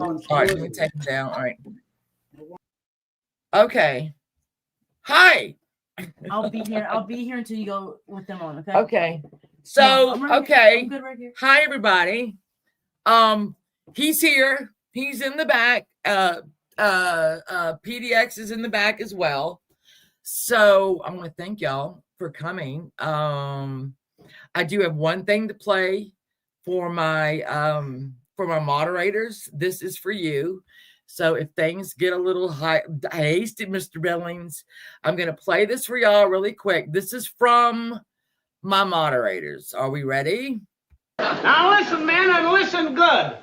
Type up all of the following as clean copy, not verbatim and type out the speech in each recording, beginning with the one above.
All right, let me take it down. All right. Okay. Hi. I'll be here until you go with them on. Okay. Okay. So, No, okay. I'm good right here. Hi, everybody. He's here. He's in the back. PDX is in the back as well. So I want to thank y'all for coming. I do have one thing to play for my moderators. This is for you. So if things get a little hasty, Mr. Billings, I'm going to play this for y'all really quick. This is from my moderators. Are we ready? Now listen, men, and listen good.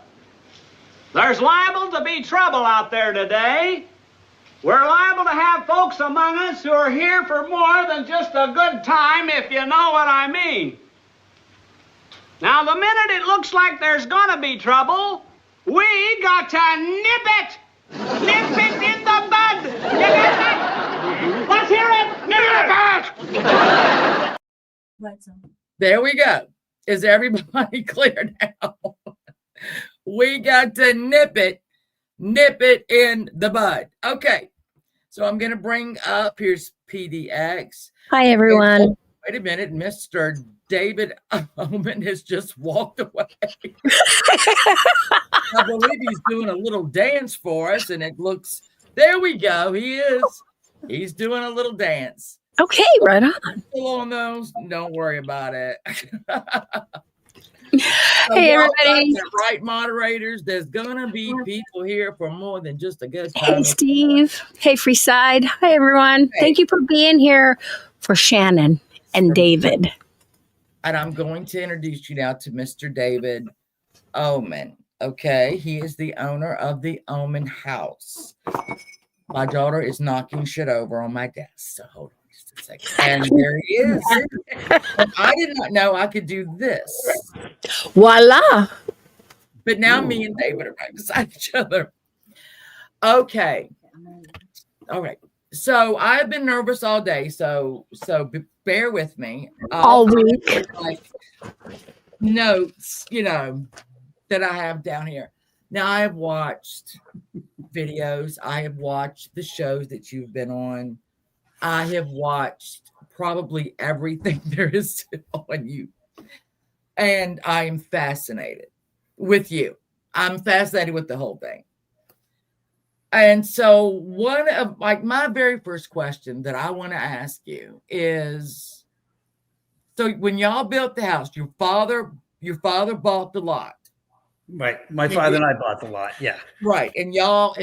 There's liable to be trouble out there today. We're liable to have folks among us who are here for more than just a good time, if you know what I mean. Now, the minute it looks like there's gonna be trouble, we got to nip it! Nip it in the bud! You get that? Let's hear it! Nip it! Right, so. There we go. Is everybody clear now? We got to nip it in the bud. Okay. So I'm going to bring up, here's PDX. Hi, everyone. Wait a minute. Mr. David Oman has just walked away. I believe he's doing a little dance for us, and it looks, there we go. He is. He's doing a little dance. Okay, right on. Still on those. Don't worry about it. So hey, everybody. Right, moderators. There's going to be people here for more than just a good time. Hey, Steve. Hey, Freeside. Hi, everyone. Hey. Thank you for being here for Shannon and David. And I'm going to introduce you now to Mr. David Oman. Okay. He is the owner of the Oman House. My daughter is knocking shit over on my desk. So hold on just a second. And there he is. I did not know I could do this. Voila. But now me and David are right beside each other. Okay. All right. So I've been nervous all day. So bear with me. All week. Like notes, that I have down here. Now I have watched videos. I have watched the shows that you've been on. I have watched probably everything there is on you. And I am fascinated with you. I'm fascinated with the whole thing. And so one of my very first question that I want to ask you is, so when y'all built the house, your father bought the lot. Right. My father and I bought the lot. Yeah. Right. And y'all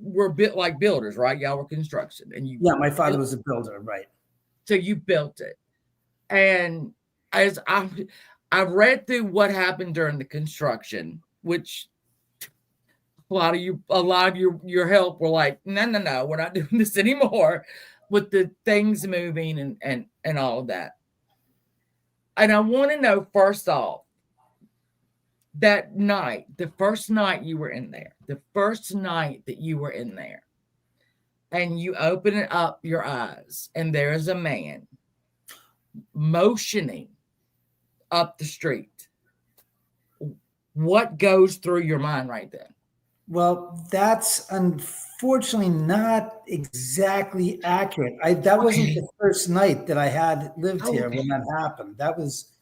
were like builders, right? Y'all were construction. And yeah, my father was a builder, right. So you built it. And as I've read through what happened during the construction, which a lot of your help were like, no, we're not doing this anymore, with the things moving and all of that. And I want to know, first off, that night, the first night you were in there, and you open up your eyes, and there is a man motioning up the street. What goes through your mind right then? Well, that's unfortunately not exactly accurate. That wasn't the first night that I had lived here when that happened. That was,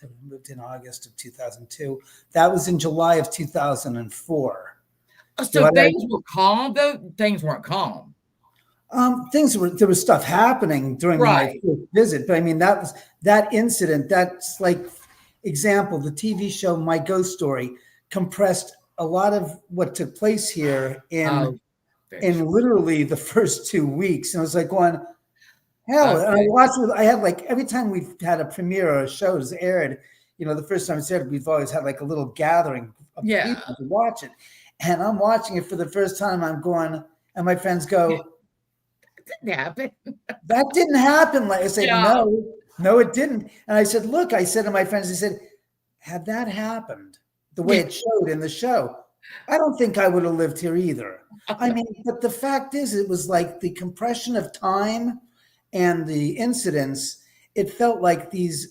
I moved in August of 2002. That was in July of 2004. So things were calm, though? Things weren't calm. There was stuff happening during my first visit, but I mean, that incident, that's like, example, the TV show My Ghost Story compressed a lot of what took place here in literally the first 2 weeks. And I was like going, hell, and I had like, every time we've had a premiere or a show that's aired, the first time it's aired, we've always had like a little gathering of people to watch it. And I'm watching it for the first time. I'm going, and my friends go, that didn't happen. That didn't happen. I said, no, it didn't. And I said, look, I said to my friends, I said, had that happened the way it showed in the show, I don't think I would have lived here either. I mean, but the fact is, it was like the compression of time and the incidents. It felt like the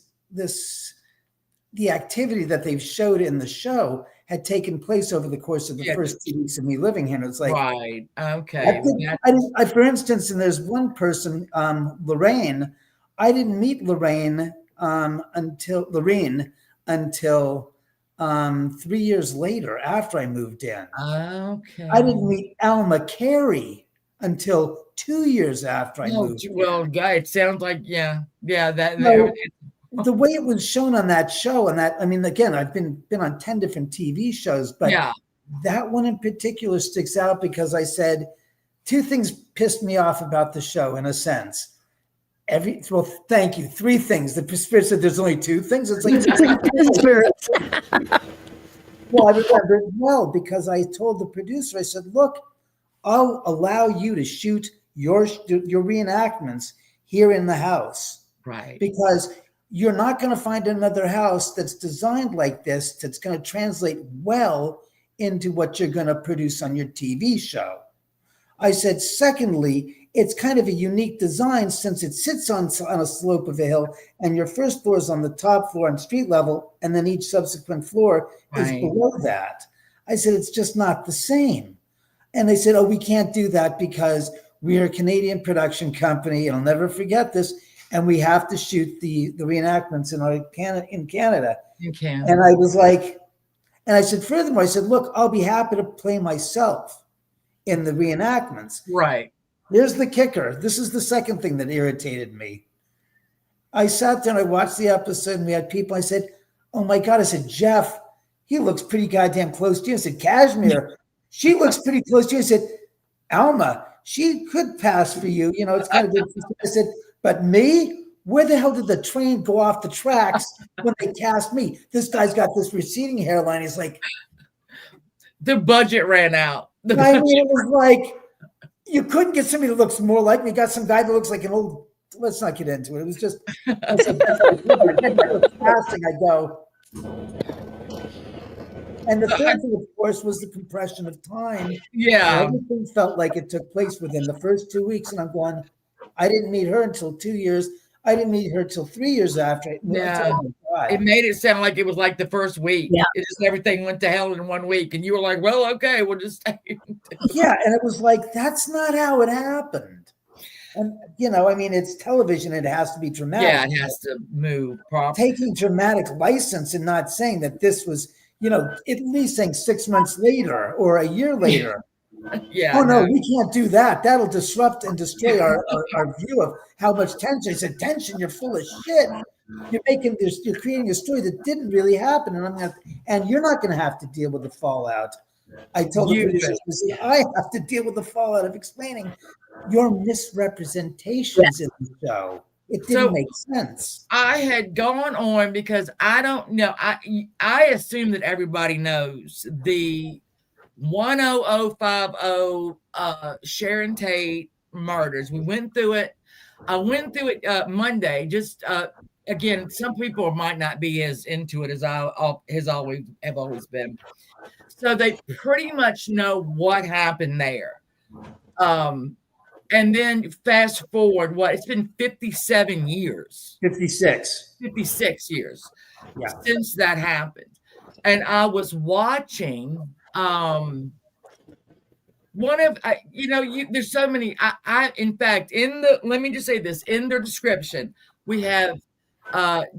activity that they've showed in the show had taken place over the course of the Yeah. first 2 weeks of me living here. And it's like, Right. Okay. for instance, and there's one person, Lorraine. I didn't meet Lorraine until 3 years later after I moved in. Okay. I didn't meet Alma Carey until 2 years after I moved. Well, guy, it sounds like that. So, the way it was shown on that show, and that, I mean, again, I've been on 10 different TV shows, but that one in particular sticks out because I said two things pissed me off about the show in a sense. Thank you. Three things. The spirit said there's only two things. It's like spirits. Well, I remember it well because I told the producer, I said, look, I'll allow you to shoot your reenactments here in the house. Right. Because you're not going to find another house that's designed like this that's going to translate well into what you're going to produce on your TV show. I said, secondly, it's kind of a unique design since it sits on a slope of a hill and your first floor is on the top floor on street level, and then each subsequent floor is below that. I said, it's just not the same. And they said, oh, we can't do that because we are a Canadian production company, and I'll never forget this, and we have to shoot the reenactments in Canada. You can. And I was like, and I said, furthermore, I said, look, I'll be happy to play myself in the reenactments. Right. Here's the kicker. This is the second thing that irritated me. I sat down, I watched the episode, and we had people. I said, oh my God. I said, Jeff, he looks pretty goddamn close to you. I said, Kashmir, she looks pretty close to you. I said, Alma, she could pass for you. You know, it's kind of good. I said, but me? Where the hell did the train go off the tracks when they cast me? This guy's got this receding hairline. He's like, the budget ran out. I mean, it was like, you couldn't get somebody that looks more like me. You got some guy that looks like an old, let's not get into it. It was just, I said, casting, I go. And the third thing, of course, was the compression of time. Yeah. Everything felt like it took place within the first 2 weeks. And I'm going, I didn't meet her until 2 years. I didn't meet her until 3 years after. Yeah. It made it sound like it was like the first week. Yeah. It just everything went to hell in 1 week. And you were like, well, okay, we'll just stay. Yeah. And it was like, that's not how it happened. And, you know, I mean, it's television. It has to be dramatic. Yeah, it has to move properly. Taking dramatic license and not saying that this was, you know, at least saying 6 months later or a year later. Yeah. Oh, no, we can't do that. That'll disrupt and destroy our view of how much tension. I said, tension, you're full of shit. You're creating a story that didn't really happen. And you're not going to have to deal with the fallout. I told the producers, I have to deal with the fallout of explaining your misrepresentations in the show. It didn't make sense. I had gone on because I don't know. I assume that everybody knows the 10050 Sharon Tate murders. We went through it. I went through it Monday. Just again, some people might not be as into it as I have always been. So they pretty much know what happened there. And then fast forward, it's been 57 years. 56 years since that happened. And I was watching there's so many. In fact, let me just say this, in the description, we have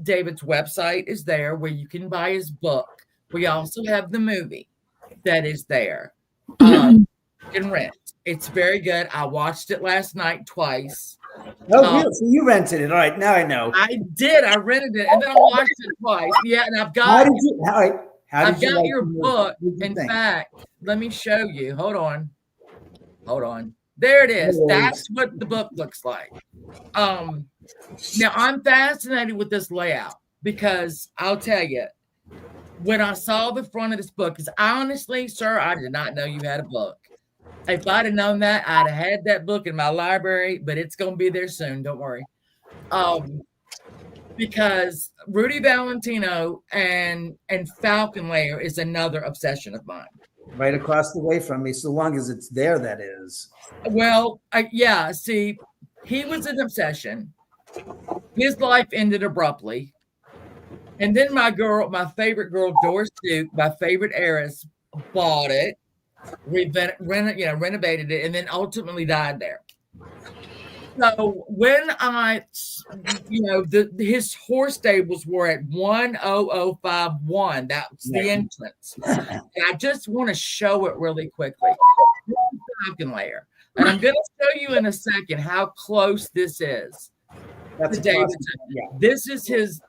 David's website is there where you can buy his book. We also have the movie that is there. You can rent. It's very good. I watched it last night twice. Oh, really? So you rented it. All right, now I know. I did. I rented it, and then I watched it twice. Yeah, and I've got. How did you like your book. In fact, let me show you. Hold on. There it is. That's what the book looks like. Now I'm fascinated with this layout because I'll tell you, when I saw the front of this book, because honestly, sir, I did not know you had a book. If I'd have known that, I'd have had that book in my library, but it's going to be there soon. Don't worry. Because Rudy Valentino and Falcon Layer is another obsession of mine. Right across the way from me, so long as it's there, that is. Well, see, he was an obsession. His life ended abruptly. And then my favorite girl, Doris Duke, my favorite heiress, bought it, renovated it, and then ultimately died there. So when his horse stables were at 10051. That's the entrance. And I just want to show it really quickly. This is the Falcon Lair. And I'm going to show you in a second how close this is. That's This is his.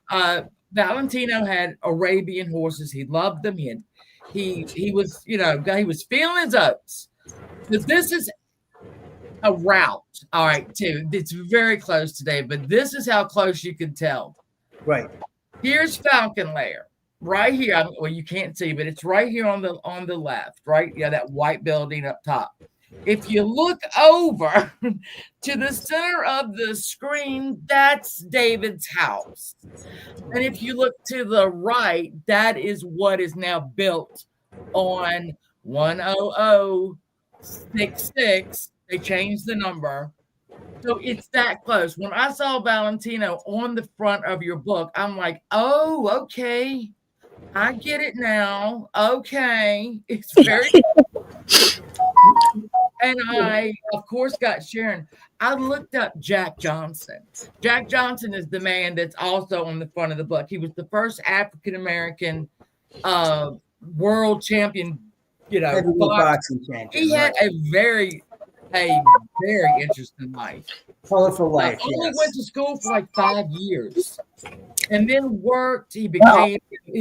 Valentino had Arabian horses. He loved them. He was he was feeling his oats. But this is a route. All right, too. It's very close today, but this is how close you can tell. Right. Here's Falcon Lair. Right here. Well, you can't see, but it's right here on the left, right? Yeah, that white building up top. If you look over to the center of the screen, that's David's house. And if you look to the right, that is what is now built on 10066. They changed the number. So it's that close. When I saw Valentino on the front of your book, I'm like, oh, okay. I get it now. Okay. It's very and I, of course, got Sharon. I looked up Jack Johnson. Jack Johnson is the man that's also on the front of the book. He was the first African-American world champion, boxing champion. He had a very interesting life. Colorful life. He only went to school for like 5 years. And then worked. He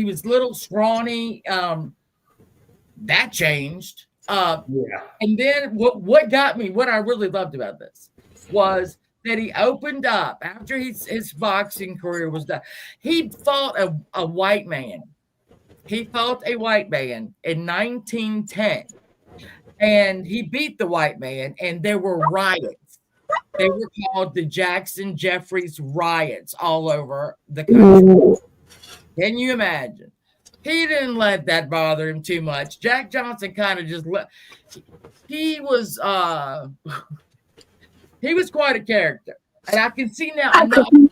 was little scrawny. That changed. And then what got me, what I really loved about this was that he opened up after his boxing career was done. He fought a white man. He fought a white man in 1910, and he beat the white man, and there were riots. They were called the Jackson Jeffries riots all over the country. Can you imagine? He didn't let that bother him too much. Jack Johnson kind of just let. He was quite a character, and I can see now. I know the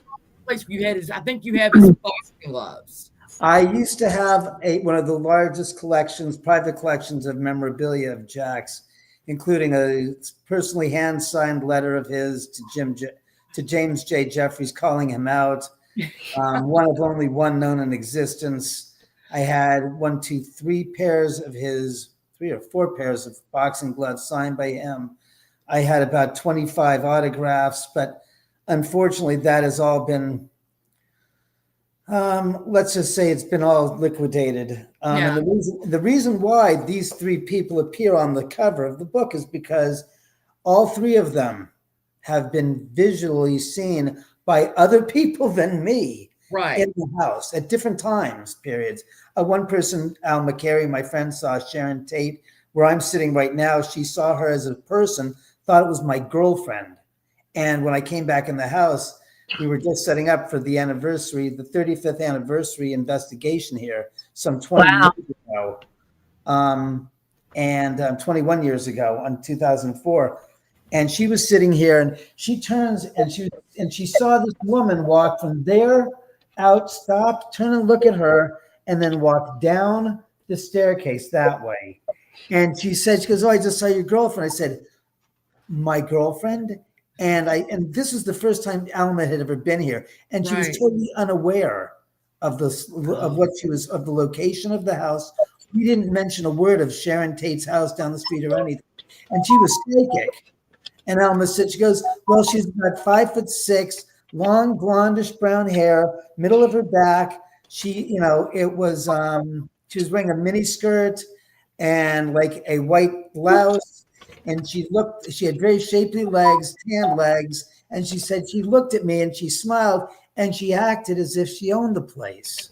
place you had I think you have his boxing gloves. I used to have one of the largest private collections of memorabilia of Jack's, including a personally hand-signed letter of his to James J. Jeffries calling him out. One of only one known in existence. I had 3 or 4 pairs of boxing gloves signed by him. I had about 25 autographs, but unfortunately that has all been, let's just say it's been all liquidated. And the reason why these 3 people appear on the cover of the book is because all 3 of them have been visually seen by other people than me. Right. In the house at different periods. One person, Al McCary, my friend, saw Sharon Tate where I'm sitting right now. She saw her as a person, thought it was my girlfriend. And when I came back in the house, we were just setting up for the 35th anniversary investigation here, some 20 years ago. And 21 years ago, in 2004. And she was sitting here, and she turns, and she saw this woman walk from there out, stop, turn and look at her, and then walk down the staircase that way. And she goes, oh, I just saw your girlfriend. I said, my girlfriend? And this is the first time Alma had ever been here. And she was totally unaware of the location of the house. We didn't mention a word of Sharon Tate's house down the street or anything. And she was psychic. And Alma said, she goes, well, she's about 5'6", long blondish brown hair, middle of her back. She was wearing a mini skirt and like a white blouse. And she had very shapely legs, tan legs. And she said, she looked at me and she smiled and she acted as if she owned the place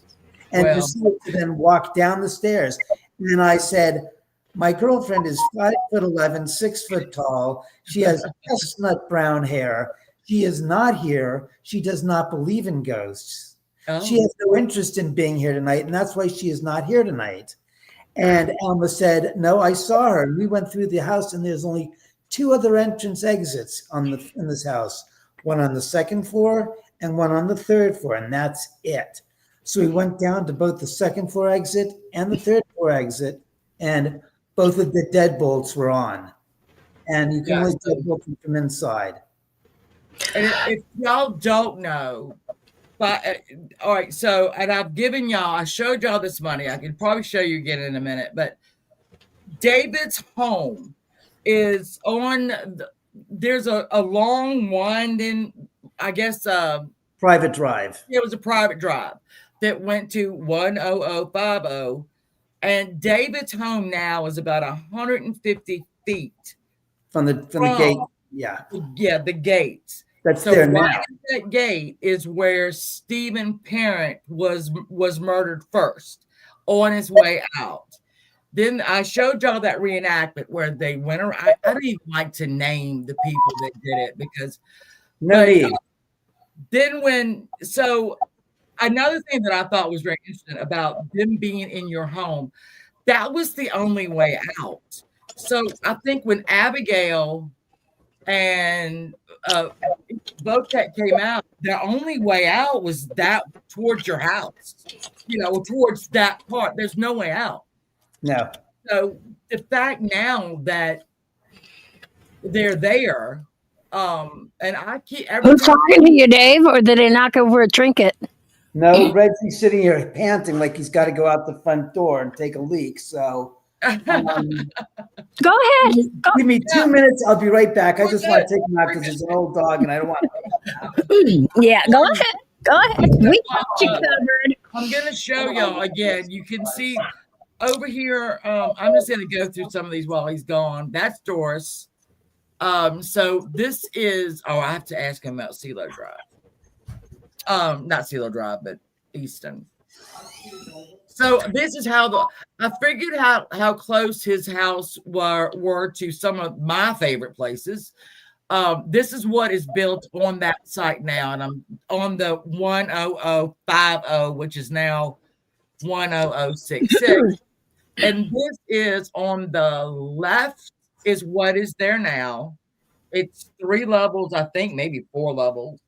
and decided to then walk down the stairs. And I said, my girlfriend is 5'11", 6 foot tall. She has chestnut brown hair. She is not here. She does not believe in ghosts. Oh. She has no interest in being here tonight, and that's why she is not here tonight. And Alma said, no, I saw her. And we went through the house, and there's only 2 other entrance exits in this house, one on the 2nd floor and one on the 3rd floor, and that's it. So we went down to both the second floor exit and the third floor exit, and both of the deadbolts were on. And you can only deadbolt them from inside. And if y'all don't know, but all right, so and I showed y'all this money. I can probably show you again in a minute, but David's home is on. There's a long winding, I guess. Private drive. It was a private drive that went to 10050, and David's home now is about 150 feet From the gate. Yeah. Yeah, the gates. That's So there right now. at that gate is where Stephen Parent was murdered first on his way out. Then I showed y'all that reenactment where they went around. I don't even like to name the people that did it because No need. So another thing that I thought was very interesting about them being in your home, that was the only way out. So I think when Abigail and Bocat came out, the only way out was that towards your house, towards that part. There's no way out. No. So the fact now that they're there, and I keep Who's talking to you, Dave, or did they knock over a trinket? No, Reggie's sitting here panting like he's got to go out the front door and take a leak. So Go ahead. give me 2 minutes. I'll be right back. I just want to take him out because he's an old dog and I don't want to. Yeah, go ahead. Go ahead. We got you covered. I'm going to show y'all again. You can see over here. I'm just going to go through some of these while he's gone. That's Doris. So this is, I have to ask him about CeeLo Drive. Not CeeLo Drive, but Easton. So this is how I figured how close his house were to some of my favorite places. This is what is built on that site now, and I'm on the 10050, which is now 10066. And this is on the left is what is there now. It's 3 levels, I think, maybe 4 levels.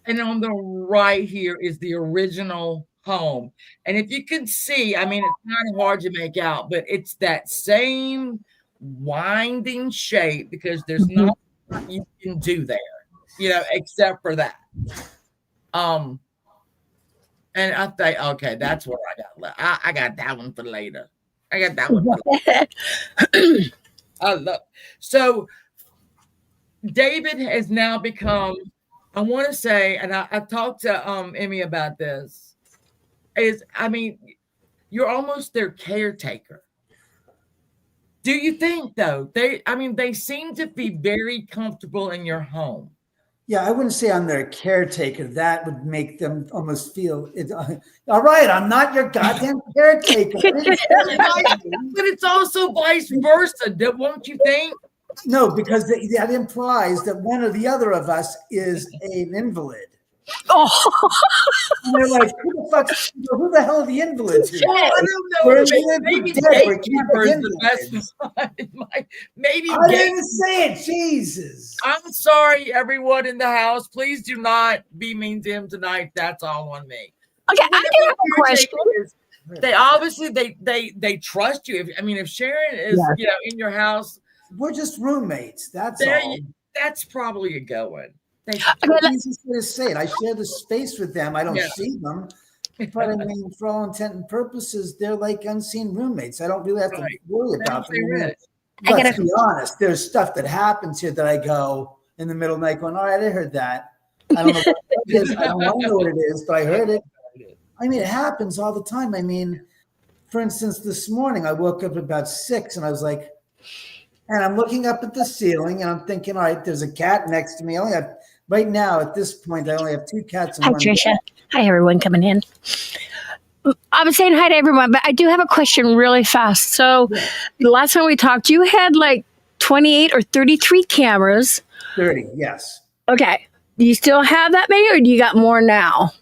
And on the right here is the original home. And if you can see, I mean, it's kind of hard to make out, but it's that same winding shape because there's not what you can do there, except for that. And I think, okay, that's what I got left. I got that one for later. I got that one for later. I love. So David has now become, I want to say, and I talked to Emmy about this, you're almost their caretaker. Do you think, though? They seem to be very comfortable in your home. Yeah, I wouldn't say I'm their caretaker. That would make them almost feel it. All right, I'm not your goddamn caretaker. But it's also vice versa, won't you think? No, because that implies that one or the other of us is an invalid. Oh, And they're like, who the hell are the invalids here? I don't know. Maybe gatekeeper is the best. Maybe I didn't say it. Jesus. I'm sorry, everyone in the house. Please do not be mean to him tonight. That's all on me. okay. I do have a question. They obviously they trust you. If Sharon is in your house, We're just roommates. That's all. That's probably a go one. Easiest way to say it. I share the space with them. I don't see them. But I mean, for all intent and purposes, they're like unseen roommates. I don't really have to worry about them. Let's be honest. There's stuff that happens here that I go in the middle of the night going, all right, I heard that. I don't know what it is. I don't know what it is, but I heard it. I mean, it happens all the time. I mean, for instance, this morning I woke up about 6 and I was like, and I'm looking up at the ceiling and I'm thinking, all right, there's a cat next to me. I only have, right now at this point, I only have 2 cats. Hi, Tricia. Hi, everyone coming in. I was saying hi to everyone, but I do have a question really fast. So the last time we talked, you had like 28 or 33 cameras. 30, yes. Okay. Do you still have that many or do you got more now?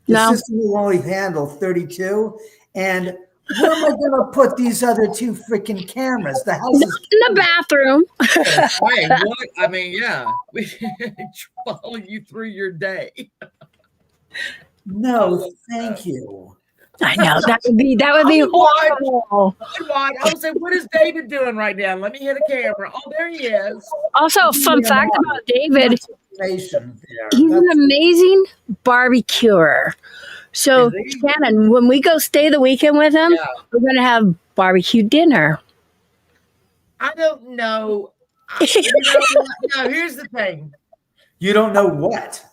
The system will only handle 32. And where am I going to put these other 2 freaking cameras? The house is in the bathroom. Wait, what? We follow you through your day. No, thank you. I know that would be horrible. I would say, what is David doing right now? Let me hit a camera. Oh, there he is. Also, a fun fact about David, he's an That's amazing barbecuer. So, Is he? Shannon, when we go stay the weekend with him, Yeah. we're going to have barbecue dinner. I don't know. You know what? No, here's the thing. you don't know what.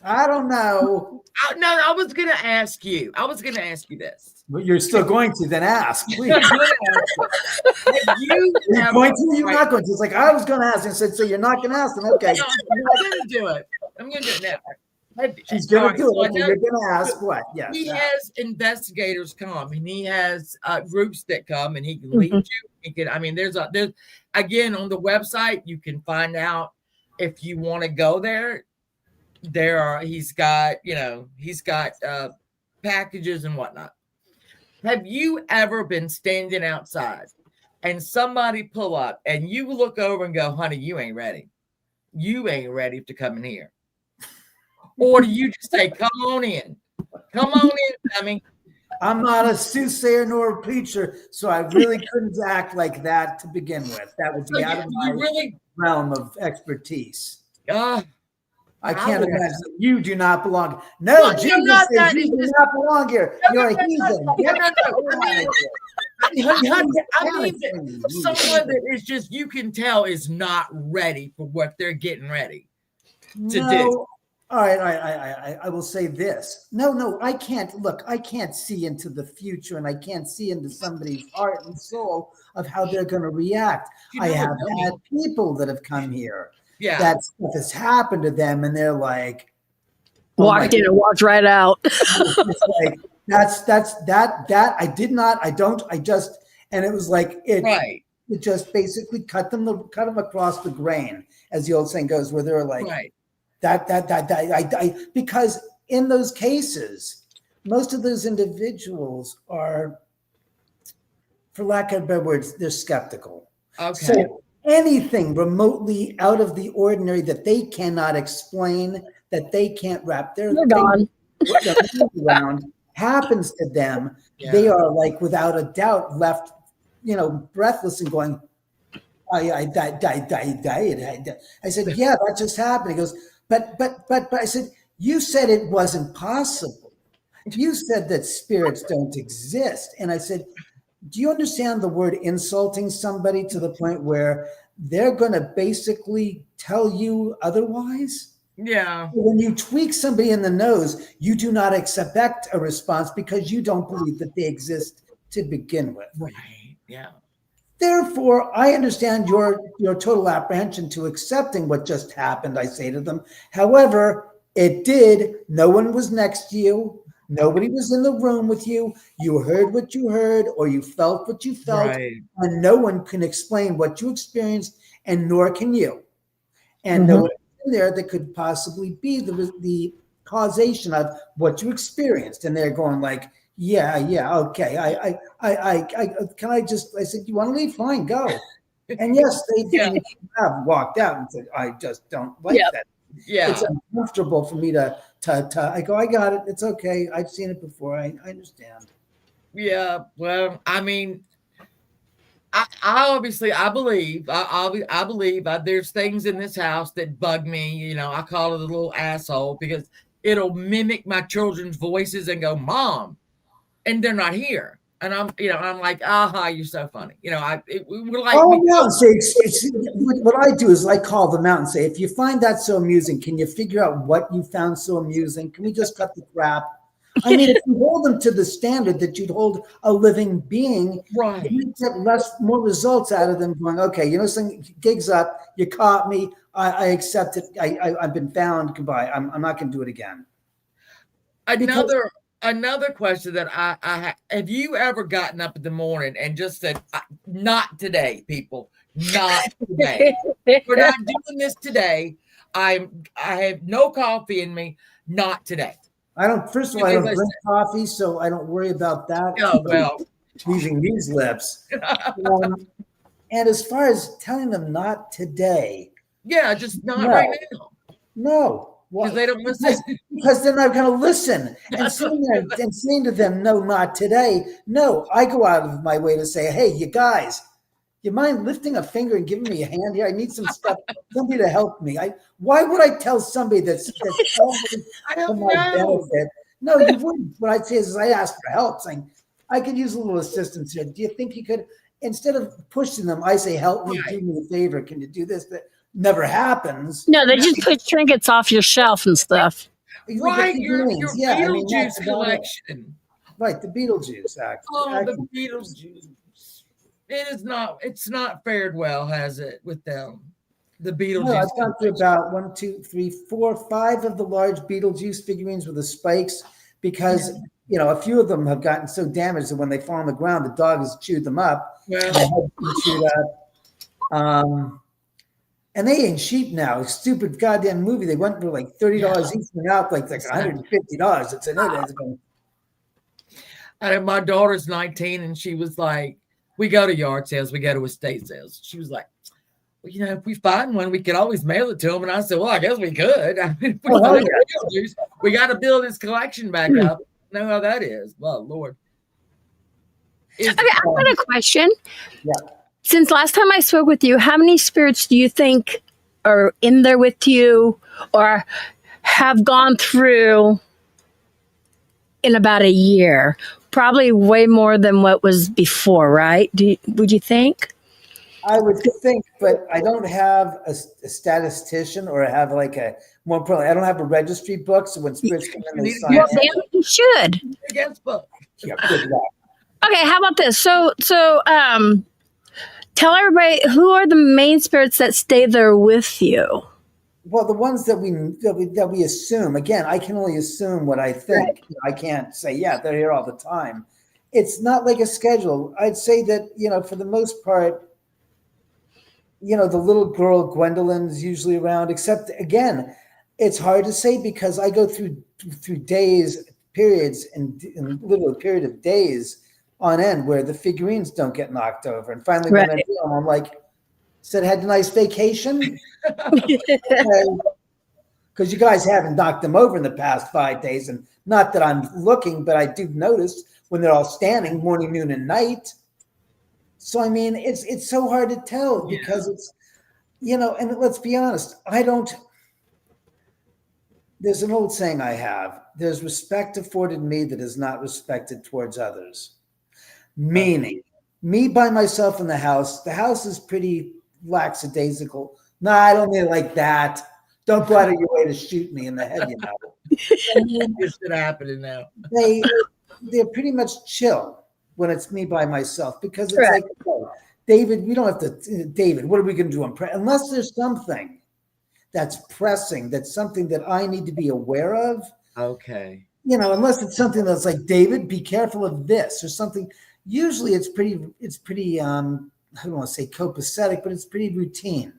I don't know. I was going to ask you. This. But you're still going to, then ask, please. Have you You're ever- going to, you're not going to. It's like, I was going to ask. And said, so you're not going to ask them. Okay. No, I'm going to do it. now. She's going to do All it. right, Okay, so I you're know- going to ask what? Yes. He that. has investigators come, and he has groups that come, and he can lead you. He can. I mean, there's again on the website you can find out if you want to go there. He's got packages and whatnot. Have you ever been standing outside and somebody pull up and you look over and go, honey, you ain't ready. You ain't ready to come in here. Or do you just say, come on in? Come on in, dummy. I'm not a soothsayer nor a preacher, so I really couldn't act like that to begin with. That would So be out of my realm of expertise. I can't imagine that you do not belong. No, Well, Jesus you're not says that- you do not belong here. You're a heathen. I mean, someone that is just, you can tell is not ready for what they're getting ready to do. All right. I will say this. No, I can't. Look, I can't see into the future, and I can't see into somebody's heart and soul of how they're going to react. You I know have what, had people that have come here. Yeah. That stuff has happened to them, and they're like, Walked in and walked right out. it's like that I did not, I don't, I just, and it was like it just basically cut them across the grain, as the old saying goes, where they're like because in those cases, most of those individuals are, for lack of better words, they're skeptical. Okay. So anything remotely out of the ordinary that they cannot explain, that they can't wrap their gone. around, happens to them, they are like without a doubt left, breathless and going, I died. I said, yeah, that just happened. He goes, but I said, you said it wasn't possible. You said that spirits don't exist. And I said, do you understand the word insulting somebody to the point where they're going to basically tell you otherwise? Yeah. When you tweak somebody in the nose, you do not expect a response because you don't believe that they exist to begin with. Right. Yeah. Therefore, I understand your total apprehension to accepting what just happened, I say to them. However, it did. No one was next to you. Nobody was in the room with you. You heard what you heard, or you felt what you felt, and no one can explain what you experienced, and nor can you. And no one in there that could possibly be the causation of what you experienced. And they're going like, yeah, okay. I said, you want to leave? Fine, go. And yes, they have walked out and said, I just don't like that. Yeah. It's uncomfortable for me to I go, I got it. It's okay. I've seen it before. I understand. Yeah. Well, I mean, I believe there's things in this house that bug me. I call it a little asshole because it'll mimic my children's voices and go, Mom, and they're not here. And I'm like, aha, you're so funny. We're like, what I do is I call them out and say, if you find that so amusing, can you figure out what you found so amusing? Can we just cut the crap? I mean, if you hold them to the standard that you'd hold a living being, you get more results out of them going, okay, something, gig's up, you caught me, I accept it, I've been found, goodbye, I'm not going to do it again. Another question that I have you ever gotten up in the morning and just said, not today, people, not today. We're not doing this today. I have no coffee in me, not today. First of all, I don't drink coffee, so I don't worry about that. Oh, well. Using these lips. And as far as telling them not today. Yeah, just not right now. No. Because they don't listen. Because they're not going to listen. And sitting there and saying to them, no, not today. No, I go out of my way to say, hey, you guys, you mind lifting a finger and giving me a hand here? I need some stuff, somebody to help me. Why would I tell somebody that's I don't for my know. benefit? No, you wouldn't. What I'd say is I ask for help, saying, I could use a little assistance here. Do you think you could, instead of pushing them, I say, help me, do me a favor. Can you do this? That never happens. No, they just put trinkets off your shelf and stuff. Right, your Yeah, I mean, Beetlejuice that's about it. collection. Right, the Beetlejuice act. Oh, the Beetlejuice. It's not fared well, has it, with them? The Beetlejuice. No, I've gone through about 1, 2, 3, 4, 5 of the large Beetlejuice figurines with the spikes because a few of them have gotten so damaged that when they fall on the ground, the dog has chewed them up. Well, Chewed up. And they ain't cheap now. Stupid goddamn movie. They went for like $30 each and out like $150. It's and my daughter's 19 and she was like, we go to yard sales, we go to estate sales. She was like, well, if we find one, we could always mail it to them. And I said, well, I guess we could. I mean, we got to build his collection back up. Know how that is. Well, Lord. Okay, I've got a question. Yeah. Since last time I spoke with you, how many spirits do you think are in there with you or have gone through in about a year? Probably way more than what was before, right? Would you think? I would think, but I don't have a statistician or I have like more importantly, I don't have a registry book. So when spirits come in, they sign in. You should. Against book. Yeah, good luck. Okay, how about this? So tell everybody, who are the main spirits that stay there with you? Well, the ones that we assume. Again, I can only assume what I think. Right. I can't say, yeah, they're here all the time. It's not like a schedule. I'd say that for the most part, the little girl Gwendolyn's usually around. Except again, it's hard to say because I go through periods and literally a period of days on end where the figurines don't get knocked over. And finally, when I do them, I'm like, said, had a nice vacation? Because you guys haven't knocked them over in the past 5 days. And not that I'm looking, but I do notice when they're all standing morning, noon, and night. So, I mean, it's so hard to tell because it's, and let's be honest, there's an old saying I have, there's respect afforded me that is not respected towards others. Meaning, me by myself in the house is pretty lackadaisical. No, I don't mean it like that. Don't go out of your way to shoot me in the head, This is happening now. They're pretty much chill when it's me by myself because it's like, oh, David, we don't have to, David, what are we going to do? Unless there's something that's pressing, that's something that I need to be aware of. Okay. Unless it's something that's like, David, be careful of this or something. Usually it's pretty, I don't want to say copacetic, but it's pretty routine.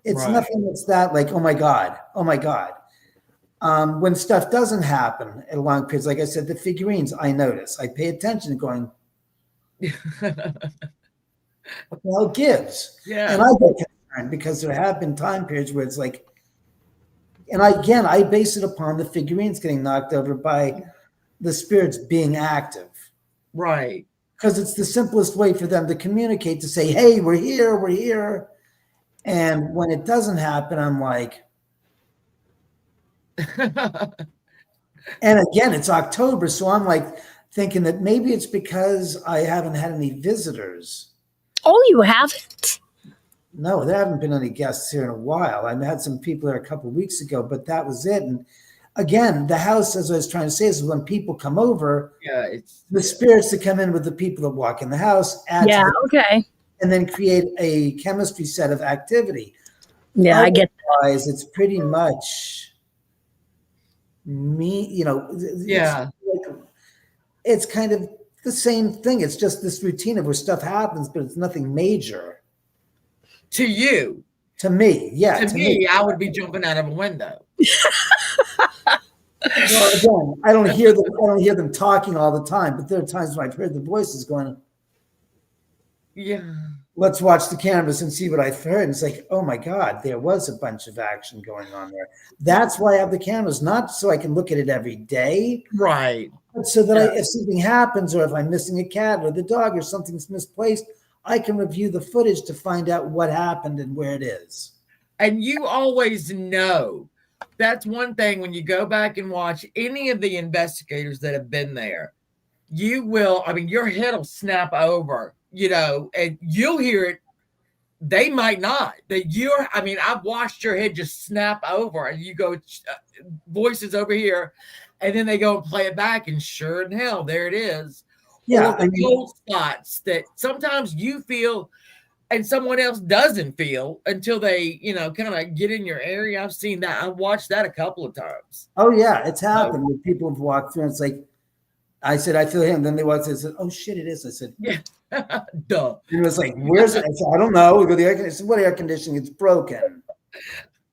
It's nothing that's that like, oh my God. When stuff doesn't happen at long periods, like I said, the figurines, I notice. I pay attention and going, what the hell gives? Yeah. And I get concerned because there have been time periods where it's like, and I base it upon the figurines getting knocked over by the spirits being active. Right. Because it's the simplest way for them to communicate, to say, hey, we're here. And when it doesn't happen, I'm like, and again, it's October. So I'm like thinking that maybe it's because I haven't had any visitors. Oh, you haven't? No, there haven't been any guests here in a while. I had some people there a couple of weeks ago, but that was it. And again, the house, as I was trying to say, is when people come over, it's the spirits that come in with the people that walk in the house. Okay. And then create a chemistry set of activity. Yeah, I get that. It's pretty much me, it's kind of the same thing. It's just this routine of where stuff happens, but it's nothing major. To you. To me, yeah. To me, I would be jumping out of a window. Well, again, I don't hear them talking all the time, but there are times when I've heard the voices going. Yeah. let's watch the cameras and see what I've heard. And it's like, oh my God, there was a bunch of action going on there. That's why I have the cameras, not so I can look at it every day, Right. but so that if something happens, or if I'm missing a cat or the dog or something's misplaced, I can review the footage to find out what happened and where it is. And you always know. That's one thing when you go back and watch any of the investigators that have been there, you will, I mean, your head will snap over, and you'll hear it. They might not. I've watched your head just snap over and you go, voices over here, and then they go and play it back, and sure in hell, there it is. Yeah. Or the cold spots that sometimes you feel and someone else doesn't feel until they, kind of get in your area. I've seen that. I've watched that a couple of times. Oh yeah, it's happened when people have walked through and it's like, I said, I feel him. Then they walked through and said, oh shit, it is. I said, yeah. Duh. And it was like, where's it? I said, I don't know. We go to the air conditioning. I said, what air conditioning? It's broken.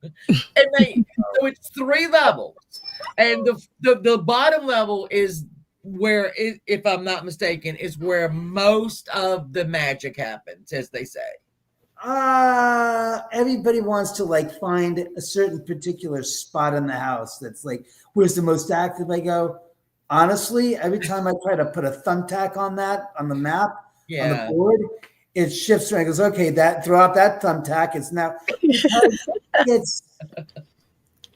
And so it's 3 levels. And the bottom level is where, if I'm not mistaken, is where most of the magic happens, as they say. Everybody wants to find a certain particular spot in the house that's where's the most active. I go, honestly, every time I try to put a thumbtack on the map, on the board, it shifts around. It goes, okay, throw out that thumbtack. It's now, it's,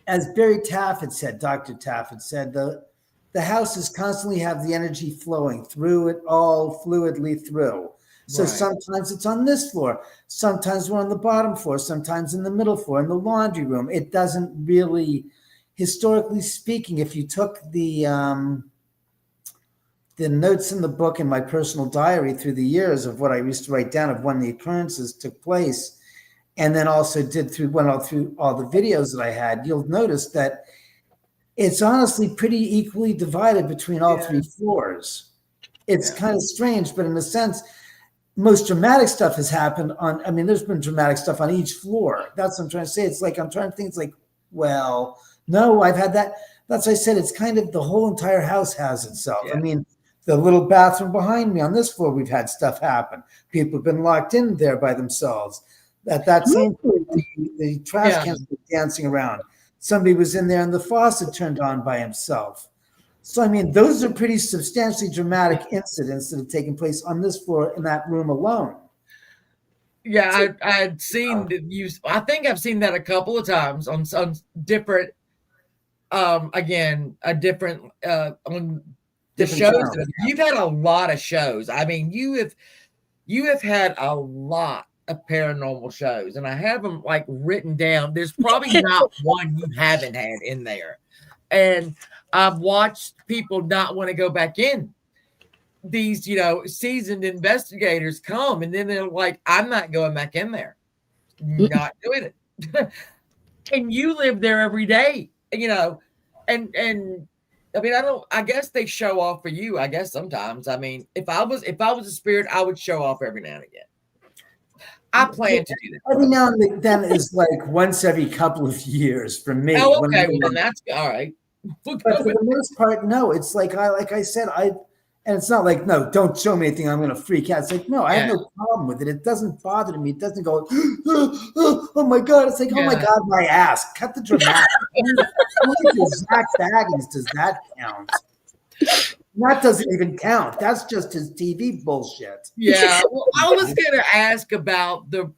as Barry Taff had said, Dr. Taff had said, the houses constantly have the energy flowing through it all fluidly through. So sometimes it's on this floor, sometimes we're on the bottom floor, sometimes in the middle floor, in the laundry room. It doesn't really, historically speaking, if you took the notes in the book and my personal diary through the years of what I used to write down of when the occurrences took place, and then also went through all the videos that I had, you'll notice that it's honestly pretty equally divided between all 3 floors. It's kind of strange, but in a sense, most dramatic stuff has happened there's been dramatic stuff on each floor. That's what I'm trying to say. It's I'm trying to think, well, no, I've had that. That's what I said. It's kind of the whole entire house has itself. Yeah. The little bathroom behind me on this floor, we've had stuff happen. People have been locked in there by themselves. At that same point, the trash cans were dancing around. Somebody was in there and the faucet turned on by himself. So, those are pretty substantially dramatic incidents that have taken place on this floor in that room alone. Yeah, I'd seen I think I've seen that a couple of times on some different, on the shows. You've had a lot of shows. You have had a lot of paranormal shows, and I have them written down. There's probably not one you haven't had in there. And I've watched people not want to go back in. These, seasoned investigators come, and then they're like, I'm not going back in there. Not doing it. And you live there every day, and I guess they show off for you, I guess sometimes. If I was a spirit, I would show off every now and again. I plan to do that. Every now and then is once every couple of years for me. Oh, okay. Well, then that's all right. But for the most part, no. It's like I said, and it's not no, don't show me anything, I'm going to freak out. It's no, I have no problem with it. It doesn't bother me. It doesn't go, oh my God. It's oh my God, my ass. Cut the dramatic. Zach Baggins, does that count? That doesn't even count. That's just his TV bullshit. Yeah. Well, I was going to ask about the,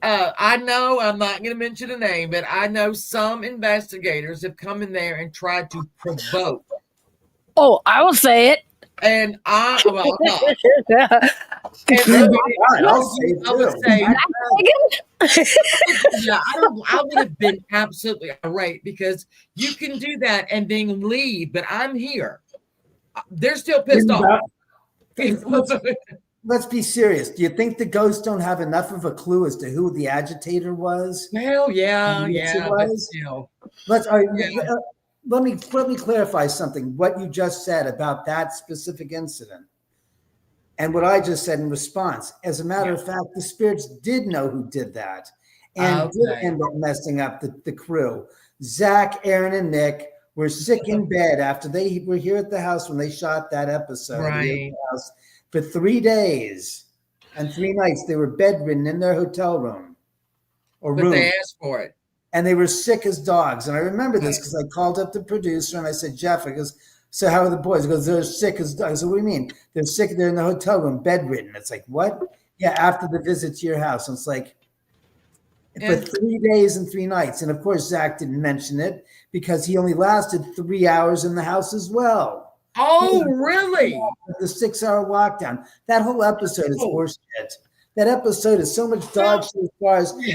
I know I'm not going to mention a name, but I know some investigators have come in there and tried to provoke. Oh, I will say it. And I would say, yeah, I would have been absolutely irate because you can do that and then leave, but I'm here. They're still pissed off. Let's be serious. Do you think the ghosts don't have enough of a clue as to who the agitator was? Hell yeah. Let me clarify something. What you just said about that specific incident and what I just said in response. As a matter of fact, the spirits did know who did that and did end up messing up the crew. Zach, Aaron, and Nick were sick in bed after they were here at the house when they shot that episode. Right. For 3 days. And 3 nights they were bedridden in their hotel room or But room. they asked for it. And they were sick as dogs. And I remember this because I called up the producer and I said, Jeff, I goes, so how are the boys? He goes, they're sick as dogs. I said, what do you mean? They're sick. They're in the hotel room, bedridden. It's like, what? Yeah, after the visit to your house. And it's like, for 3 days and 3 nights. And of course, Zach didn't mention it because he only lasted 3 hours in the house as well. Oh, really? The 6-hour lockdown. That whole episode is horseshit. That episode is so much dog shit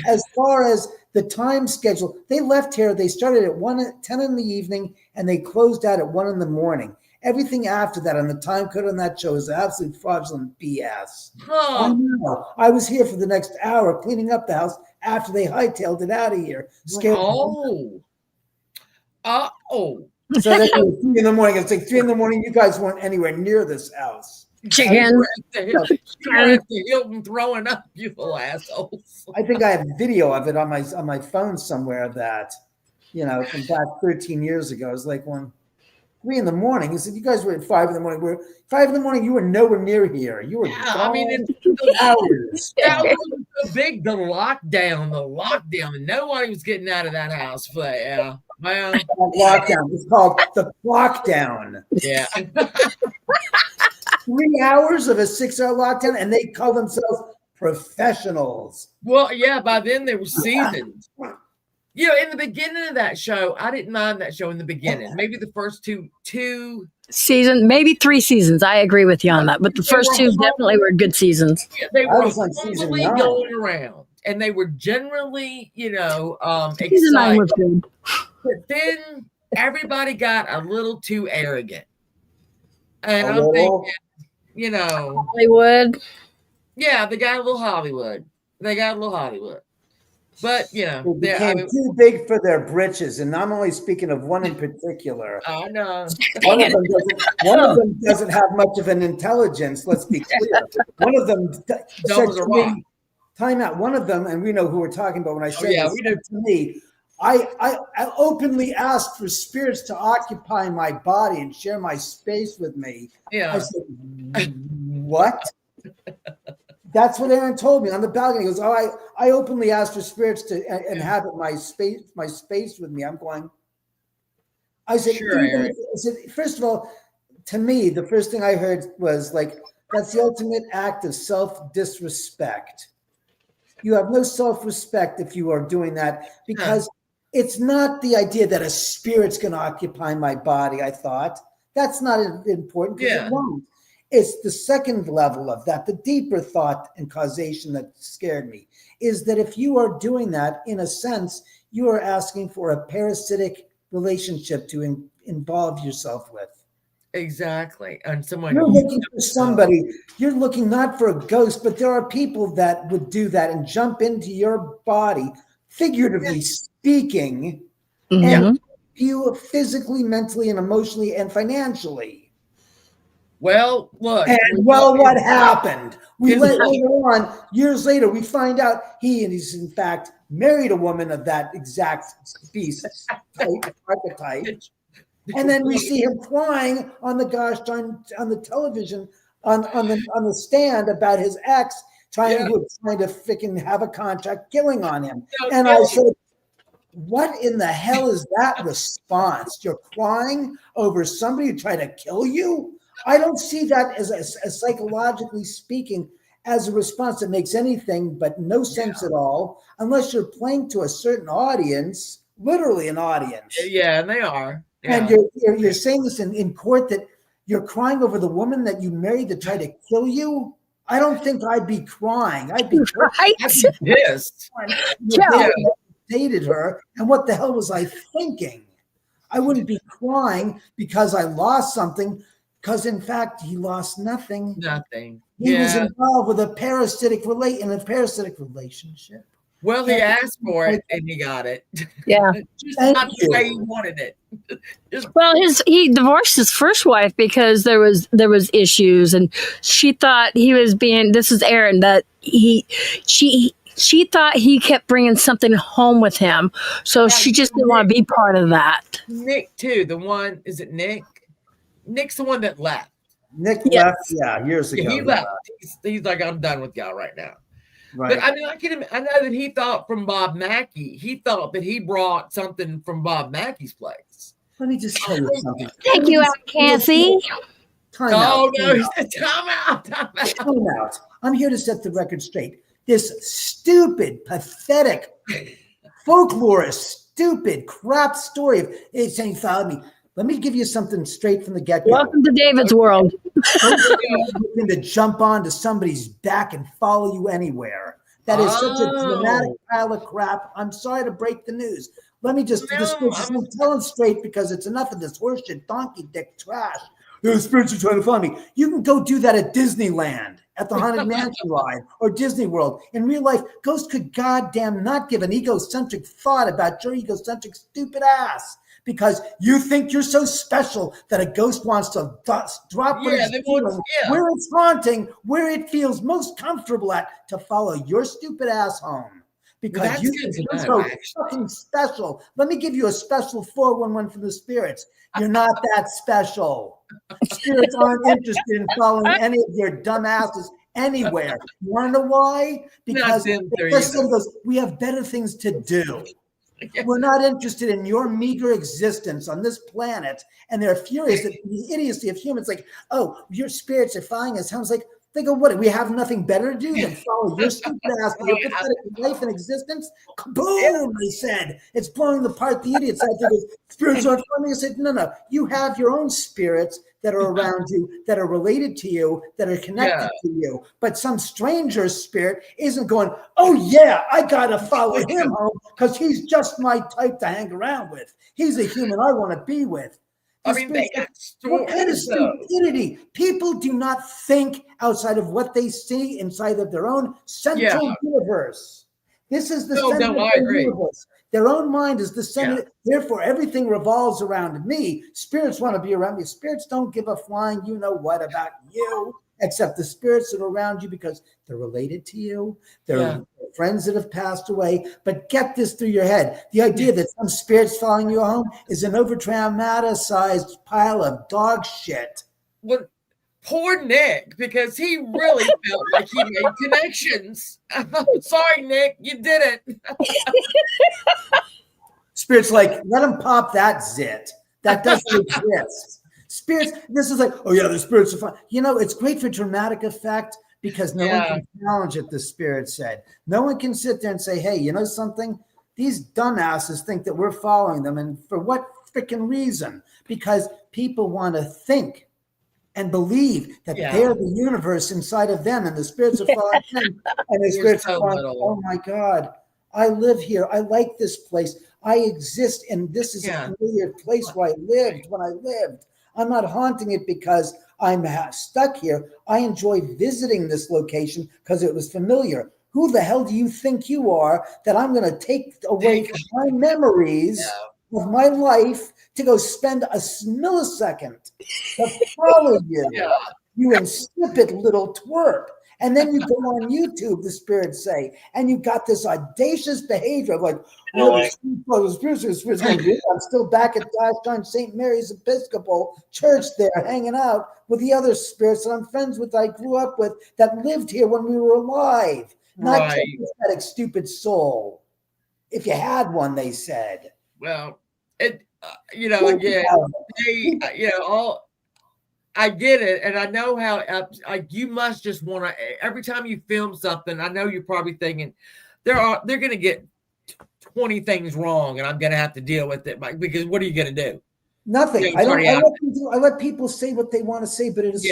as far as the time schedule. They left here. They started at 10 in the evening and they closed out at 1 in the morning. Everything after that on the time code on that show is absolute fraudulent BS. Huh. I know. I was here for the next hour cleaning up the house after they hightailed it out of here. Scared. Oh. So then it was 3 in the morning. It's like 3 in the morning. You guys weren't anywhere near this house. Chicken. You were at the Hilton throwing up, you little assholes. I think I have video of it on my phone somewhere of that, from back 13 years ago. It was like 3 in the morning. He said, you guys were at 5 in the morning. We're 5 in the morning. You were nowhere near here. You were hours. That was so big, the lockdown. Nobody was getting out of that house. But yeah. Well, lockdown. It's called the lockdown. Yeah. 3 hours of a 6-hour lockdown, and they call themselves professionals. Well, yeah, by then they were seasoned. In the beginning of that show, I didn't mind that show in the beginning. Maybe the first two season, maybe 3 seasons. I agree with you on that. But the first 2 definitely were good seasons. Yeah, they were totally going around. And they were generally, excited. Season 9 was good. But then everybody got a little too arrogant. And I'm thinking, Hollywood. Yeah, they got a little Hollywood. But, they became too big for their britches. And I'm only speaking of one in particular. I know. One of them doesn't have much of an intelligence, let's be clear. One of them said to me, time out, one of them, and we know who we're talking about when I say this, we know. To me, I openly asked for spirits to occupy my body and share my space with me. Yeah. I said, what? That's what Aaron told me on the balcony. He goes, I openly asked for spirits to inhabit my space with me. I'm going, I said, sure, Aaron. I said, first of all, to me, the first thing I heard was like, that's the ultimate act of self-disrespect. You have no self-respect if you are doing that, because it's not the idea that a spirit's going to occupy my body, I thought. That's not important because it won't. It's the second level of that, the deeper thought and causation that scared me, is that if you are doing that, in a sense, you are asking for a parasitic relationship to involve yourself with. Exactly. And someone you're looking for somebody, you're looking not for a ghost, but there are people that would do that and jump into your body, figuratively speaking, and you physically, mentally, and emotionally, and financially. Well, look. And what happened? Later on, years later, we find out he's in fact married a woman of that exact species archetype. And then we see him crying on the on the television on the stand about his ex trying to freaking have a contract killing on him. And I said, what in the hell is that response? You're crying over somebody who tried to kill you? I don't see that as psychologically speaking as a response that makes anything but no sense at all, unless you're playing to a certain audience, literally an audience. Yeah, and they are. Yeah. And you're saying this in court that you're crying over the woman that you married that tried to kill you? I don't think I'd be crying. I'd be pissed. Yeah. Dated her, and what the hell was I thinking? I wouldn't be crying because I lost something, because in fact he lost nothing. Nothing. He was involved with a parasitic relationship. Well, he asked for it and he got it. Yeah. Just not the way he wanted it. Well, he divorced his first wife because there was issues, and she thought he was being. This is Aaron, that she thought he kept bringing something home with him, so she just didn't want to be part of that. Nick too. The one, is it Nick? Nick's the one that left. Nick Yes. left, years ago. Yeah, he left. He's like, I'm done with y'all right now. Right. But I mean, I know that he thought from Bob Mackey, he thought that he brought something from Bob Mackey's place. Let me just tell you something. Thank you, Aunt Kathy. Time out. He said, time out. Time out. I'm here to set the record straight. This stupid, pathetic, folklorist, stupid crap story of it's saying he followed me. Let me give you something straight from the get-go. Welcome to David's world. Going to jump onto somebody's back and follow you anywhere. That is such a dramatic pile of crap. I'm sorry to break the news. Let me just I'm telling straight because it's enough of this horseshit donkey dick trash. The spirits are trying to find me. You can go do that at Disneyland, at the Haunted Mansion ride, or Disney World. In real life, ghosts could goddamn not give an egocentric thought about your egocentric stupid ass. Because you think you're so special that a ghost wants to drop what it's doing, where it's haunting, where it feels most comfortable at to follow your stupid ass home. Because you think you're so fucking special. Let me give you a special 411 from the spirits. You're not that special. Spirits aren't interested in following any of your dumb asses anywhere. You want to know why? Because we have better things to do. We're not interested in your meager existence on this planet. And they're furious at the idiocy of humans. Like, oh, your spirits are following us. Sounds like, they go, what? We have nothing better to do than follow your stupid ass for your pathetic life and existence? Boom, they said. It's blowing apart the idiots. I think spirits aren't following. I said, no. You have your own spirits that are around you, that are related to you, that are connected to you. But some stranger's spirit isn't going, oh, yeah, I got to follow him home because he's just my type to hang around with. He's a human I want to be with. What kind of stupidity? People do not think outside of what they see inside of their own central universe. This is the center of their universe. Their own mind is the center. Therefore, everything revolves around me. Spirits want to be around me. Spirits don't give a flying you know what about you, except the spirits that are around you because they're related to you. They're friends that have passed away. But get this through your head. The idea that some spirit's following you home is an over-dramatized pile of dog shit. Well, poor Nick, because he really felt like he made connections. Sorry, Nick, you did it. Spirits like, let him pop that zit. That doesn't exist. Spirits, this is like, oh yeah, the spirits are fun. You know, it's great for dramatic effect because no one can challenge it, the spirit said. No one can sit there and say, hey, you know something? These dumbasses think that we're following them. And for what freaking reason? Because people want to think and believe that they're the universe inside of them and the spirits are following them. And the spirits are going, oh my God, I live here. I like this place. I exist. And this is a familiar place where I lived when I lived. I'm not haunting it because I'm stuck here. I enjoy visiting this location because it was familiar. Who the hell do you think you are that I'm going to take away from my memories of my life to go spend a millisecond to follow you? You insipid little twerp. And then you go on YouTube, the spirits say, and you got this audacious behavior of like, I'm still back at Gosh St. Mary's Episcopal Church there, hanging out with the other spirits that I'm friends with, I grew up with, that lived here when we were alive. Not just a pathetic, stupid soul. If you had one, they said. Well, I get it, and I know how you must just want to. Every time you film something, I know you're probably thinking they're going to get 20 things wrong, and I'm going to have to deal with it. Because what are you going to do? Nothing. I let people say what they want to say, but it is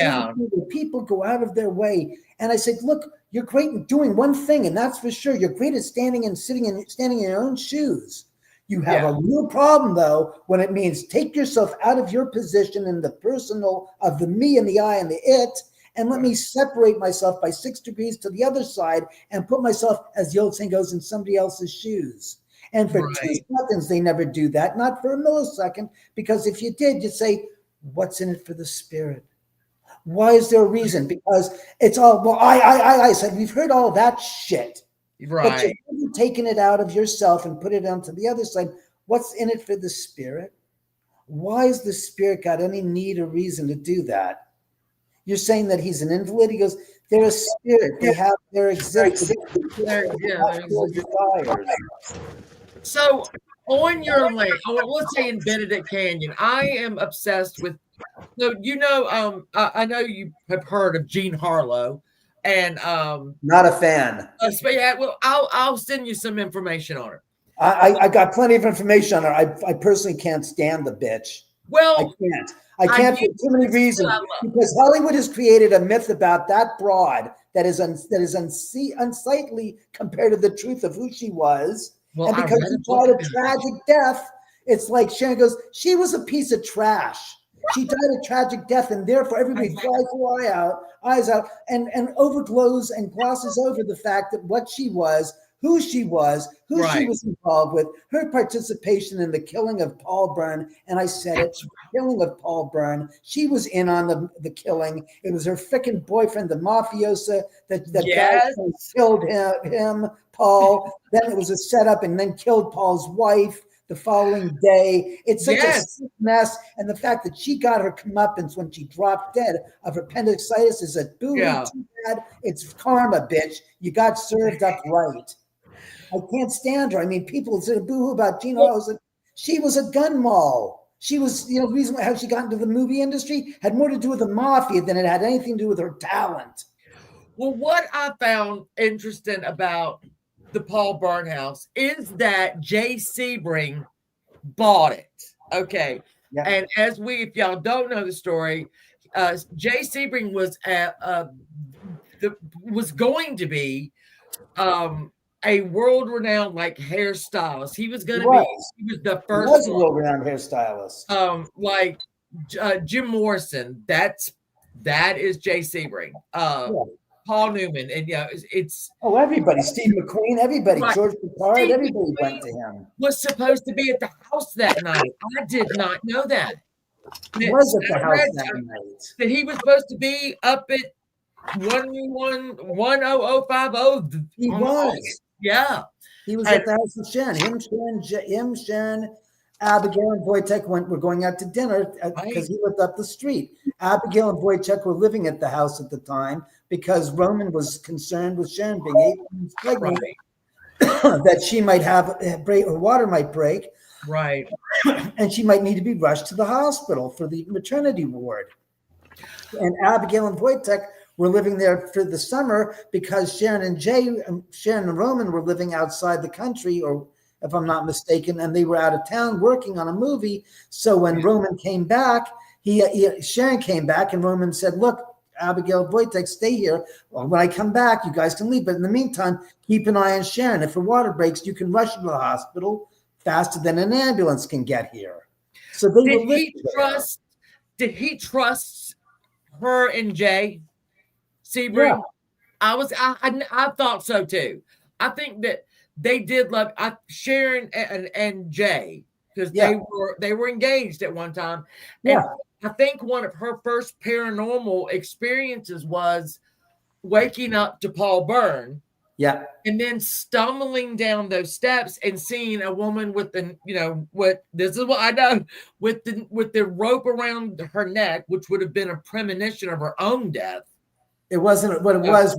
people go out of their way. And I said, look, you're great at doing one thing, and that's for sure. You're great at standing in your own shoes. You have a real problem, though, when it means take yourself out of your position in the personal of the me and the I and the it, and let me separate myself by 6 degrees to the other side and put myself, as the old saying goes, in somebody else's shoes. And for 2 seconds, they never do that, not for a millisecond, because if you did, you'd say, what's in it for the spirit? Why is there a reason? Because it's all, well, I said, we've heard all that shit. But you've taken it out of yourself and put it onto the other side. What's in it for the spirit? Why has the spirit got any need or reason to do that? You're saying that he's an invalid? He goes, they're a spirit. They have their existence. Desires. So on your land, let's say in Benedict Canyon, I am obsessed with. So I know you have heard of Jean Harlow, and Not a fan. yeah, well, I'll send you some information on her. I got plenty of information on her. I personally can't stand the bitch. Well, I can't for too many reasons. Because Hollywood has created a myth about that broad that is unsightly compared to the truth of who she was. Well, and because she died a tragic death, it's like Sharon goes, she was a piece of trash. She died a tragic death, and therefore everybody flies her eyes out, and overglows and glosses over the fact that what she was, who she was involved with, her participation in the killing of Paul Byrne. And I said it, killing of Paul Byrne. She was in on the killing. It was her freaking boyfriend, the mafiosa, that guy killed him, Paul. Then it was a setup, and then killed Paul's wife the following day. It's such a mess. And the fact that she got her comeuppance when she dropped dead of appendicitis is a too bad. It's karma, bitch. You got served up right. I can't stand her. I mean, people say boo-hoo about Gina. She was a gun moll. She was, the reason how she got into the movie industry had more to do with the mafia than it had anything to do with her talent. Well, what I found interesting about the Paul Byrne house is that Jay Sebring bought it. Okay. Yeah. And if y'all don't know the story, Jay Sebring was going to be a world-renowned hairstylist. He was the first. He was a world-renowned hairstylist. Like Jim Morrison. That is Jay Sebring. Paul Newman, and it's everybody, Steve McQueen, everybody, right. George Picard, everybody went to him. Was supposed to be at the house that night. I did not know that. He was at the house that night. That he was supposed to be up at 10050. He was. Yeah. He was at the house of Sharon. Him, Sharon, Abigail, and Wojtek were going out to dinner because he lived up the street. Abigail and Wojtek were living at the house at the time because Roman was concerned with Sharon being 8 months pregnant, that she might have her water might break, right, and she might need to be rushed to the hospital for the maternity ward. And Abigail and Wojtek were living there for the summer because Sharon and Roman were living outside the country, or if I'm not mistaken, and they were out of town working on a movie. So when Roman came back, Sharon came back, and Roman said, "Look, Abigail, Wojtek, stay here. Well, when I come back, you guys can leave. But in the meantime, keep an eye on Sharon. If her water breaks, you can rush her to the hospital faster than an ambulance can get here." So they did he trust her and Jay Sebring? Yeah. I thought so too. I think that they did love Sharon and Jay because they were engaged at one time. And I think one of her first paranormal experiences was waking up to Paul Byrne. Yeah. And then stumbling down those steps and seeing a woman with this is what I know, with the rope around her neck, which would have been a premonition of her own death. It wasn't what it was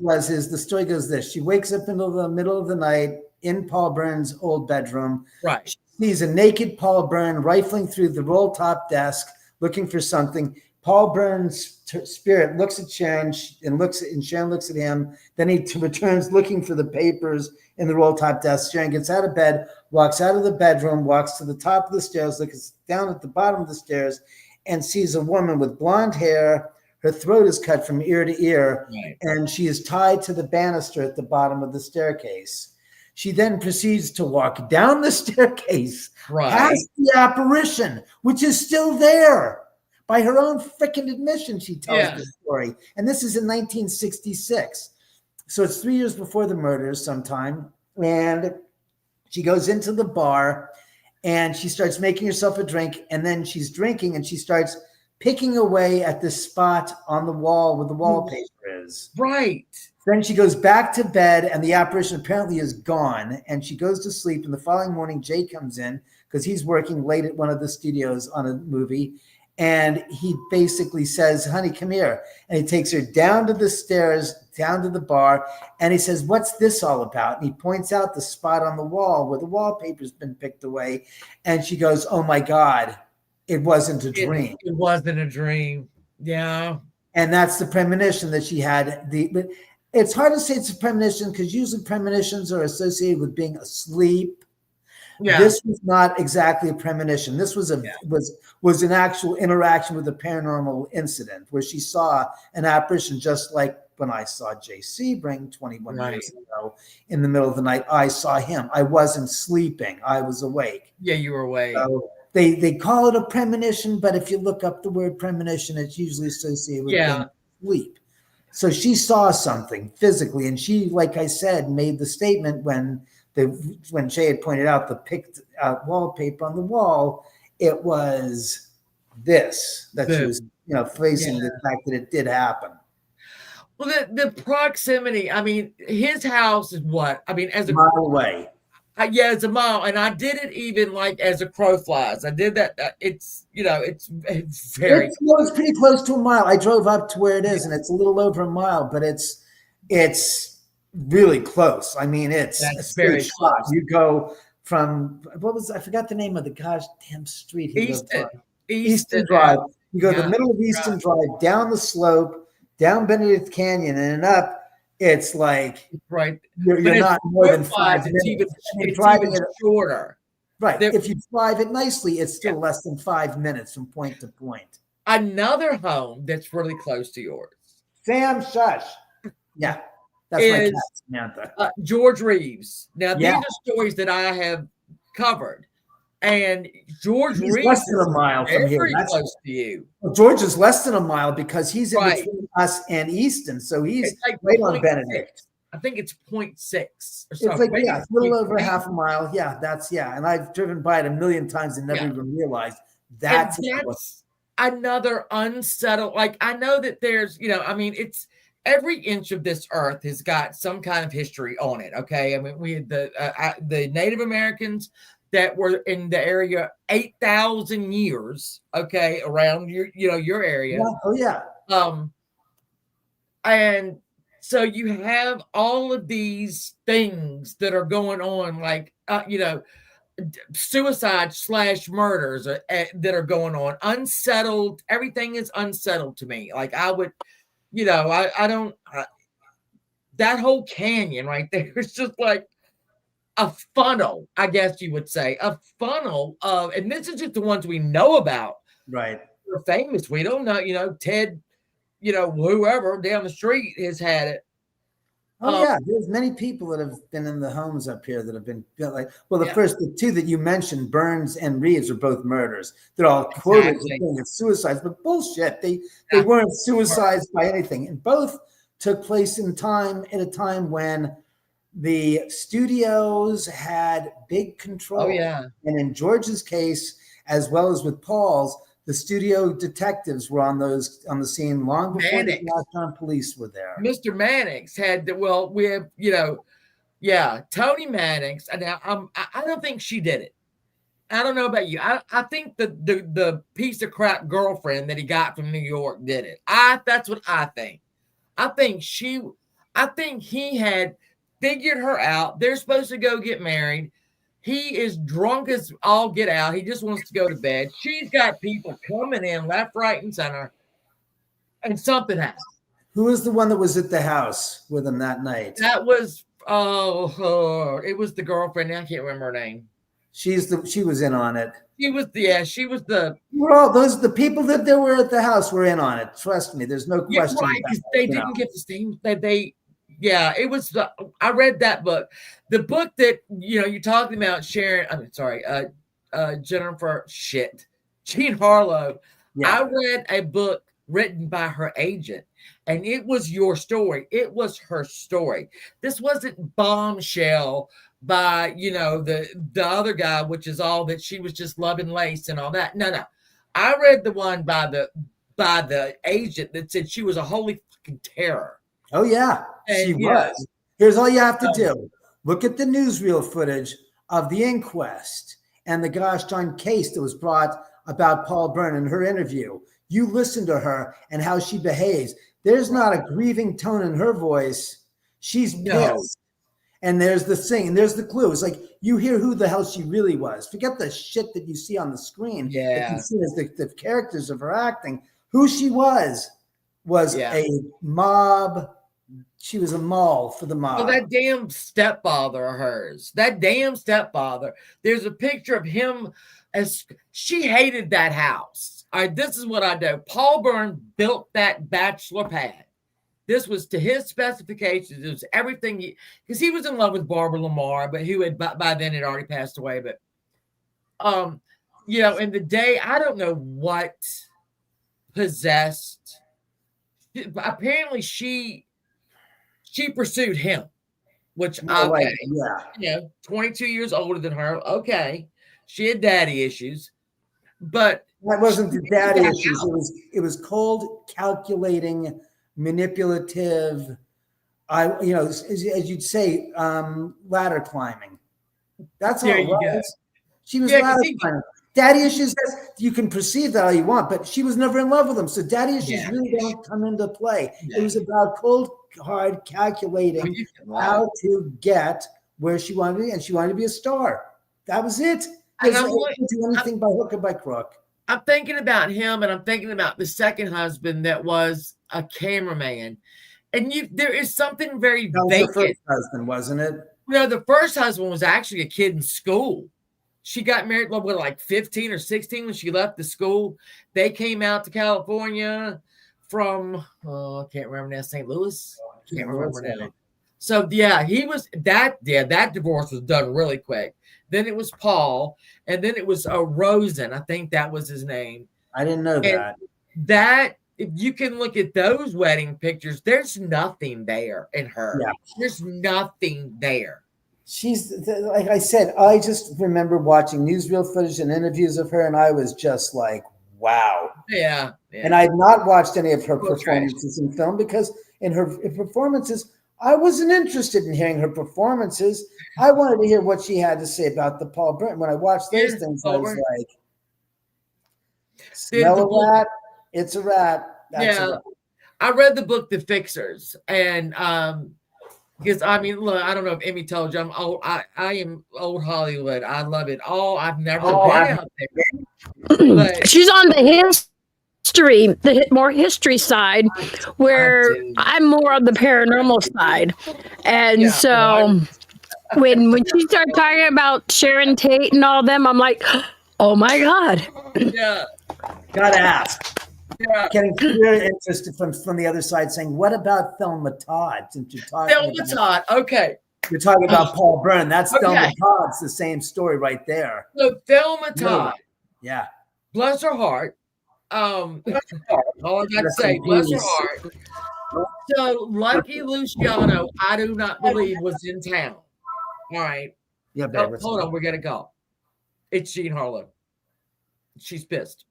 the story goes this. She wakes up in the middle of the night in Paul Byrne's old bedroom. Right. She sees a naked Paul Byrne rifling through the roll top desk looking for something. Paul Byrne's spirit looks at Sharon and Sharon looks at him. Then he returns looking for the papers in the roll top desk. Sharon gets out of bed, walks out of the bedroom, walks to the top of the stairs, looks down at the bottom of the stairs, and sees a woman with blonde hair. Her throat is cut from ear to ear, and she is tied to the banister at the bottom of the staircase. She then proceeds to walk down the staircase past the apparition, which is still there. By her own freaking admission, she tells the story. And this is in 1966. So it's 3 years before the murders sometime. And she goes into the bar and she starts making herself a drink. And then she's drinking and she starts picking away at the spot on the wall where the wallpaper is. Right. Then she goes back to bed and the apparition apparently is gone. And she goes to sleep. And the following morning, Jay comes in because he's working late at one of the studios on a movie. And he basically says, honey, come here. And he takes her down to the stairs, down to the bar. And he says, what's this all about? And he points out the spot on the wall where the wallpaper's been picked away. And she goes, oh my God, it wasn't a dream. It wasn't a dream. Yeah. And that's the premonition that she had. But it's hard to say it's a premonition because usually premonitions are associated with being asleep. Yeah. This was not exactly a premonition. This was was an actual interaction with a paranormal incident where she saw an apparition, just like when I saw J.C. Bring 21 years ago in the middle of the night. I saw him. I wasn't sleeping. I was awake. Yeah, you were awake. So they call it a premonition, but if you look up the word premonition, it's usually associated with sleep. So she saw something physically, and she, like I said, made the statement when Jay had pointed out the picked out wallpaper on the wall, it was this that she was, facing the fact that it did happen. Well, the proximity. I mean, his house is what? I mean, as a mile away. It's a mile, and I did it even like as a crow flies. I did that. It's very. It's pretty close to a mile. I drove up to where it is, and it's a little over a mile, but it's really close. I mean, it's very close. You go from I forgot the name of the goddamn street. Easton Drive. You go to the middle of Easton Drive, down the slope, down Benedict Canyon, and up. It's like you're not more than 5 minutes. It's even shorter. Right. If you drive it nicely, it's still less than 5 minutes from point to point. Another home that's really close to yours. Sam, shush. Yeah. That's my cat, Samantha. George Reeves. Now, these are stories that I have covered. And George Reeves less than a mile from here. That's close to you. Well, George is less than a mile because he's in between us and Easton. So he's right on Benedict. I think it's 0.6 or something. It's like, a little over half a mile. Yeah, and I've driven by it a million times and never even realized that's another unsettled. Like, I know that there's, it's every inch of this earth has got some kind of history on it. Okay. I mean, we had the Native Americans that were in the area 8,000 years, okay, around your area. Yeah. Oh yeah. And so you have all of these things that are going on, like suicide / murders that are going on. Unsettled. Everything is unsettled to me. Like I would, I don't. That whole canyon right there is just like a funnel, I guess you would say, a funnel of, and this is just the ones we know about. Right. They're famous. We don't know, Ted, whoever down the street has had it. Yeah. There's many people that have been in the homes up here that have been like, the two that you mentioned, Burns and Reeves, are both murders. They're all quoted as suicides, but bullshit. They weren't suicides by anything. And both took place at a time when the studios had big control. Oh, yeah. And in George's case, as well as with Paul's, the studio detectives were on the scene long before the Washington police were there. Mr. Mannix had we have, Tony Mannix. Now, I don't think she did it. I don't know about you. I think the piece of crap girlfriend that he got from New York did it. That's what I think. I think he had figured her out. They're supposed to go get married. He is drunk as all get out. He just wants to go to bed. She's got people coming in left, right, and center. And something happened. Who was the one that was at the house with him that night? That was, it was the girlfriend. I can't remember her name. She was in on it. She was the. The people that they were at the house were in on it. Trust me, there's no question. Right, because they didn't get the same. It was. I read that book, the book that you're talking about. Sharon. I'm sorry, Jennifer. Jean Harlow. Yeah. I read a book written by her agent, and it was your story. It was her story. This wasn't bombshell by the other guy, which is all that she was just loving lace and all that. No. I read the one by the agent that said she was a holy fucking terror. Oh yeah, she was. Here's all you have to do: look at the newsreel footage of the inquest and the gosh darn case that was brought about Paul Byrne in her interview. You listen to her and how she behaves. There's not a grieving tone in her voice. She's pissed. And there's the thing, and there's the clue. It's like you hear who the hell she really was. Forget the shit that you see on the screen. Yeah. That you see as the characters of her acting. Who she was a mob. She was a mall for the mob. Well, that damn stepfather of hers. That damn stepfather. There's a picture of him as she hated that house. All right, this is what I know. Paul Byrne built that bachelor pad. This was to his specifications. It was everything because he was in love with Barbara Lamar, but who had by then had already passed away. But in the day, I don't know what possessed. Apparently, she pursued him, which 22 years older than her. Okay, she had daddy issues, but that wasn't the daddy issues. It was cold, calculating, manipulative. As you'd say, ladder climbing. That's all it was. She was ladder climbing. Daddy issues, you can perceive that all you want, but she was never in love with him. So daddy issues really don't come into play. Yeah. It was about cold, hard calculating how to get where she wanted to be, and she wanted to be a star. That was it. She didn't do anything by hook or by crook. I'm thinking about him, and I'm thinking about the second husband that was a cameraman. And there is something very vacant. That was the first husband, wasn't it? No, the first husband was actually a kid in school. She got married, like 15 or 16 when she left the school. They came out to California from, I can't remember now, St. Louis. Can't remember now. So, he was, that divorce was done really quick. Then it was Paul, and then it was Rosen. I think that was his name. I didn't know that. That, if you can look at those wedding pictures, there's nothing there in her. Yeah. There's nothing there. She's, like I said, I just remember watching newsreel footage and interviews of her, and I was just like, wow. Yeah. And I had not watched any of her performances in film because in her performances, I wasn't interested in hearing her performances. I wanted to hear what she had to say about the Paul Byrne. When I watched those things, I was like, smell a rat, it's a rat. That's a rat. I read the book, The Fixers, and because look, I don't know if Emmy told you, I'm old. I am old Hollywood. I love it all. I've never been out there. But she's on the more history side, where I'm more on the paranormal side. And so when she started talking about Sharon Tate and all them, I'm like, oh my God. Yeah. Gotta ask. Yeah. Getting clear interest from the other side saying, what about Thelma Todd? Since you're talking Todd, okay. You're talking about Paul Byrne. That's Thelma Todd's the same story right there. So Thelma Todd. Yeah. Bless her heart. All I got to say, bless her heart. So Lucky Luciano, I do not believe was in town. All right. Yeah, babe, hold on, we're gonna go. It's Jean Harlow. She's pissed.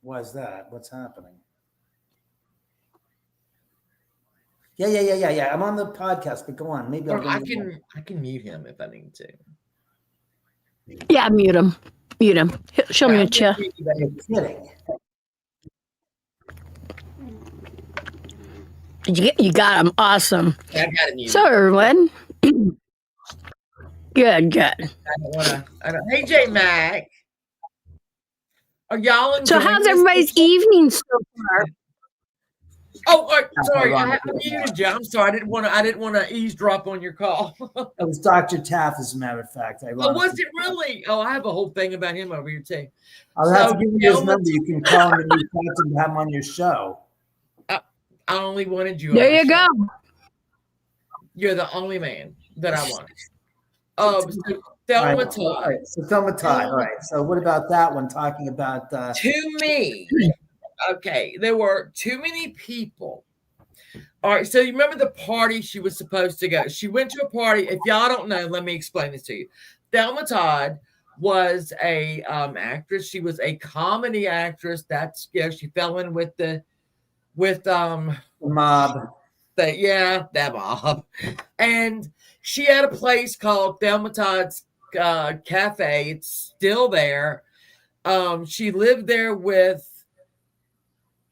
Why's that? What's happening? Yeah. I'm on the podcast, but go on. Maybe I can mute him if I need to. Yeah, mute him. She'll mute you. You're kidding. You got him. Awesome. Yeah, I got him. So, everyone. Good. I don't want to. Hey, J Mac. Are y'all enjoying So, how's everybody's evening so far? Oh, sorry. I muted you. I'm sorry. I didn't want to eavesdrop on your call. It was Dr. Taff, as a matter of fact. Oh, was it really? Oh, I have a whole thing about him over here too. I'll have to give you his number. You can call him and you can have him on your show. I only wanted you. There you go. You're the only man that I want. So Thelma Todd. All right. So Thelma Todd. All right. So what about that one? Talking about to me. Okay, there were too many people. All right, so you remember the party she was supposed to go. She went to a party. If y'all don't know, let me explain this to you. Thelma Todd was a actress. She was a comedy actress. That's she fell in with the mob. That mob. And she had a place called Thelma Todd's Cafe. It's still there. She lived there with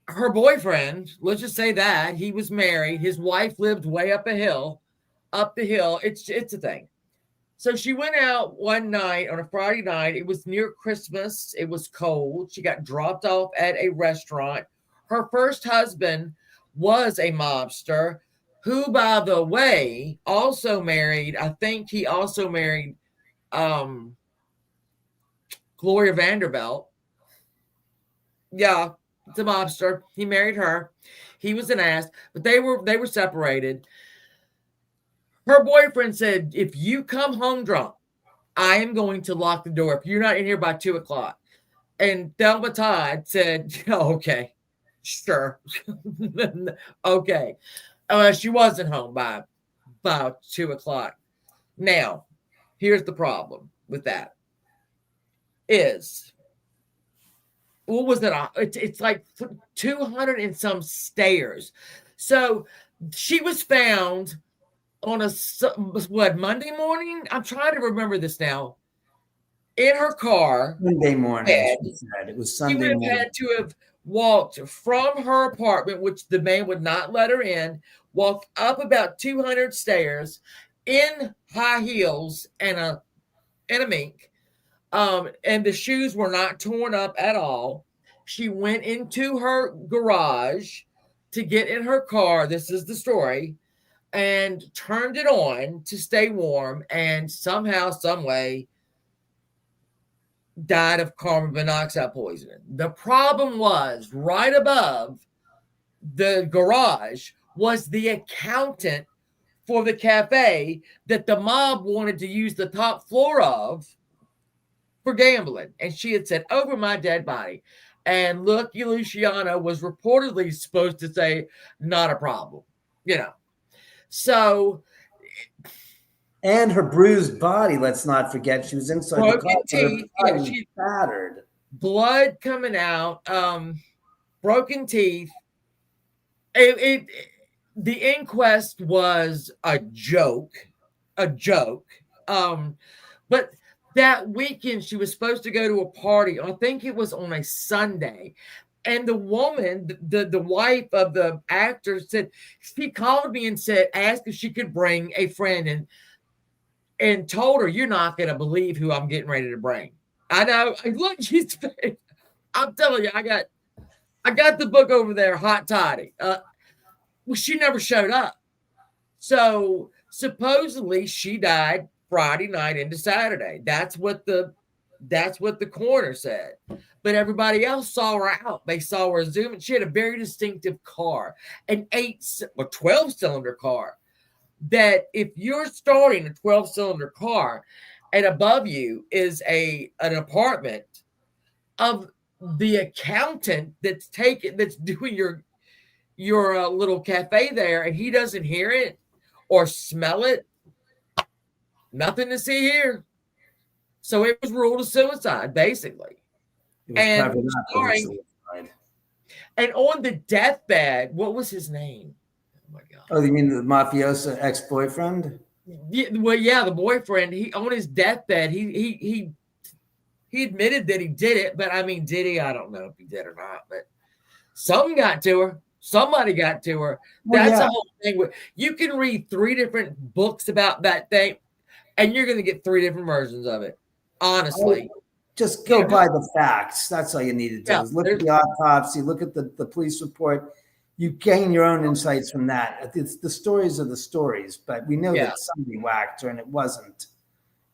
her boyfriend. Let's just say that he was married. His wife lived way up the hill. It's a thing. So she went out one night on a Friday night. It was near Christmas. It was cold. She got dropped off at a restaurant. Her first husband was a mobster who, by the way, also married, I think he also married Gloria Vanderbilt. Yeah, it's a mobster. He married her. He was an ass, but they were separated. Her boyfriend said, if you come home drunk, I am going to lock the door if you're not in here by 2:00. And Thelma Todd said, okay, sure. Okay. She wasn't home by 2:00. Now, here's the problem with that is, what was it? It's like 200 and some stairs. So she was found on Monday morning? I'm trying to remember this now. In her car. Monday morning. It was Sunday morning. She would have had to have walked from her apartment, which the man would not let her in, walked up about 200 stairs in high heels and a mink. And the shoes were not torn up at all. She went into her garage to get in her car. This is the story. And turned it on to stay warm, and somehow, some way, died of carbon monoxide poisoning. The problem was, right above the garage was the accountant for the cafe that the mob wanted to use the top floor of for gambling. And she had said, over my dead body. And Lucky Luciano was reportedly supposed to say, not a problem, So, and her bruised body, let's not forget, she was inside the car. Teeth, she battered. Blood coming out, broken teeth. The inquest was a joke. But that weekend she was supposed to go to a party. I think it was on a Sunday. And the woman, the wife of the actor, said, she called me and asked if she could bring a friend, and told her, you're not going to believe who I'm getting ready to bring. I know. Look, I'm telling you, I got the book over there, hot toddy. Well, she never showed up. So supposedly she died Friday night into Saturday. That's what the coroner said. But everybody else saw her out. They saw her zooming. She had a very distinctive car, an 12-cylinder car. That if you're starting a 12-cylinder car, and above you is an apartment of the accountant that's doing your little cafe there, and he doesn't hear it or smell it, nothing to see here. So it was ruled a suicide, basically. And on the deathbed, what was his name? Oh my God. Oh, you mean the mafioso ex-boyfriend? Yeah, well, yeah, the boyfriend. He on his deathbed, he admitted that he did it, but I mean, did he? I don't know if he did or not, but something got to her. Somebody got to her. That's the whole thing. You can read 3 different books about that thing, and you're going to get 3 different versions of it. Honestly. Just go by the facts. That's all you need to do. Yeah, look at the autopsy, look at the police report. You gain your own insights from that. It's the stories are the stories, but we know that somebody whacked her, and it wasn't.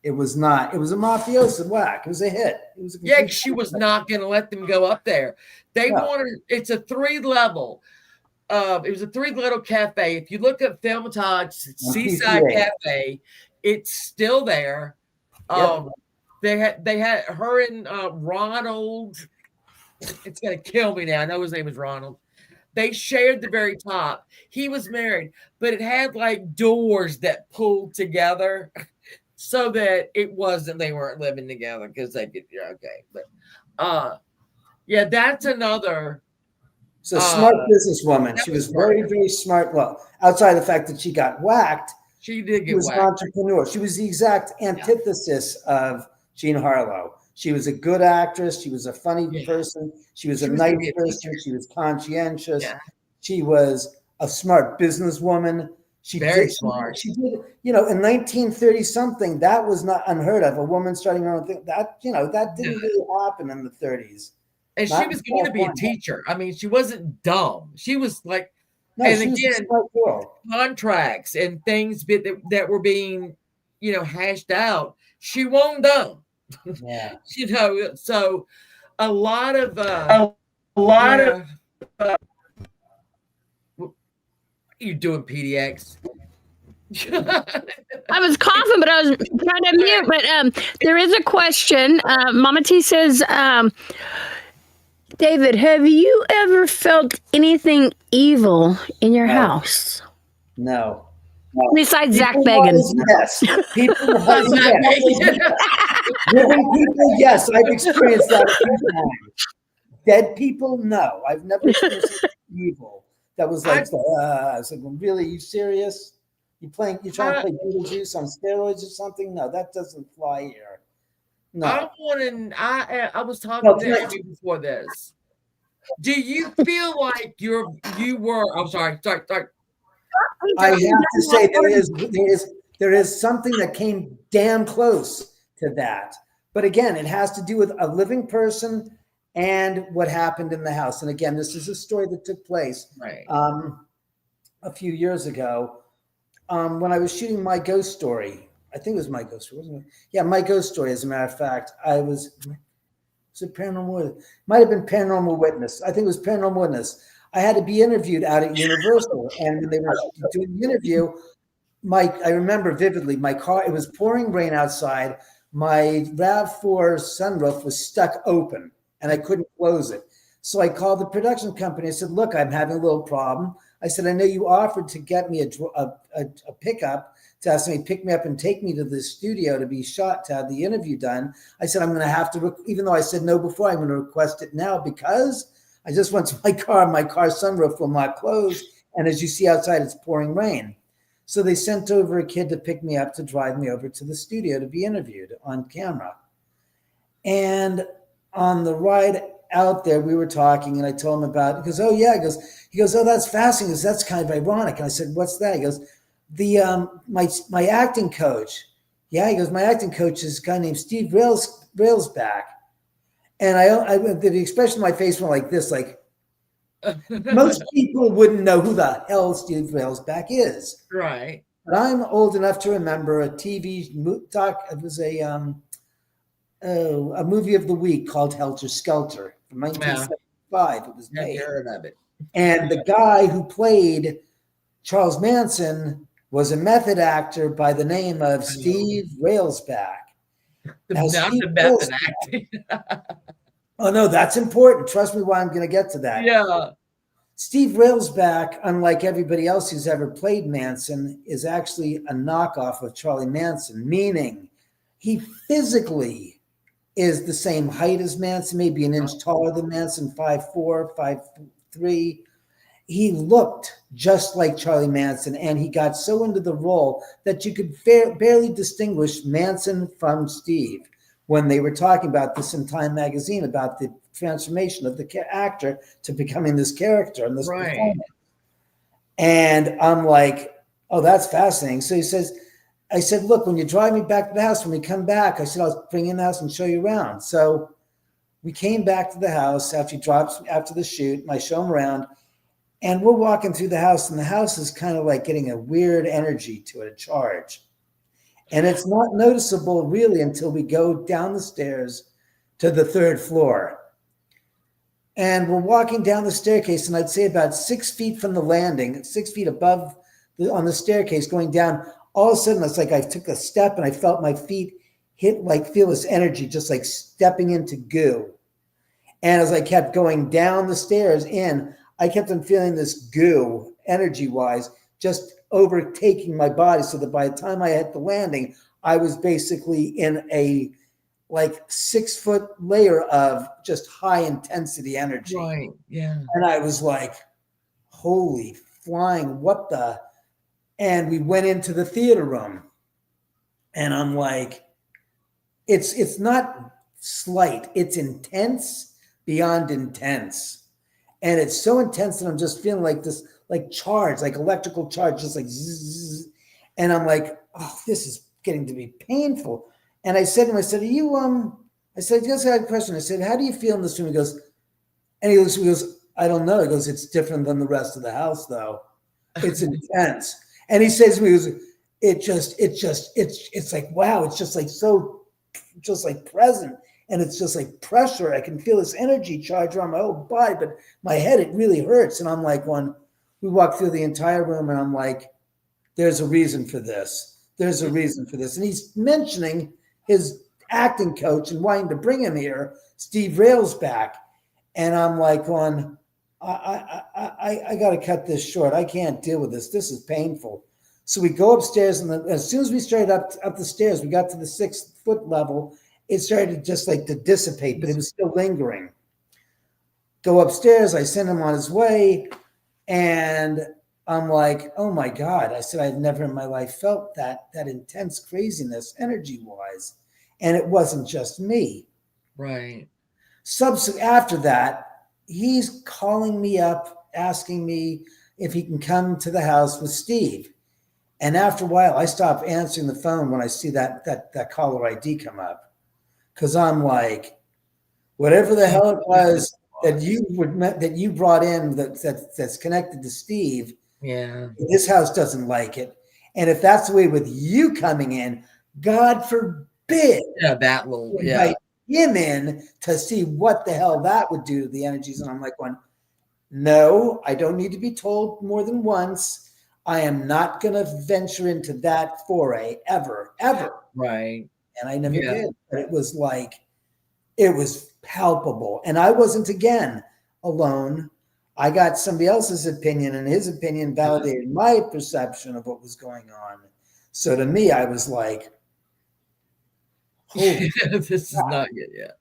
It was not. It was a mafioso whack. It was a hit. It was she was not going to let them go up there. They wanted. It's a 3-level. It was a 3-level cafe. If you look up Thelma Todd's Seaside Cafe, it's still there. They had her and Ronald. It's gonna kill me now. I know his name is Ronald. They shared the very top. He was married, but it had like doors that pulled together so that it wasn't they weren't living together because they could. But that's another. So smart businesswoman. She was very, very smart. Well, outside the fact that she got whacked, she did get she was whacked. An entrepreneur. She was the exact antithesis of Jean Harlow. She was a good actress. She was a funny Yeah. person. She was She a was gonna nice be a person. teacher. She was conscientious. Yeah. She was a smart businesswoman. She Very did, smart. she did, in 1930 something, that was not unheard of. A woman starting her own thing. That, that didn't really happen in the 30s. And she Not was in going to be a California. teacher. I mean, she wasn't dumb. She was like, No, and she was a again, smart girl. contracts and things that were being, hashed out. She won't dumb. Yeah. So a lot of A lot of you doing PDX. I was coughing, but I was trying to mute. But there is a question. Mama T says, David, have you ever felt anything evil in your house? No. Besides Zach People Began. wise, yes. People, yes. Living people, yes. I've experienced that a few times. Dead people, no. I've never experienced anything evil. That was like, I was like, really, you serious? You trying to play Beetlejuice on steroids or something? No, that doesn't fly here. No. I was talking to Amy before this. Do you feel like you were? I'm sorry. I have to say there is something that came damn close to that. But again, it has to do with a living person and what happened in the house. And again, this is a story that took place Right. a few years ago when I was shooting my ghost story. I think it was my ghost story, wasn't it? Yeah, my ghost story. As a matter of fact, was it Paranormal? Might have been Paranormal Witness. I think it was Paranormal Witness. I had to be interviewed out at Universal, and when they were doing the interview, I remember vividly. My car, it was pouring rain outside. My RAV4 sunroof was stuck open, and I couldn't close it. So I called the production company. I said, "Look, I'm having a little problem." I said, "I know you offered to get me a pickup to ask me to pick me up and take me to the studio to be shot to have the interview done." I said, "I'm going to have to, even though I said no before, I'm going to request it now because I just went to my car. My car's sunroof will not close. And as you see outside, it's pouring rain." So they sent over a kid to pick me up to drive me over to the studio to be interviewed on camera. And on the ride out there, we were talking, and I told him about it. He goes, "Oh yeah." He goes, "Oh, that's fascinating." He goes, "That's kind of ironic." And I said, "What's that?" He goes, my acting coach. Yeah, he goes, "My acting coach is a guy named Steve Railsback." And the expression on my face went like this, like, most people wouldn't know who the hell Steve Railsback is. Right. But I'm old enough to remember a TV doc. It was a movie of the week called Helter Skelter from 1975. It was made. Never heard of it. And the guy who played Charles Manson was a method actor by the name of Steve Railsback. Not the method acting. Oh, no, that's important. Trust me why I'm going to get to that. Yeah. Steve Railsback, unlike everybody else who's ever played Manson, is actually a knockoff of Charlie Manson, meaning he physically is the same height as Manson, maybe an inch taller than Manson, 5'4", 5'3". He looked just like Charlie Manson, and he got so into the role that you could barely distinguish Manson from Steve when they were talking about this in Time magazine, about the transformation of the actor to becoming this character and this performance. And I'm like, "Oh, that's fascinating." So I said, "Look, when you drive me back to the house, when we come back," I said, "I'll bring you in the house and show you around." So we came back to the house after he drops after the shoot, and I show him around. And we're walking through the house, and the house is kind of like getting a weird energy to it, a charge. And it's not noticeable really until we go down the stairs to the third floor. And we're walking down the staircase, and I'd say about 6 feet from the landing, 6 feet above on the staircase going down, all of a sudden it's like I took a step and I felt my feet feel this energy, just like stepping into goo. And as I kept going down the stairs I kept on feeling this goo, energy-wise, just overtaking my body, so that by the time I hit the landing, I was basically in a 6-foot layer of just high-intensity energy. Right, yeah. And I was like, holy flying, what the? And we went into the theater room, and I'm like, it's not slight. It's intense beyond intense. And it's so intense that I'm just feeling like this, like charge, like electrical charge, just like zzz. And I'm like, oh, this is getting to be painful. And I said to him, I said, are you, I said, just had a question. I said, how do you feel in this room? He goes, he goes, I don't know. He goes, it's different than the rest of the house, though. It's intense. And he says to me, it's like, wow, it's just like so, just like present. And it's just like pressure. I can feel this energy charge around my whole body, but my head, it really hurts. And I'm like, we walk through the entire room and I'm like, there's a reason for this. There's a reason for this. And he's mentioning his acting coach and wanting to bring him here, Steve Railsback. And I'm like, I got to cut this short. I can't deal with this. This is painful. So we go upstairs, and as soon as we started up the stairs, we got to the 6-foot level. It started just like to dissipate, but it was still lingering. Go upstairs. I send him on his way, and I'm like, oh my God. I said, I've never in my life felt that intense craziness energy-wise. And it wasn't just me. Right. After that, he's calling me up, asking me if he can come to the house with Steve. And after a while, I stop answering the phone when I see that caller ID come up, because I'm like, whatever the hell it was that you brought in that's connected to Steve, yeah, this house doesn't like it. And if that's the way with you coming in, God forbid, that little him in to see what the hell that would do to the energies. And I'm like, no, I don't need to be told more than once. I am not going to venture into that foray ever. Right. And I never did. But it was like, it was palpable. And I wasn't, again, alone. I got somebody else's opinion, and his opinion validated my perception of what was going on. So to me, I was like, this is not good yet.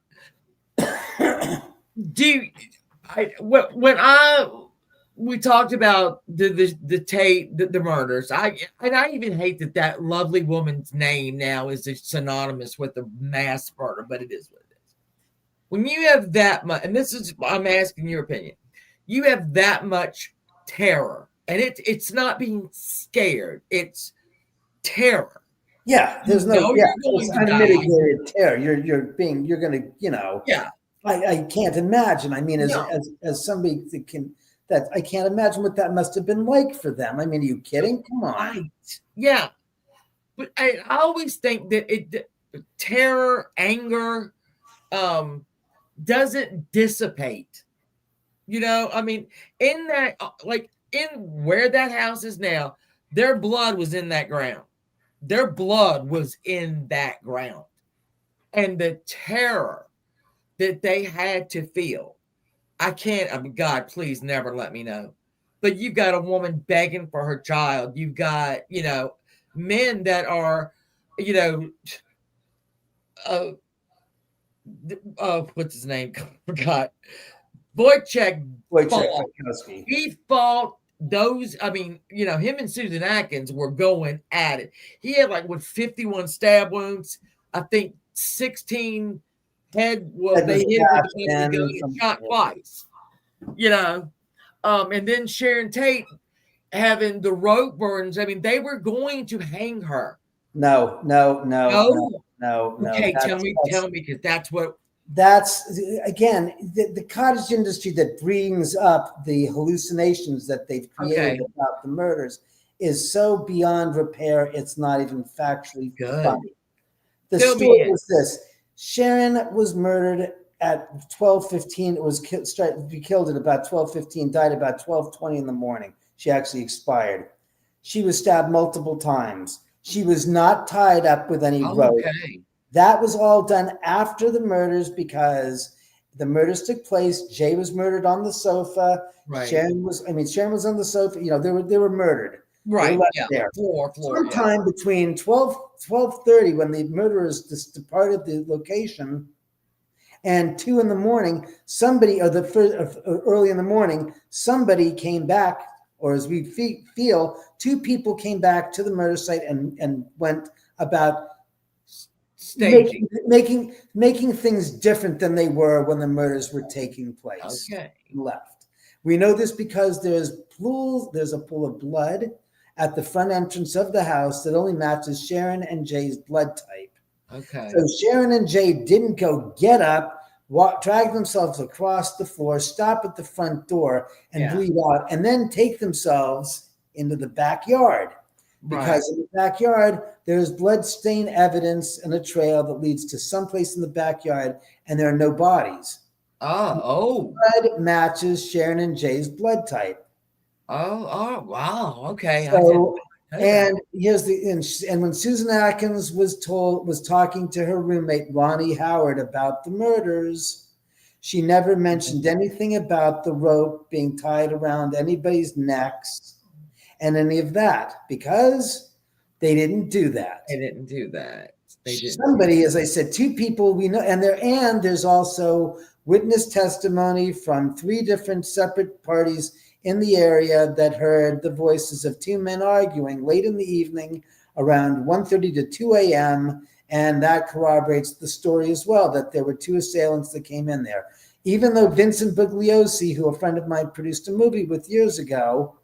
We talked about the Tate, the murders. I even hate that lovely woman's name now is synonymous with the mass murder, but it is what it is. When you have that much, and this is, I'm asking your opinion, you have that much terror, and it's not being scared, it's terror. Yeah, there's it's unmitigated terror. You're gonna, Yeah. I can't imagine. I mean, as somebody that I can't imagine what that must have been like for them. I mean, are you kidding? Come on. Right. Yeah. But I always think that terror, anger, doesn't dissipate. I mean, in that, like in where that house is now, their blood was in that ground. Their blood was in that ground. And the terror that they had to feel. God, please never let me know. But you've got a woman begging for her child. You've got, men that are, what's his name? Forgot. Wojciech. He fought those. I mean, him and Susan Atkins were going at it. He had 51 stab wounds. I think 16 head they hit him and shot twice. And then Sharon Tate having the rope burns. I mean, they were going to hang her. No. Okay, tell me, because that's again the cottage industry that brings up the hallucinations that they've created about the murders is so beyond repair. It's not even factually funny. The story was this: Sharon was murdered at 12:15. It was killed at about 12:15. Died about 12:20 in the morning. She actually expired. She was stabbed multiple times. She was not tied up with any rope. That was all done after the murders, because the murders took place. Jay was murdered on the sofa. Right. Sharon was on the sofa. They were murdered. Right. There. Floor. Sometime between 12:30, when the murderers departed the location, and 2 in the morning, early in the morning, somebody came back, or as we feel, 2 people came back to the murder site and went about staging. Making things different than they were when the murders were taking place. Okay. Left. We know this because there's a pool of blood at the front entrance of the house that only matches Sharon and Jay's blood type. Okay. So Sharon and Jay didn't go get up, drag themselves across the floor, stop at the front door and bleed out, and then take themselves into the backyard. Because in the backyard, there's blood stain evidence and a trail that leads to someplace in the backyard, and there are no bodies. Oh. Blood matches Sharon and Jay's blood type. Oh, wow. Okay. So, and when Susan Atkins was talking to her roommate Ronnie Howard about the murders, she never mentioned anything about the rope being tied around anybody's necks and any of that, because they didn't do that. They didn't do that. Somebody, as I said, two people we know, and there's also witness testimony from 3 different separate parties in the area that heard the voices of 2 men arguing late in the evening around 1:30 to 2 a.m. And that corroborates the story as well, that there were 2 assailants that came in there. Even though Vincent Bugliosi, who a friend of mine produced a movie with years ago,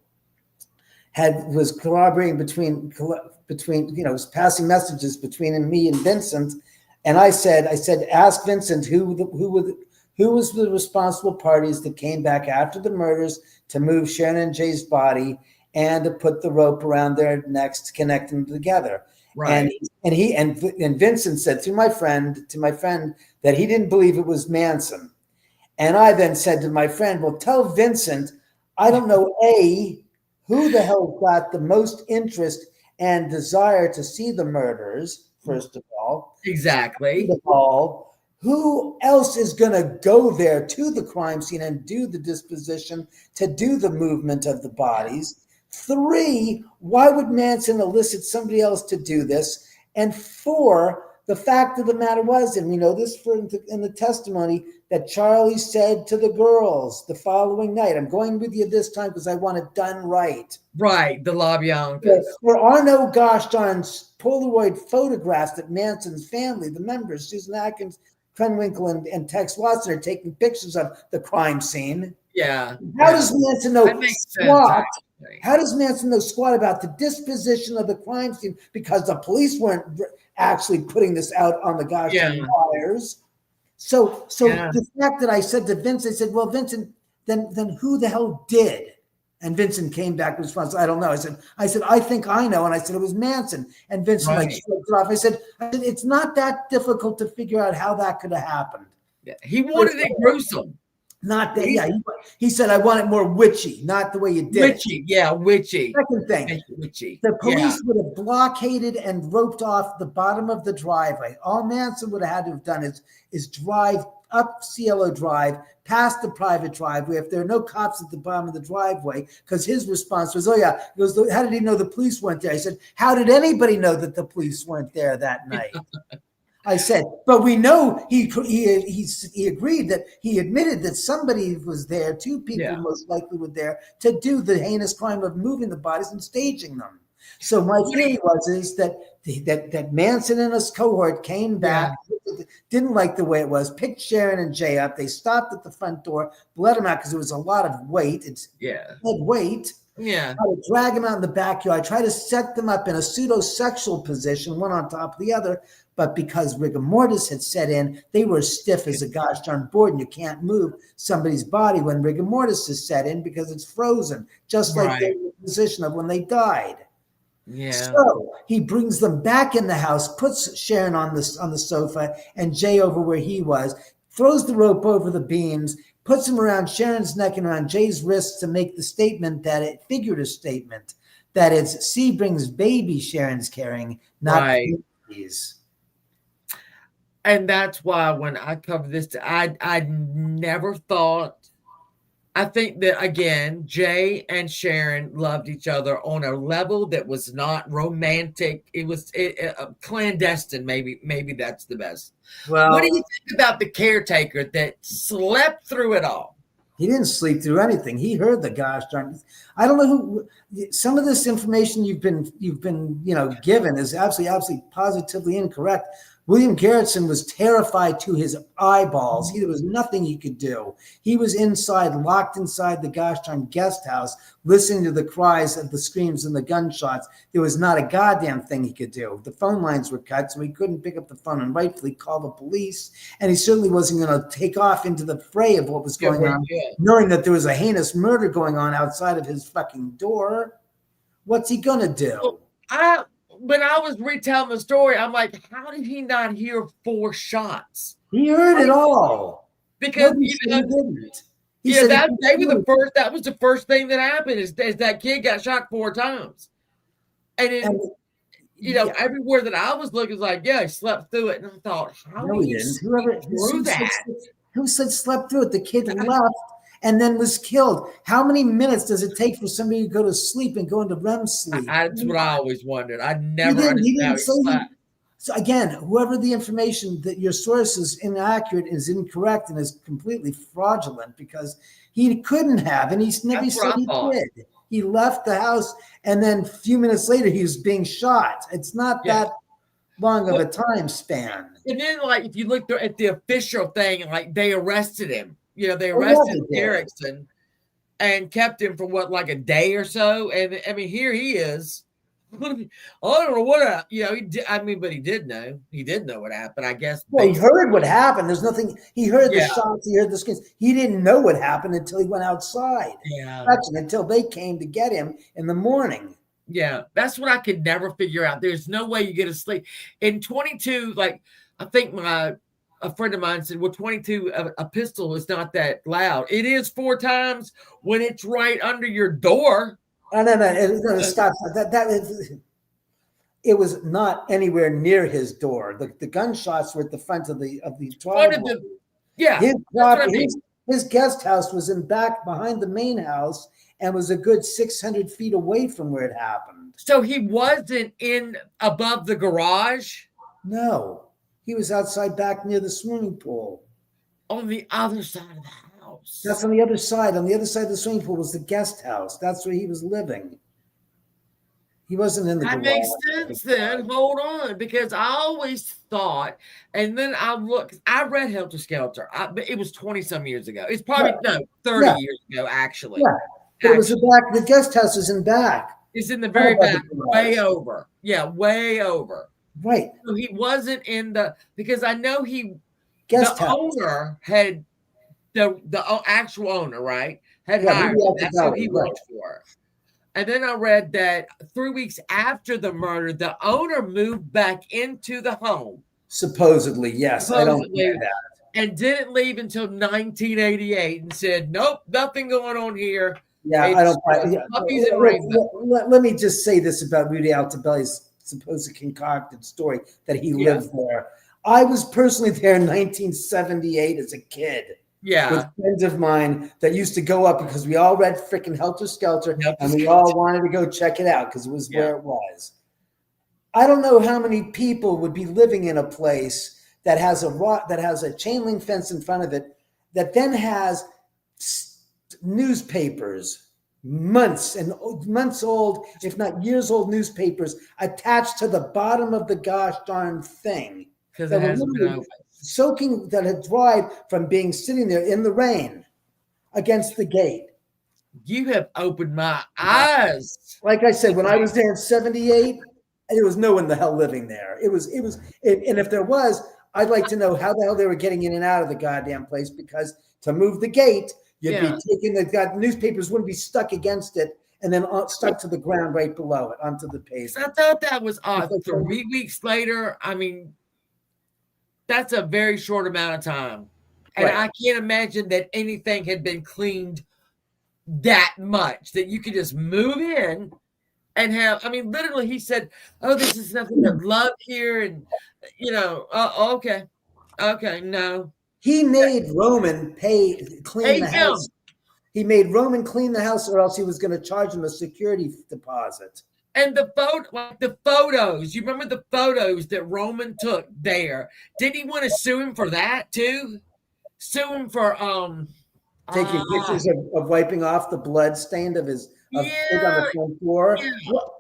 was corroborating between was passing messages between me and Vincent. And I said, ask Vincent who was the responsible parties that came back after the murders to move Sharon and Jay's body and to put the rope around their necks to connect them together. Right. And Vincent said to my friend that he didn't believe it was Manson. And I then said to my friend, well, tell Vincent, I don't know, who the hell got the most interest and desire to see the murders, first of all. Exactly. Second of all, who else is going to go there to the crime scene and do the disposition, to do the movement of the bodies? 3, why would Manson elicit somebody else to do this? And 4, the fact of the matter was, and we know this in the testimony, that Charlie said to the girls the following night, I'm going with you this time because I want it done right. Right, the LaBianca. There are no gosh darn Polaroid photographs that Manson's family, the members, Susan Atkins, Krenwinkel, and Tex Watson, are taking pictures of the crime scene. Yeah. How does Manson know squat? Sense, how does Manson know squat about the disposition of the crime scene? Because the police weren't actually putting this out on the gosh darn wires. So the fact that I said to Vincent, I said, well, Vincent, then who the hell did? And Vincent came back with response, I don't know. I said, I think I know. And I said, it was Manson. And Vincent shrugged it off. I said, it's not that difficult to figure out how that could have happened. Yeah. He wanted it gruesome. Not that, he said, I want it more witchy, not the way you did witchy, witchy. Second thing, witchy. The police would have blockaded and roped off the bottom of the driveway. All Manson would have had to have done is drive up Cielo Drive, past the private driveway. If there are no cops at the bottom of the driveway, because his response was, he goes, how did he know the police weren't there? I said, how did anybody know that the police weren't there that night? I said, but we know he agreed that he admitted that somebody was there. 2 people most likely were there to do the heinous crime of moving the bodies and staging them. So my theory is that Manson and his cohort came back, didn't like the way it was, picked Sharon and Jay up. They stopped at the front door, bled them out because it was a lot of weight. It's head weight. Yeah. Try to drag them out in the backyard, try to set them up in a pseudo-sexual position, one on top of the other. But because rigor mortis had set in, they were stiff as a gosh darn board, and you can't move somebody's body when rigor mortis is set in because it's frozen, just like they were in the position of when they died. Yeah. So he brings them back in the house, puts Sharon on the sofa and Jay over where he was, throws the rope over the beams, puts him around Sharon's neck and around Jay's wrists to make the statement figurative statement that it's Sebring's baby Sharon's carrying, not babies. And that's why when I covered this, I never thought. I think that, again, Jay and Sharon loved each other on a level that was not romantic. It was clandestine. Maybe that's the best. Well, what do you think about the caretaker that slept through it all? He didn't sleep through anything. He heard the gosh darn. I don't know who. Some of this information you've been given is absolutely positively incorrect. William Garretson was terrified to his eyeballs. There was nothing he could do. He was inside, locked inside the gosh darn guest house, listening to the cries of the screams and the gunshots. There was not a goddamn thing he could do. The phone lines were cut, so he couldn't pick up the phone and rightfully call the police. And he certainly wasn't going to take off into the fray of what was going on, knowing that there was a heinous murder going on outside of his fucking door. What's he going to do? When I was retelling the story, I'm like, how did he not hear 4 shots? He heard it all. Because he didn't. That was the first thing that happened is that kid got shot 4 times. And everywhere that I was looking was like, yeah, he slept through it. And I thought, how did he sleep through that? Who said slept through it? The kid left and then was killed. How many minutes does it take for somebody to go to sleep and go into REM sleep? That's what I always wondered. I never understood how he slept. So again, whoever the information that your source is inaccurate, is incorrect, and is completely fraudulent, because he couldn't have, and he never said he did. He left the house, and then a few minutes later, he was being shot. It's not that long of a time span. And then, like, if you look at the official thing, like, they arrested him. They arrested Erickson and kept him for like a day or so. And I mean, here he is. I don't know what he did. I mean, but he did know. He did know what happened, I guess. Well, he heard what happened. There's nothing. He heard the shots. He heard the screams. He didn't know what happened until he went outside. Yeah. Until they came to get him in the morning. Yeah, that's what I could never figure out. There's no way you get to sleep. In 22, like, I think a friend of mine said, well, 22, a pistol is not that loud. It is 4 times when it's right under your door. No. Stop. It was not anywhere near his door. The gunshots were at the front of the driveway. His guest house was in back behind the main house and was a good 600 feet away from where it happened. So he wasn't above the garage? No. He was outside back near the swimming pool. On the other side of the house. That's on the other side. On the other side of the swimming pool was the guest house. That's where he was living. He wasn't in the garage. That makes sense then. Hold on. Because I always thought, and then I read Helter Skelter. It was 20-some years ago. It's probably, 30 years ago, actually. Yeah. But it was the guest house is in back. It's in the very back, way over. Yeah, way over. Right. So he wasn't because I know owner had the actual owner, right? Had hired him. That's who he worked for. And then I read that 3 weeks after the murder, the owner moved back into the home. Supposedly, yes. I don't get that. And didn't leave until 1988 and said, nope, nothing going on here. Yeah, I don't let me just say this about Rudy Altobelli's supposed concocted story that he lived there. I was personally there in 1978 as a kid. Yeah. With friends of mine that used to go up because we all read freaking Helter Skelter and we all wanted to go check it out because it was where it was. I don't know how many people would be living in a place that has a chain link fence in front of it that then has newspapers, months old, if not years old newspapers attached to the bottom of the gosh darn thing. Because it hasn't been open. Soaking, that had dried from being sitting there in the rain against the gate. You have opened my eyes. Like I said, when I was there in 78, there was no one the hell living there. And if there was, I'd like to know how the hell they were getting in and out of the goddamn place, because to move the gate, you'd be taking the newspapers wouldn't be stuck against it and then stuck to the ground right below it onto the pavement. I thought that was odd. 3 weeks later, I mean, that's a very short amount of time. And I can't imagine that anything had been cleaned that much that you could just move in and have, I mean, literally he said, oh, this is nothing but love here. And, okay. Okay, no. He made Roman clean the house. He made Roman clean the house, or else he was going to charge him a security deposit. And the photos, you remember the photos that Roman took there? Didn't he want to sue him for that too? Sue him for taking pictures of wiping off the blood stain of his on the front floor. Yeah.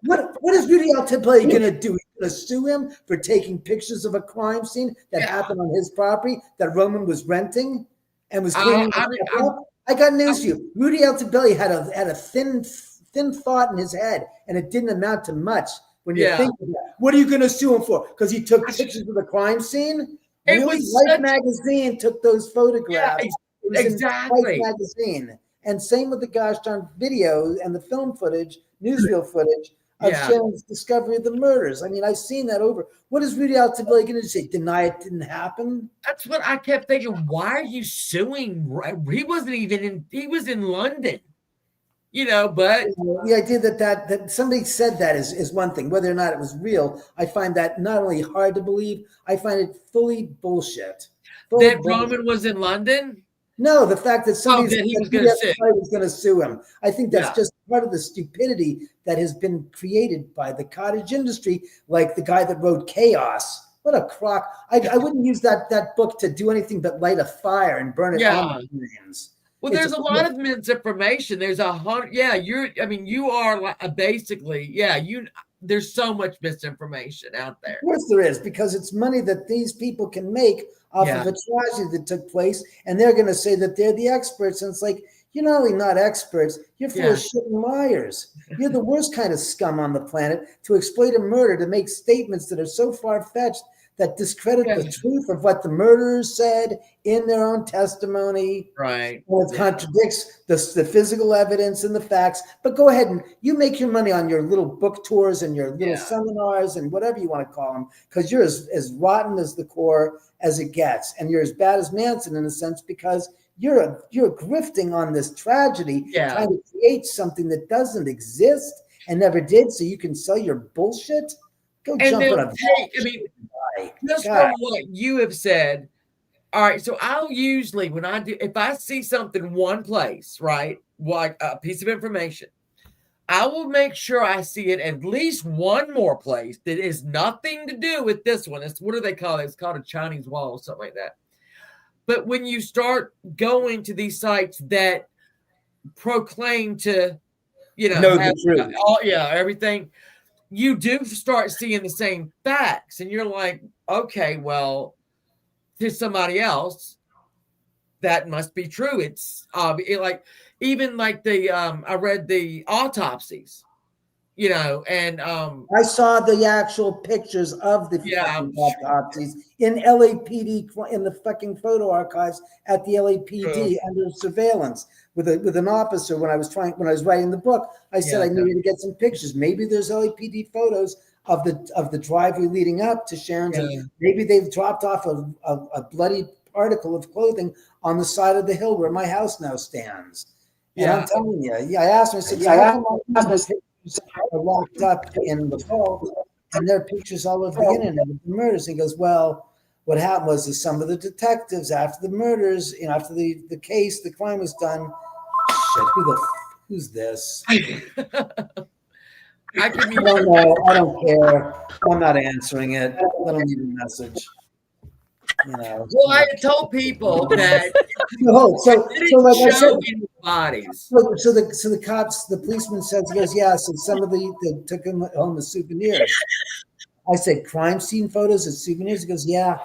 What is Rudy Altobelli going to do? He's going to sue him for taking pictures of a crime scene that happened on his property that Roman was renting and was cleaning up? I got news for you. Rudy Altobelli had a thin thought in his head, and it didn't amount to much. When you think of that, what are you going to sue him for? Because he took pictures of the crime scene. Really, Life magazine took those photographs. Yeah, it was exactly. in Life magazine. And same with the gosh darn video and the film footage, newsreel footage of Sharon's discovery of the murders. I mean, I've seen that over. What is Rudy Altobelli going to say? Deny it didn't happen? That's what I kept thinking. Why are you suing? He wasn't even in. He was in London. But the idea that somebody said that is one thing. Whether or not it was real, I find that not only hard to believe, I find it fully bullshit. Roman was in London? No, the fact that somebody that he was going to sue him. I think that's just part of the stupidity that has been created by the cottage industry, like the guy that wrote Chaos. What a crock. I wouldn't use that book to do anything but light a fire and burn it on the flames. Well, there's a lot of misinformation. There's you are basically, there's so much misinformation out there. Of course there is, because it's money that these people can make off of a tragedy that took place, and they're going to say that they're the experts, and it's like, you're not only not experts, you're full of shit and liars. You're the worst kind of scum on the planet to exploit a murder, to make statements that are so far-fetched that discredit the truth of what the murderers said in their own testimony. Right. Well, it contradicts the physical evidence and the facts. But go ahead and you make your money on your little book tours and your little seminars and whatever you want to call them, because you're as rotten as the core as it gets. And you're as bad as Manson in a sense, because you're grifting on this tragedy, trying to create something that doesn't exist and never did, so you can sell your bullshit. Go jump on a just from what you have said. All right, so I'll usually, if I see something one place, right, like a piece of information, I will make sure I see it at least one more place that is nothing to do with this one. What do they call it? It's called a Chinese wall or something like that. But when you start going to these sites that proclaim to, everything, you do start seeing the same facts, and you're like, okay, well, to somebody else, that must be true. It's I read the autopsies, and I saw the actual pictures of the autopsies in LAPD, in the fucking photo archives at the LAPD under surveillance with an officer. When I was writing the book, I said I needed to get some pictures. Maybe there's LAPD photos of the driveway leading up to Sharon's. And maybe they've dropped off a bloody article of clothing on the side of the hill where my house now stands. And I'm telling you, I asked him, I said, are locked up in the vault, and there are pictures all over the internet of the murders. And he goes, well, what happened was that some of the detectives after the murders, after the crime was done, who's this? I don't know. I don't care. I'm not answering it. I don't need a message. Well, I had told people that so like I said, bodies. So the cops, the policeman says, he goes, so some of they took him home as souvenirs. I said, crime scene photos as souvenirs? He goes, yeah.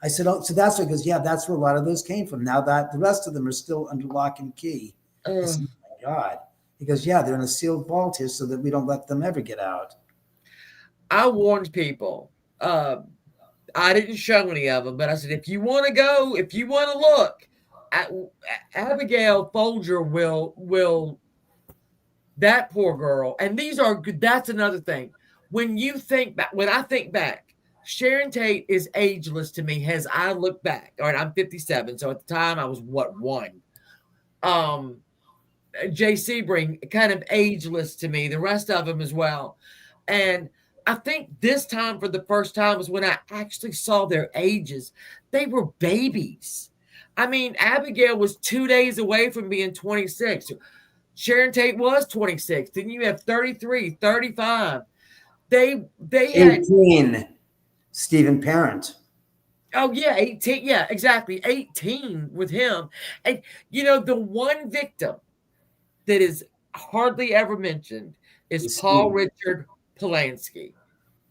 I said, oh, so that's where he goes, that's where a lot of those came from. Now that the rest of them are still under lock and key. I said, oh my God. He goes, they're in a sealed vault here so that we don't let them ever get out. I warned people. I didn't show any of them, but I said, if you want to go, if you want to look, Abigail Folger will, that poor girl. And these are good. That's another thing. When I think back, Sharon Tate is ageless to me as I look back. All right, I'm 57. So at the time I was one. Jay Sebring, kind of ageless to me, the rest of them as well. And I think this time for the first time was when I actually saw their ages. They were babies. I mean, Abigail was 2 days away from being 26. Sharon Tate was 26. Then you have 33, 35. They had 18. Stephen Parent. Oh, yeah, 18. Yeah, exactly. 18 with him. And, the one victim that is hardly ever mentioned is Paul Richard Polanski.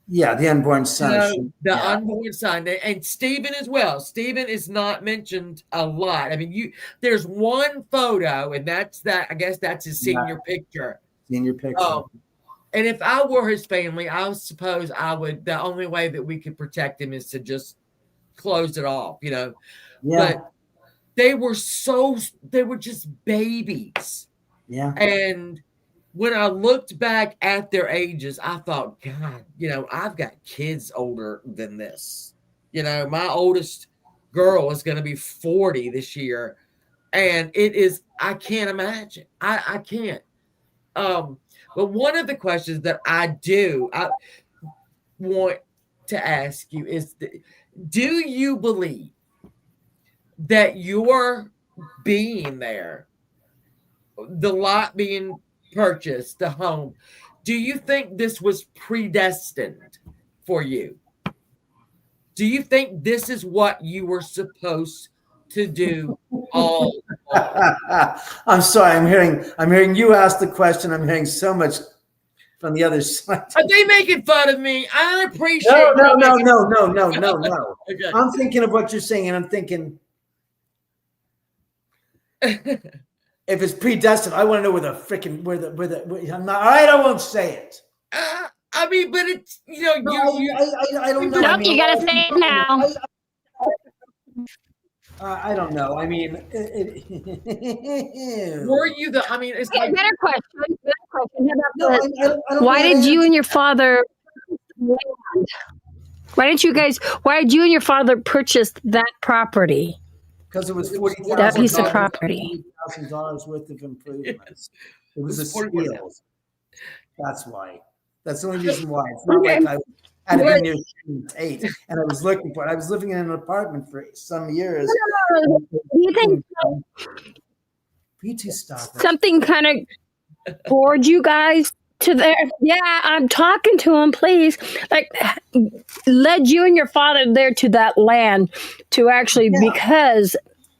Yeah, the unborn son. The unborn son, and Stephen as well. Stephen is not mentioned a lot. I mean, there's one photo, and that's that. I guess that's his senior picture. Senior picture. And if I were his family, I suppose I would. The only way that we could protect him is to just close it off, Yeah. But they were just babies. Yeah. And when I looked back at their ages, I thought, God, I've got kids older than this. My oldest girl is going to be 40 this year. And I can't imagine. I can't. But one of the questions that I want to ask you is, do you believe that your being there, the lot being purchased, the home, do you think this was predestined for you? Do you think this is what you were supposed to do all along? I'm sorry. I'm hearing you ask the question. I'm hearing so much from the other side. Are they making fun of me? I appreciate No. Okay. I'm thinking of what you're saying, and I'm thinking if it's predestined, I want to know where I'm not. All right, I won't say it. I mean, but it's I don't know. Nope, I mean, you gotta say it now. I don't know. I mean, were you the? I mean, it's like better question. Why did you and your father? Why did you and your father purchase that property? Because it was $40,000. That piece of property. $40,000 worth of improvements. It was a steal. That's why. That's the only reason why. It's not like I had been near Tate and I was looking for it. I was living in an apartment for some years. Do you think something kind of bored you guys to there? Yeah, I'm talking to him, please. Like, led you and your father there to that land to actually because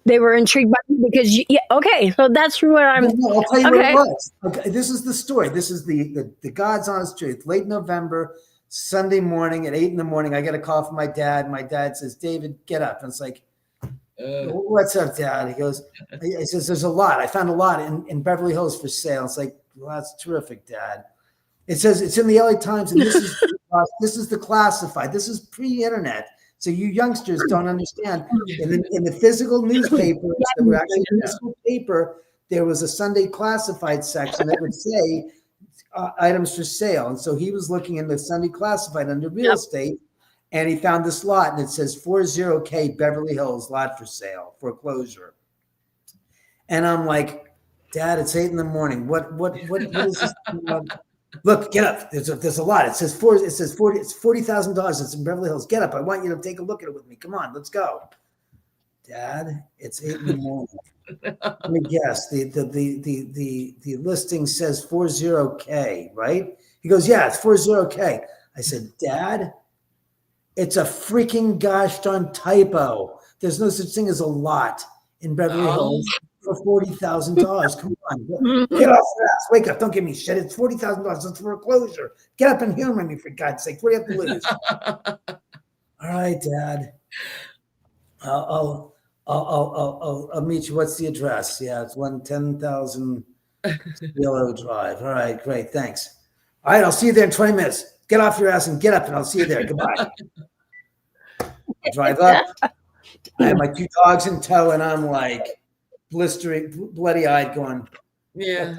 they were intrigued by you because okay, so that's where I'm. I'll tell you what it was. Okay, this is the story. This is the God's honest truth. Late November, Sunday morning at 8 a.m, I get a call from my dad. My dad says, "David, get up." And it's like, "What's up, Dad?" He goes, "He says there's a lot. I found a lot in Beverly Hills for sale." It's like, "Well, that's terrific, Dad." It says it's in the LA Times, and this is the classified. This is pre-internet. So you youngsters don't understand. In the physical newspapers that were actually physical paper, there was a Sunday classified section that would say items for sale. And so he was looking in the Sunday classified under real estate, and he found this lot, and it says 40K Beverly Hills lot for sale, foreclosure. And I'm like, Dad, it's 8 a.m. What is this? Look, get up. There's a lot. It says $40,000. It's in Beverly Hills. Get up. I want you to take a look at it with me. Come on, let's go. Dad, it's 8 a.m. Let me guess. The listing says 40K, right? He goes, yeah, it's 40K. I said, Dad, it's a freaking gosh darn typo. There's no such thing as a lot in Beverly Hills for $40,000. Come on, get off your ass. Wake up. Don't give me shit. It's $40,000. It's foreclosure. Get up and humor me, for God's sake. What do you have to lose? All right, Dad. I'll meet you. What's the address? Yeah, it's 110,000 Willow Drive. All right, great. Thanks. All right, I'll see you there in 20 minutes. Get off your ass and get up, and I'll see you there. Goodbye. I drive up. I have my 2 dogs in tow, and I'm like blistering, bloody-eyed, going, yeah.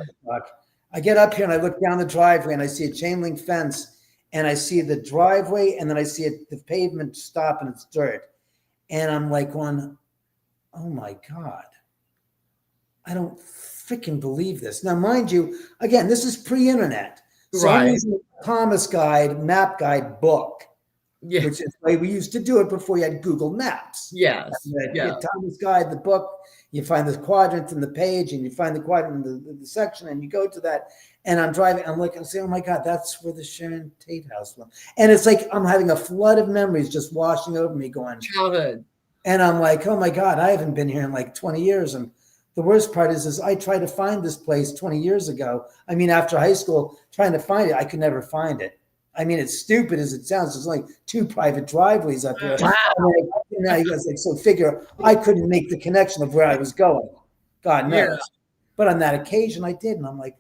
I get up here, and I look down the driveway, and I see a chain link fence, and I see the driveway, and then I see the pavement stop, and it's dirt. And I'm like going, oh, my God. I don't freaking believe this. Now, mind you, again, this is pre-internet. So I'm using a Thomas Guide, map guide book. Yeah. Which is the way we used to do it before you had Google Maps. Yes. You get Thomas Guide, the book, you find the quadrant in the page, and you find the quadrant in the section, and you go to that. And I'm driving, I'm saying, oh my God, that's where the Sharon Tate house was. And it's like I'm having a flood of memories just washing over me going. Childhood. And I'm like, oh my God, I haven't been here in like 20 years. And the worst part is I tried to find this place 20 years ago. I mean, after high school, trying to find it, I could never find it. I mean, it's stupid as it sounds. There's like 2 private driveways up there. Wow. And I was like, so figure I couldn't make the connection of where I was going. God knows. Yeah. But on that occasion, I did, and I'm like,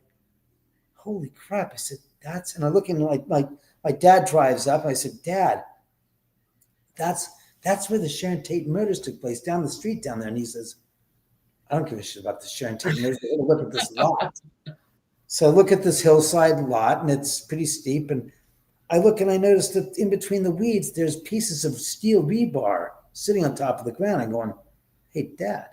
holy crap! I said, that's. And I look in like my dad drives up. And I said, Dad, that's where the Sharon Tate murders took place, down the street down there. And he says, I don't give a shit about the Sharon Tate murders. Look at this lot. So I look at this hillside lot, and it's pretty steep. And I look and I notice that in between the weeds, there's pieces of steel rebar sitting on top of the ground. I'm going, hey, Dad,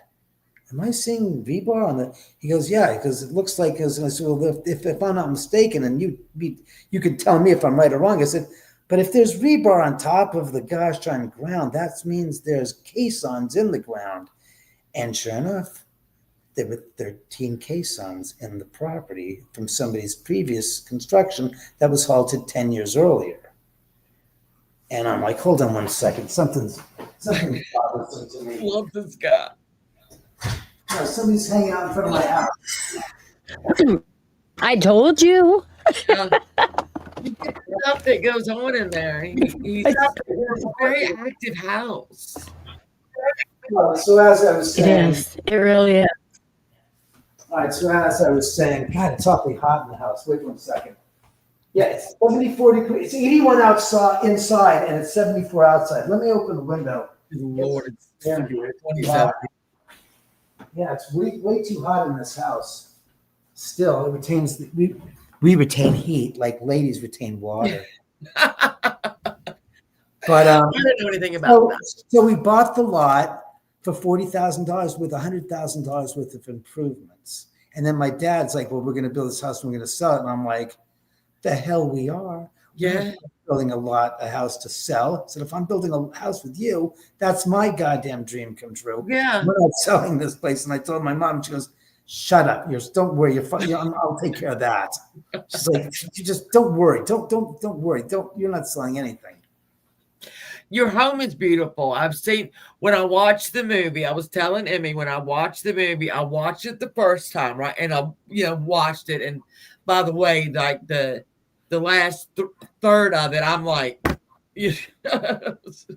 am I seeing rebar on the? He goes, yeah, because it looks like. And I said, well, if I'm not mistaken, and you can tell me if I'm right or wrong. I said, but if there's rebar on top of the gosh darn ground, that means there's caissons in the ground. And sure enough, there were 13 caissons in the property from somebody's previous construction that was halted 10 years earlier. And I'm like, hold on one second. Something's bothersome to me. Love this guy. No, somebody's hanging out in front of my house. I told you. Stuff that goes on in there. It's a very active house. So as I was It saying, is. It really is. all right, so as I was saying, God, it's awfully hot in the house. Wait 1 second. Yeah, it's 74 degrees. It's 81 outside, inside, and it's 74 outside. Let me open the window. Lord, it's Yeah. 27. Yeah, it's way too hot in this house. Still, it retains we retain heat like ladies retain water. But I didn't know anything about that. so we bought the lot for $40,000 with $100,000 worth of improvements. And then my dad's like, well, we're going to build this house and we're going to sell it. And I'm like, the hell we are. We're Yeah. not building a house to sell. I said, if I'm building a house with you, that's my goddamn dream come true. Yeah. We're not selling this place. And I told my mom, she goes, shut up. Don't worry. I'll take care of that. She's like, you just don't worry. Don't worry. You're not selling anything. Your home is beautiful. I've seen when I watched the movie, I was telling Emmy when I watched the movie, I watched it the first time, right? And I, watched it. And by the way, like the last third of it, I'm like, The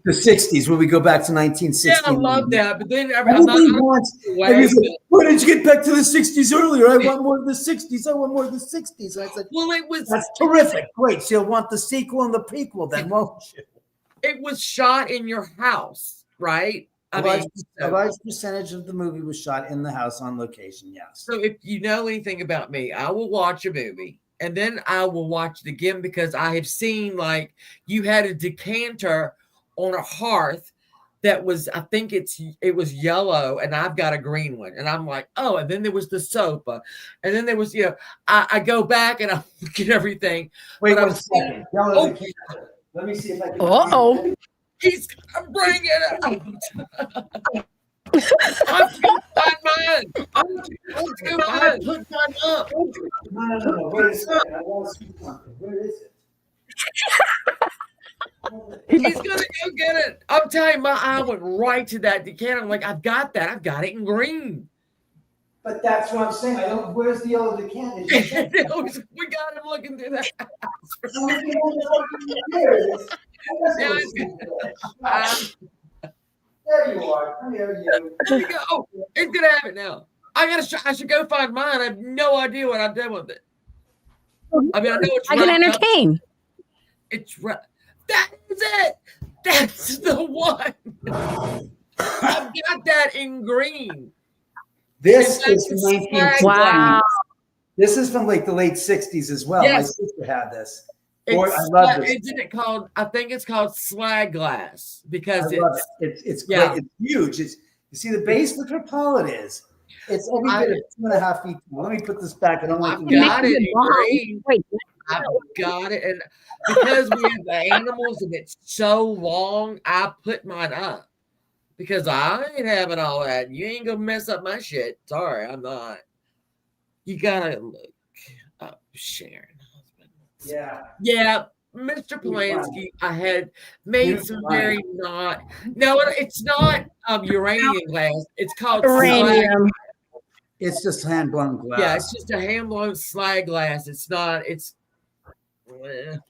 60s, where we go back to 1960. yeah, I love that. But then Everybody wants, why didn't you get back to the 60s earlier? I want more of the 60s. I want more of the 60s. And I said, well, it was that's terrific. Great. So you'll want the sequel and the prequel then, won't you? it was shot in your house, right? A large percentage of the movie was shot in the house on location, yes. So if you know anything about me, I will watch a movie and then I will watch it again because I have seen like you had a decanter on a hearth that was, I think it was yellow and I've got a green one. And I'm like, oh, and then there was the sofa. And then there was, I go back and I look at everything. Wait but 1 second. Yellow decanter. Let me see if I can. Uh-oh. He's gonna bring it out. I'm gonna find mine. Let's go find put mine up. No. Wait a second. I want to see something. Where is it? He's gonna go get it. I'm telling you, my eye went right to that decanter. I'm like, I've got that. I've got it in green. But that's what I'm saying. I don't. Where's the yellow decanter? We got him looking through that. There you are. Come here, you. There you go. Oh, he's gonna have it now. I should go find mine. I have no idea what I've done with it. I mean, I know it's I can wrapped up. entertain. It's right. That is it. That's the one. I've got that in green. This And is that's from a 1920s. Wow. This is from like the late 60s as well. Yes. My sister had this. Boy, I love this. Isn't it called? I think it's called slag glass because I love it. It's yeah. great. It's huge. You see the base? Look how tall it is. It's every bit of 2.5 feet tall. Let me put this back. I don't want I've to got it in green. Wait, I've got it, and because we have the animals and it's so long, I put mine up because I ain't having all that. You ain't gonna mess up my shit. Sorry, I'm not. You gotta look up Sharon. Yeah, Mr. Polanski, I had made some very no, it's not uranium glass. It's called slag. uranium. It's just hand blown glass. Yeah, it's just a hand blown slag glass. It's not. It's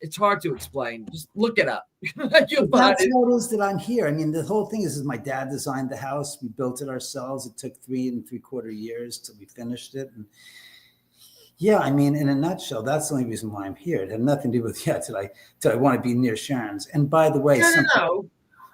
it's hard to explain. Just look it up. You'll find That's it. how it is that I'm here. I mean, the whole thing is my dad designed the house. We built it ourselves. It took 3 3/4 years till we finished it. And yeah, I mean, in a nutshell, that's the only reason why I'm here. It had nothing to do with did I want to be near Sharon's. And by the way, No.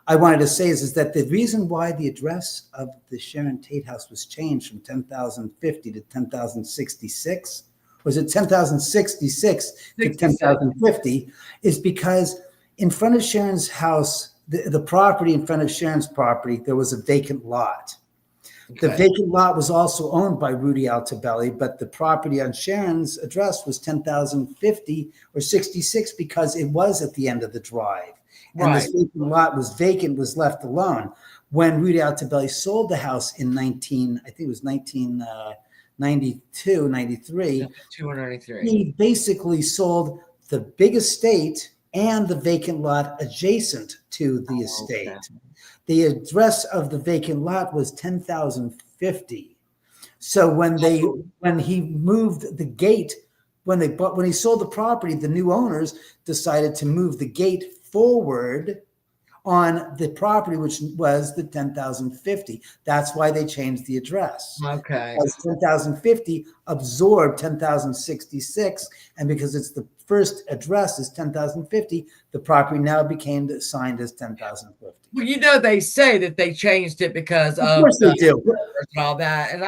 I wanted to say is that the reason why the address of the Sharon Tate house was changed from 10,050 to 10,066, was it 10,066 to 10,050, is because in front of Sharon's house, the property in front of Sharon's property, there was a vacant lot. Okay. The vacant lot was also owned by Rudy Altobelli, but the property on Sharon's address was 10,050 or 66 because it was at the end of the drive. And this vacant lot was vacant, was left alone. When Rudy Altobelli sold the house in 1992, 93, 293. He basically sold the big estate and the vacant lot adjacent to the estate. Okay. The address of the vacant lot was 10,050. So when he moved the gate, when he sold the property, the new owners decided to move the gate forward on the property, which was the 10,050. That's why they changed the address. Okay. Because 10,050 absorbed 10,066, and because it's the first address is 10,050, the property now became assigned as 10,050. Well, they say that they changed it because of course they do. And all that. And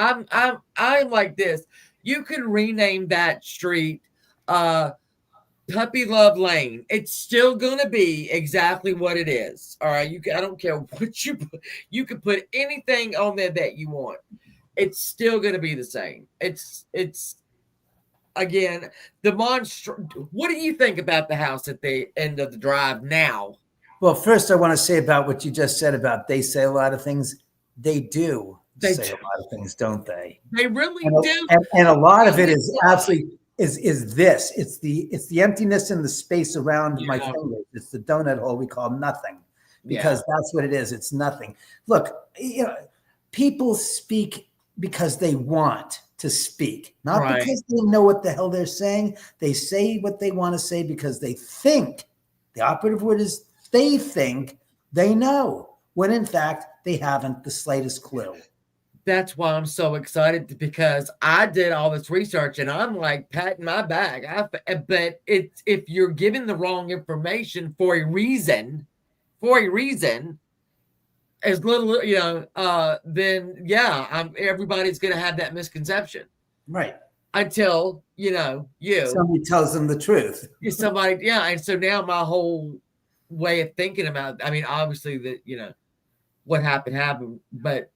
I'm like this. You can rename that street Puppy Love Lane. It's still going to be exactly what it is. All right. I don't care what you put. You can put anything on there that you want. It's still going to be the same. It's again, the monster. What do you think about the house at the end of the drive now? Well, first I want to say about what you just said about they say a lot of things. They do say a lot of things, don't they? They really do. And a lot of it is absolutely is this. It's the emptiness in the space around my fingers. It's the donut hole we call nothing, because that's what it is. It's nothing. Look, people speak because they want to speak, not because they know what the hell they're saying. They say what they want to say because they think. The operative word is they think they know, when in fact they haven't the slightest clue. That's why I'm so excited, because I did all this research and I'm like patting my back. But if you're given the wrong information for a reason, as little, then everybody's going to have that misconception. Right. Until, somebody tells them the truth. Somebody. Yeah. And so now my whole way of thinking about, obviously that, what happened, but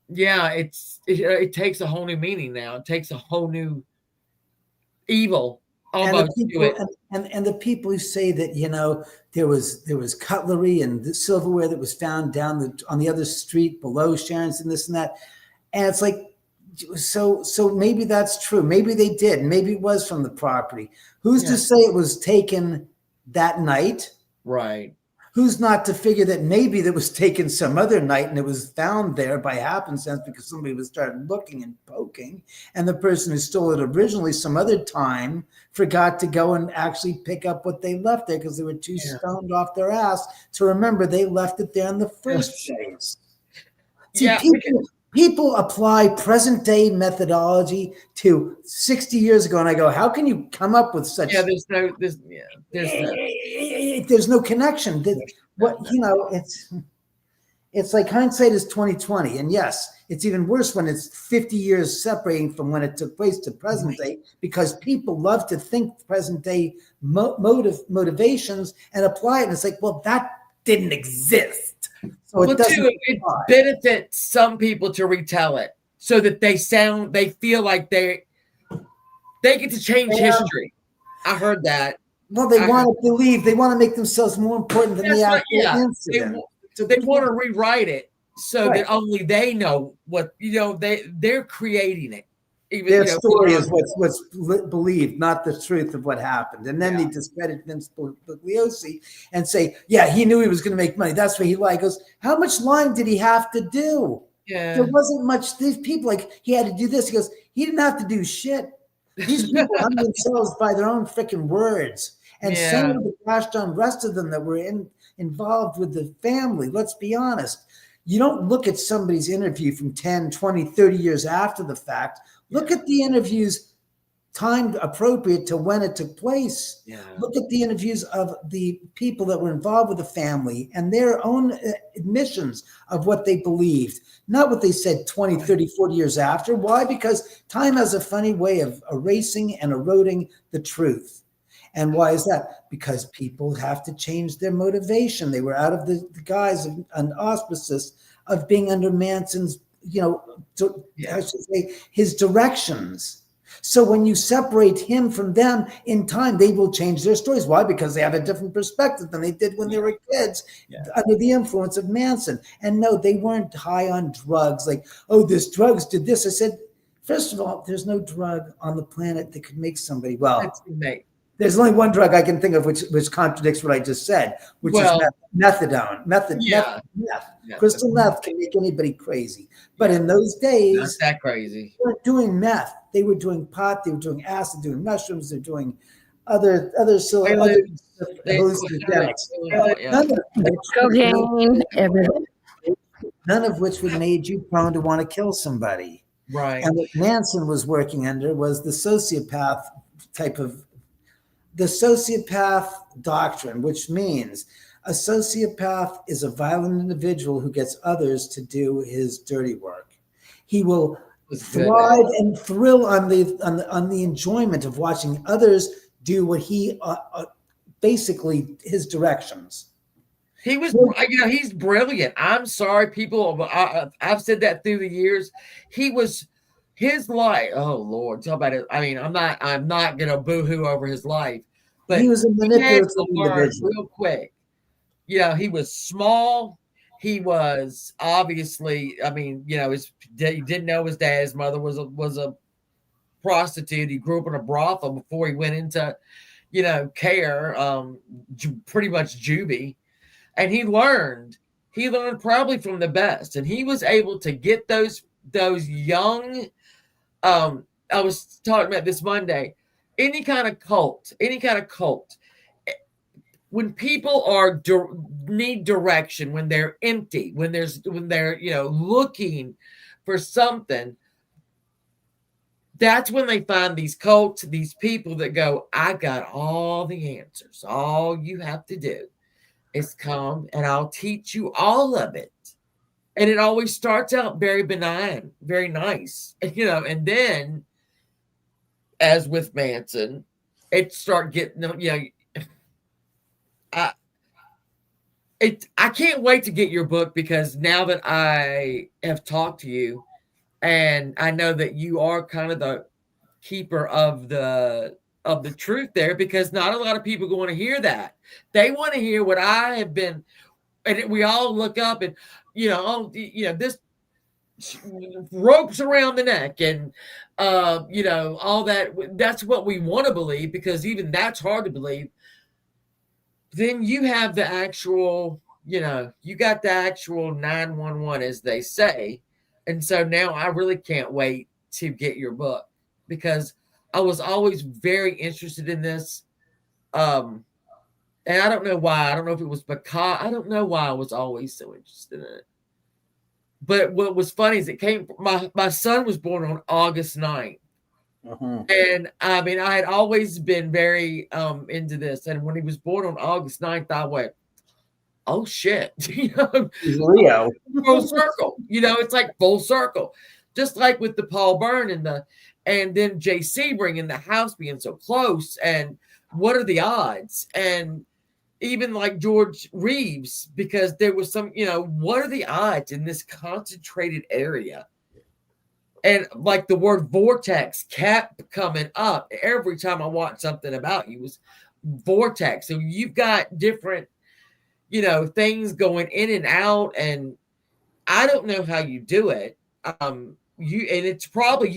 yeah, it takes a whole new meaning now. It takes a whole new evil almost to it. And the people who say that, there was cutlery and the silverware that was found down on the other street below Sharon's and this and that. And it's like, so maybe that's true. Maybe they did. Maybe it was from the property. Who's to say it was taken that night? Right. Who's not to figure that maybe that was taken some other night and it was found there by happenstance because somebody was started looking and poking, and the person who stole it originally some other time forgot to go and actually pick up what they left there because they were too stoned off their ass to remember they left it there in the first place. See, people apply present day methodology to 60 years ago, and I go, how can you come up with such? There's no connection. It's like hindsight is 20/20, and yes, it's even worse when it's 50 years separating from when it took place to present day, because people love to think present day motivations and apply it, and it's like, well, that didn't exist. So it benefits some people to retell it so that they feel like they get to change history. I heard that. Well, they want to believe, they want to make themselves more important than the actual incident. They want to rewrite it so that only they know what, they're creating it. Their story is what's believed, not the truth of what happened. And then they discredit Vince Bugliosi and say, he knew he was going to make money. That's why he lied. He goes, how much lying did he have to do? Yeah. There wasn't much. These people, like, he had to do this. He goes, he didn't have to do shit. These people hung themselves by their own freaking words. And same with the gosh darn rest of them that were involved with the family. Let's be honest. You don't look at somebody's interview from 10, 20, 30 years after the fact. Look at the interviews timed appropriate to when it took place. Yeah. Look at the interviews of the people that were involved with the family and their own admissions of what they believed, not what they said 20, 30, 40 years after. Why? Because time has a funny way of erasing and eroding the truth. And why is that? Because people have to change their motivation. They were out of the guise of an auspices of being under Manson's, I should say, his directions. So when you separate him from them in time, they will change their stories. Why? Because they have a different perspective than they did when they were kids under the influence of Manson. And no, they weren't high on drugs. Like, oh, this drugs did this. I said, first of all, there's no drug on the planet that could make somebody well. There's only one drug I can think of which contradicts what I just said, which is methadone. Meth. Crystal meth can make anybody crazy. But in those days, not that crazy. They weren't doing meth. They were doing pot. They were doing acid. Doing mushrooms. They're doing other hallucinogenics. Cocaine, everything. None of which would made you prone to want to kill somebody. Right. And what Manson was working under was the sociopath doctrine, which means a sociopath is a violent individual who gets others to do his dirty work. He will thrive and thrill on the enjoyment of watching others do what he basically his directions. He was, he's brilliant. I'm sorry, people. I've said that through the years. His life. Oh Lord, talk about it. I mean, I'm not gonna boo-hoo over his life, but he was a manipulative individual. Real quick. He was small. He was obviously. I mean, he didn't know his dad. His mother was a prostitute. He grew up in a brothel before he went into, care. Pretty much juvie. And he learned probably from the best, and he was able to get those young. I was talking about this Monday. Any kind of cult. When people need direction, when they're empty, when they're looking for something, that's when they find these cults, these people that go, I got all the answers. All you have to do is come and I'll teach you all of it. And it always starts out very benign, very nice, and then as with Manson, it start getting, I can't wait to get your book, because now that I have talked to you and I know that you are kind of the keeper of the truth there, because not a lot of people want to hear that. They want to hear what I have been, and we all look up and, this ropes around the neck and, all that. That's what we want to believe, because even that's hard to believe. Then you have the actual, you got the actual 911, as they say. And so now I really can't wait to get your book, because I was always very interested in this. And I don't know why. I don't know if it was because, I don't know why I was always so interested in it. But what was funny is my son was born on August 9th. Uh-huh. And I mean, I had always been very into this. And when he was born on August 9th, I went, oh shit. Leo. Full circle. It's like full circle. Just like with the Paul Byrne and then Jay Sebring and the house being so close. And what are the odds? And even like George Reeves, because there was some, what are the odds in this concentrated area? And like the word vortex kept coming up every time I watched something about you, was vortex. So you've got different, things going in and out, and I don't know how you do it. And it's probably,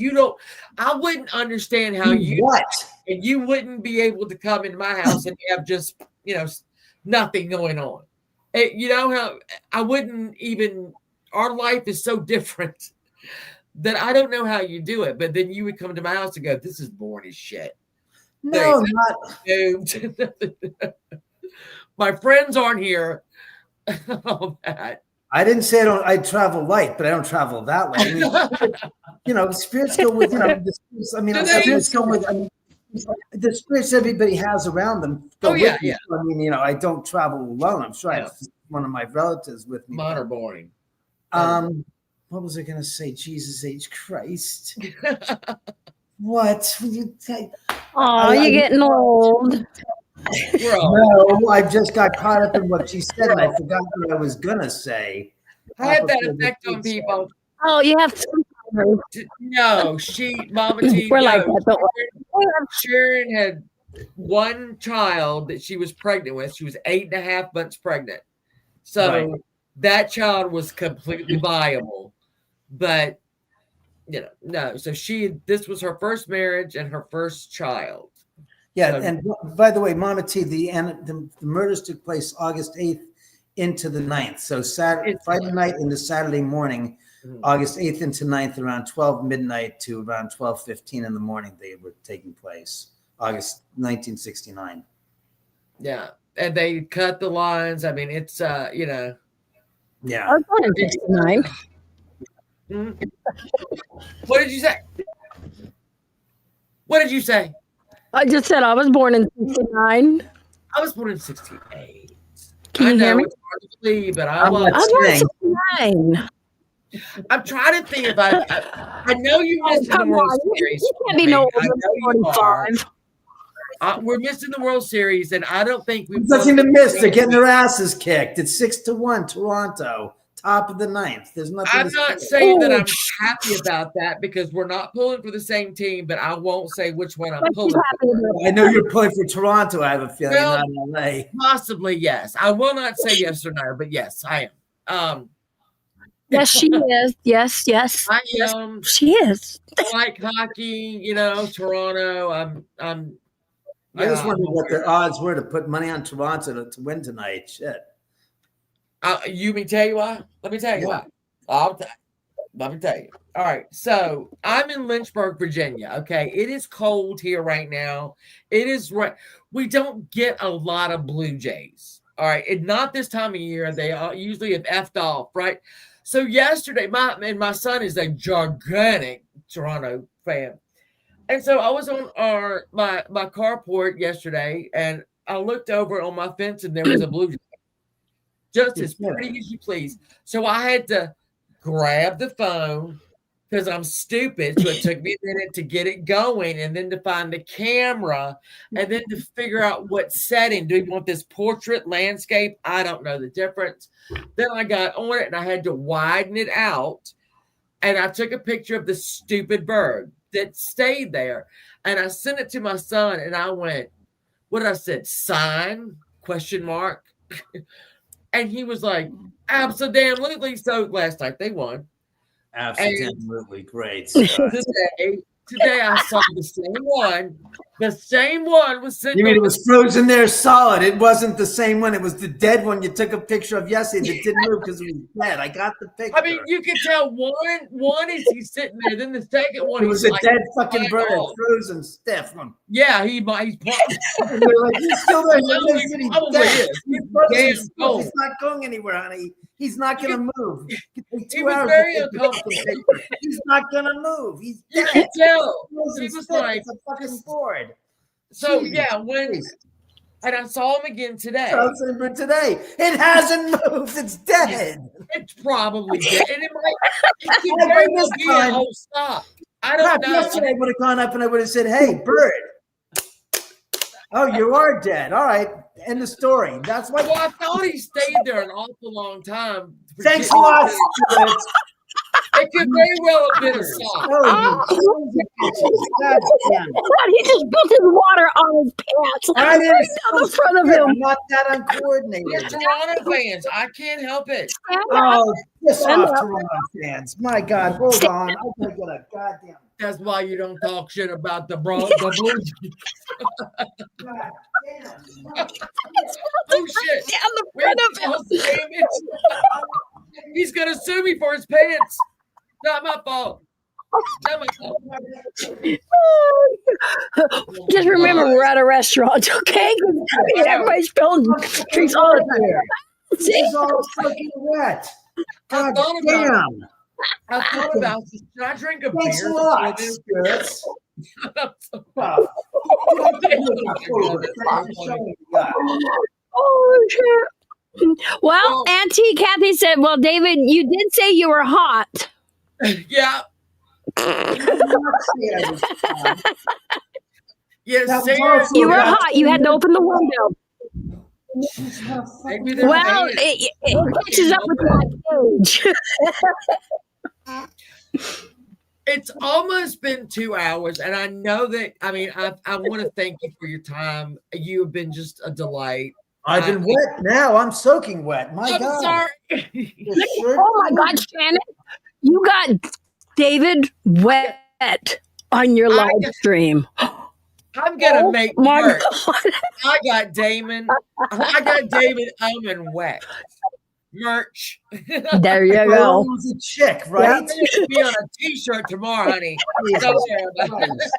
I wouldn't understand how and you wouldn't be able to come into my house and have just, nothing going on. How I wouldn't even, our life is so different that I don't know how you do it. But then you would come to my house and go, "This is boring as shit." No, not. Moved. My friends aren't here. All that. I didn't say I travel light, but I don't travel that way. I mean, spirits go with, spirits go with, the spirits everybody has around them go with me. So, I mean, I don't travel alone. I'm sure I have one of my relatives with me. Mine are boring. What was I going to say? Jesus H. Christ. What? Oh, you're getting old. No, I just got caught up in what she said, and I forgot what I was gonna say. I had that effect on people. Oh, you have No, Mama T. We're like that. Sharon had one child that she was pregnant with. She was 8.5 months pregnant. So that child was completely viable. But, no. So this was her first marriage and her first child. Yeah, and by the way, Mama T, the murders took place August 8th into the 9th. So Friday night into Saturday morning, August 8th into 9th, around 12 midnight to around 12:15 in the morning, they were taking place. August 1969. Yeah, and they cut the lines. I mean, it's Yeah. I was born in 69. What did you say? What did you say? I just said I was born in 69. I was born in 68. Can you hear me? It's hard to believe, but I was. I was born in 69. I'm trying to think if I know you missed the World Series. You can't be no older than 45. We're missing the World Series, and I don't think we've nothing to miss. They're getting their asses kicked. It's 6-1 Toronto, top of the 9th. There's nothing. I'm not saying that I'm happy about that because we're not pulling for the same team, but I won't say which one I'm pulling for. I know you're pulling for Toronto. I have a feeling, not LA. Possibly, yes. I will not say yes or no, but yes, I am. Yes, she is. Yes. I am. She is. I like hockey, Toronto. I'm. I just wondered what the odds were to put money on Toronto to win tonight. Shit. You mean tell you why? Let me tell you why. Let me tell you. All right. So I'm in Lynchburg, Virginia. Okay. It is cold here right now. It is right. We don't get a lot of Blue Jays. All right. And not this time of year. They usually have effed off, right? So yesterday, my son is a gigantic Toronto fan. And so I was on my carport yesterday, and I looked over on my fence, and there was a Blue Jay. Just as pretty as you please. So I had to grab the phone because I'm stupid. So it took me a minute to get it going and then to find the camera and then to figure out what setting. Do you want this portrait, landscape? I don't know the difference. Then I got on it and I had to widen it out. And I took a picture of the stupid bird that stayed there. And I sent it to my son and I went, what did I say? Sign? ? And he was like, absolutely. So last night they won. Absolutely great. Today I saw the same one. The same one was sitting. You mean it was frozen there solid? It wasn't the same one. It was the dead one you took a picture of yesterday that didn't move because it was dead. I got the picture. I mean, you can tell one is he's sitting there. Then the second one, it was a dead fucking bird, frozen stiff one. Yeah, he's like, he's still there. He's not going anywhere, honey. He's not going to move. He was very uncomfortable. He's not going to move. He's dead. You can tell. He was like it's a fucking board. So yeah, and I saw him again today. Today, it hasn't moved. It's dead. It's probably dead, and it could very well be a whole stock. I don't know. Yesterday I would have gone up and I would have said, "Hey, bird. Oh, you are dead. All right." End the story. That's why. Well, I thought he stayed there an awful long time. Thanks a lot. It could very well have been a sock. He just built his water on his pants. I didn't down the front of him. I'm not that uncoordinated. We're Toronto fans. I can't help it. Oh, piss off, Toronto fans. My God, hold on. I'm going to get a goddamn. That's why you don't talk shit about the Blue Jays. Oh shit! Down the front of him. He's gonna sue me for his pants. Not my fault. Just remember, we're at a restaurant, okay? Everybody's spilling drinks all the time. This is all fucking wet. God damn. I thought about, should I drink a Thanks beer? a lot, before Spirits. Oh, shit. Well, Auntie Kathy said, well, David, you did say you were hot. Yeah. Yes, Sarah, You were hot. You had to open the window. maybe they're Well, paying. it catches up with my age. It's almost been 2 hours, and I know that. I mean, I want to thank you for your time. You have been just a delight. I've been wet now. I'm soaking wet. My I'm God. sorry. Oh my God, Shannon, you got David wet on your live stream. I'm gonna make my merch. God. I got Damon. I got David Oman wet merch. There you I go. was a chick, right? It's gonna be on a T-shirt tomorrow, honey. Jesus Don't worry about it. Christ.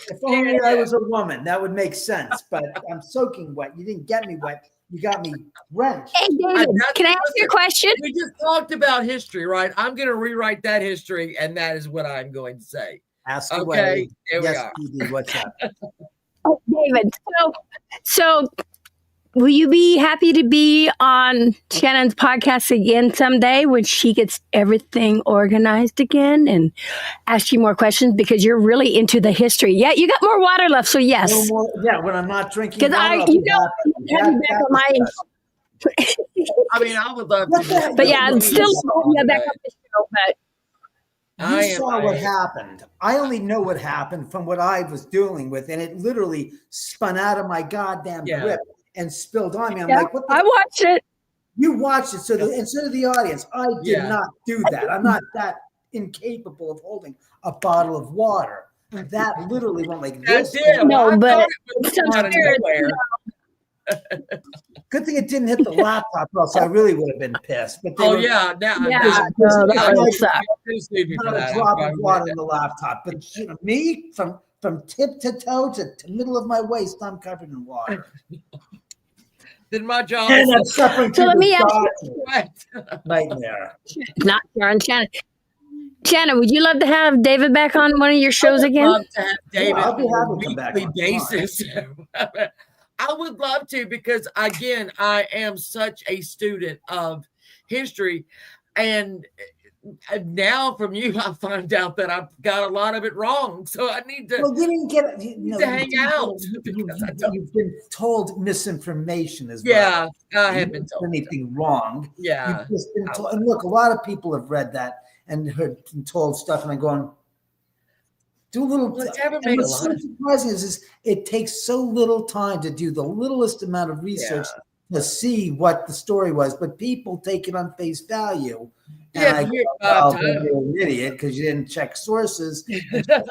If only I was a woman, that would make sense. But I'm soaking wet. You didn't get me wet. You got me drenched. Hey, David, can I ask you a question? We just talked about history, right? I'm going to rewrite that history, and that is what I'm going to say. Ask Okay, away. there we Yes, are. PD, what's up? Oh, David, so will you be happy to be on Shannon's podcast again someday when she gets everything organized again and ask you more questions because you're really into the history? Yeah, you got more water left, so yes. No more, yeah, when I'm not drinking Because water, I'll you be know, happy. I'm back on my. I mean, I would love What to. the heck? But yeah, it's still Yeah, back up the show. But You saw what happened. I only know what happened from what I was dealing with, and it literally spun out of my goddamn grip and spilled on me. I'm like, what the I watched it. You watched it, and so did the audience. I did not do that. I'm not that incapable of holding a bottle of water. That literally went like this. No, but out of nowhere. Good thing it didn't hit the laptop, or else I really would have been pissed. But Oh were, yeah, that would suck. Not a drop of water in the laptop, but me from tip to toe to middle of my waist, I'm covered in water. Did my job. And I'm suffering. So let me ask you, nightmare. Not Shannon. Shannon, would you love to have David back on one of your shows again? Love to have David I'll be on a happy to come back weekly on. basis. I would love to because again, I am such a student of history, and now from you, I find out that I've got a lot of it wrong. So I need to. Well, you didn't get to hang out. You've been told misinformation as well. Yeah, I have been told anything wrong. Yeah, you've just been told. And look, a lot of people have read that and heard and told stuff, and I'm going. Do a little. What's so surprising is it takes so little time to do the littlest amount of research to see what the story was, but people take it on face value. And I go, well, you're an idiot because you didn't check sources,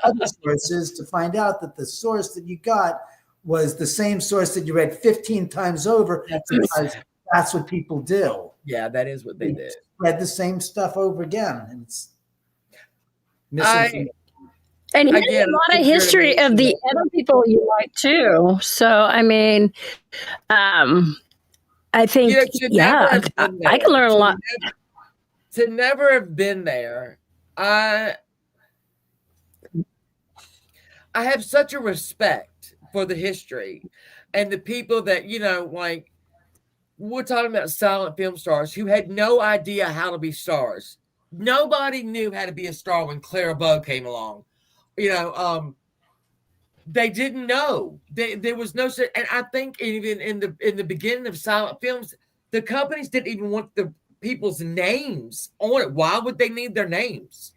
other sources to find out that the source that you got was the same source that you read 15 times over. Because that's what people do. Yeah, that is what they did. Read the same stuff over again, and it's And he has a lot of history of the other people you like too. So I mean, I think I can learn a lot. To never have been there, I have such a respect for the history and the people that like we're talking about silent film stars who had no idea how to be stars. Nobody knew how to be a star when Clara Bow came along. They didn't know. There was no, and I think even in the beginning of silent films, the companies didn't even want the people's names on it. Why would they need their names?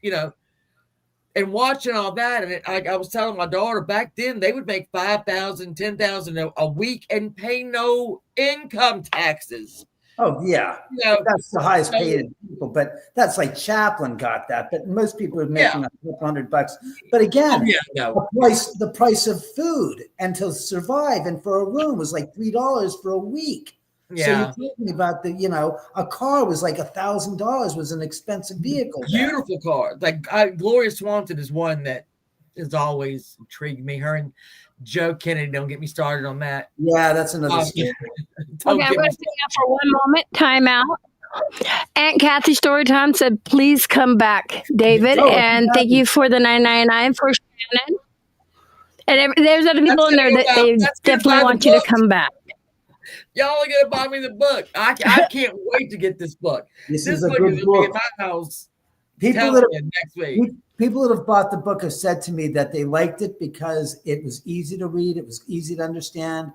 And watching all that, and I was telling my daughter back then, they would make $5,000, $10,000 a week and pay no income taxes. Oh yeah, that's the highest paid people. But that's like Chaplin got that. But most people are making $100. But again, the price of food and to survive and for a room was like $3 for a week. So Yeah. you're talking about a car was like $1,000 was an expensive vehicle. Beautiful car. Like Gloria Swanson is one that has always intrigued me. Her and Joe Kennedy, don't get me started on that. Yeah, that's another story. Don't Okay, I'm get going me to stay up for one moment. Time out. Aunt Kathy Storytime said, please come back, David. Oh, And thank you for the 999 for Shannon. And there's other people in there that they definitely want you to come back. Y'all are gonna buy me the book. I can't wait to get this book. This This is a book good is gonna be in book. my house. People that Next week. People that have bought the book have said to me that they liked it because it was easy to read. It was easy to understand.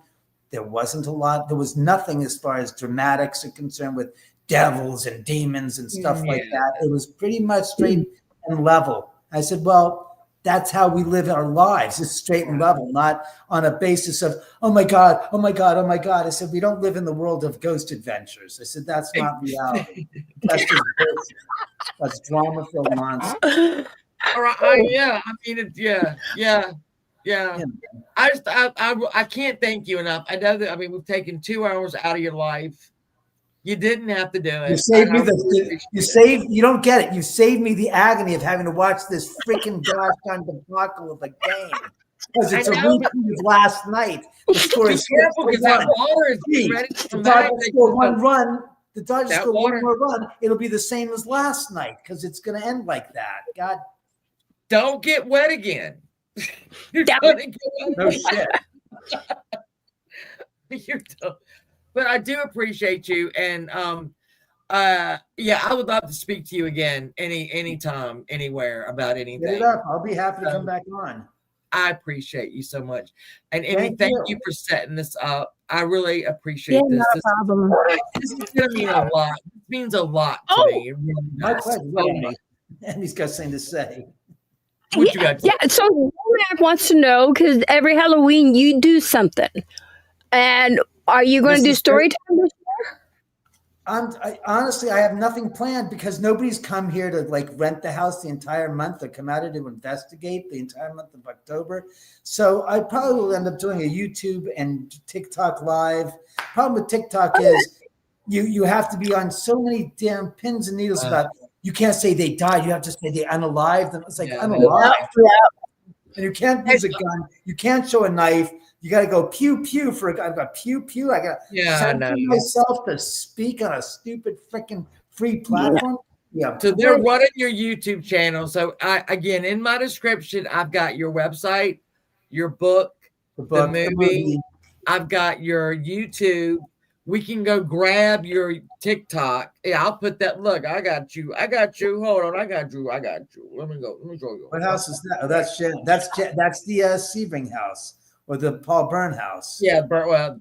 There wasn't a lot. There was nothing as far as dramatics are concerned with devils and demons and stuff like that. It was pretty much straight and level. I said, well, that's how we live our lives. It's straight and level, not on a basis of, oh my God, oh my God, oh my God. I said, we don't live in the world of ghost adventures. I said, that's not reality. That's just bullshit. That's drama-filled nonsense. All right. Yeah. I mean, yeah. I can't thank you enough. I know that. I mean, we've taken 2 hours out of your life. You didn't have to do it. You saved me you don't get it. You saved me the agony of having to watch this freaking gosh darn debacle of a game. Because it's a repeat of last night. The score is careful because that water is ready to come back. The Dodgers score one more run. It'll be the same as last night because it's going to end like that. God. Don't get wet again. You're gonna get wet. No shit. You're dumb. But I do appreciate you, and I would love to speak to you again anytime, anywhere about anything. Get it up. I'll be happy to come back on. I appreciate you so much, and Emmy, thank you for setting this up. I really appreciate this. No problem. This is gonna mean a lot. It means a lot to me. It really My does. pleasure. Emmy's got something to say. What you got? So Mac wants to know because every Halloween you do something, and are you going to do story time this year? Honestly, I have nothing planned because nobody's come here to like rent the house the entire month or come out here to investigate the entire month of October. So I probably will end up doing a YouTube and TikTok live. Problem with TikTok is you have to be on so many damn pins and needles about it. You can't say they died. You have to say they unalived. And it's like unalive. And you can't use a gun. You can't show a knife. You got to go pew pew for a guy. I've got pew pew. I got to myself to speak on a stupid freaking free platform. Yeah. So they're running your YouTube channel. So again, in my description, I've got your website, your book, the movie. I've got your YouTube. We can go grab your TikTok. Yeah, I'll put that. Look, I got you. Hold on, I got you. Let me go. Let me show you. What house is that? Oh, that's the Sebring house or the Paul Byrne house. Yeah,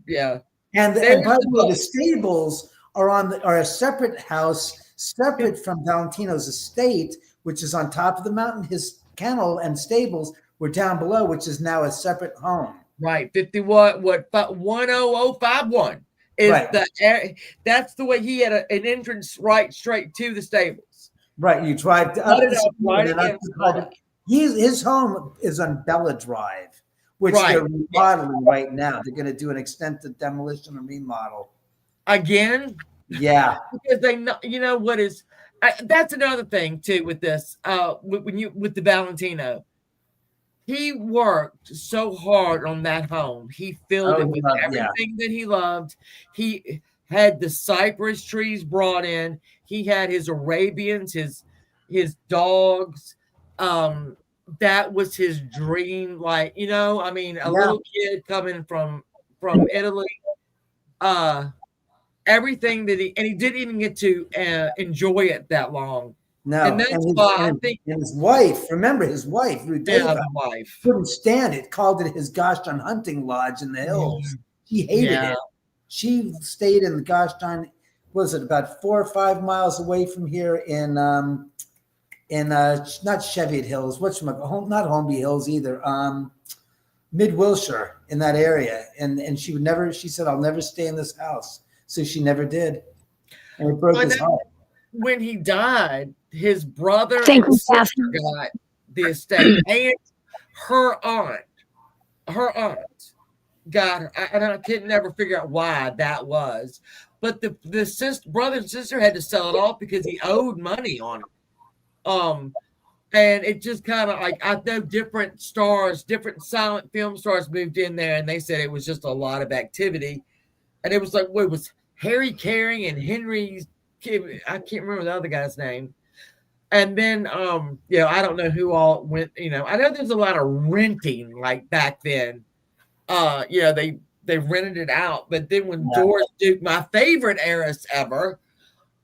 yeah. And by the way, the stables are a separate house, separate from Valentino's estate, which is on top of the mountain. His kennel and stables were down below, which is now a separate home. Right, 10051 is that's the way he had an entrance right straight to the stables. Right, you drive up his home is on Bella Drive, which they're remodeling right now. They're going to do an extensive demolition and remodel again. Yeah, because they know, what is. That's another thing too with this. With the Valentino, he worked so hard on that home. He filled it with everything that he loved. He had the cypress trees brought in. He had his Arabians, his dogs. That was his dream. Like, little kid coming from Italy. Everything that he didn't even get to enjoy it that long. No, and that's why I think his wife. Remember his wife, the wife couldn't stand it. Called it his gosh darn hunting lodge in the hills. She hated it. She stayed in the gosh darn. Was it about 4 or 5 miles away from here in not Cheviot Hills? Not Holmby Hills either. Mid Wilshire in that area, and she would never. She said, "I'll never stay in this house." So she never did, and it broke his heart. When he died, his brother and sister got the estate, and her aunt got her, and I couldn't never figure out why that was. But the brother and sister had to sell it off because he owed money on it. And it just kind of like, I know different stars, different silent film stars moved in there, and they said it was just a lot of activity. And it was like, what was Harry Caring and Henry, I can't remember the other guy's name. And then, I don't know who all went, I know there's a lot of renting like back then. They rented it out. But then when Doris Duke, my favorite heiress ever,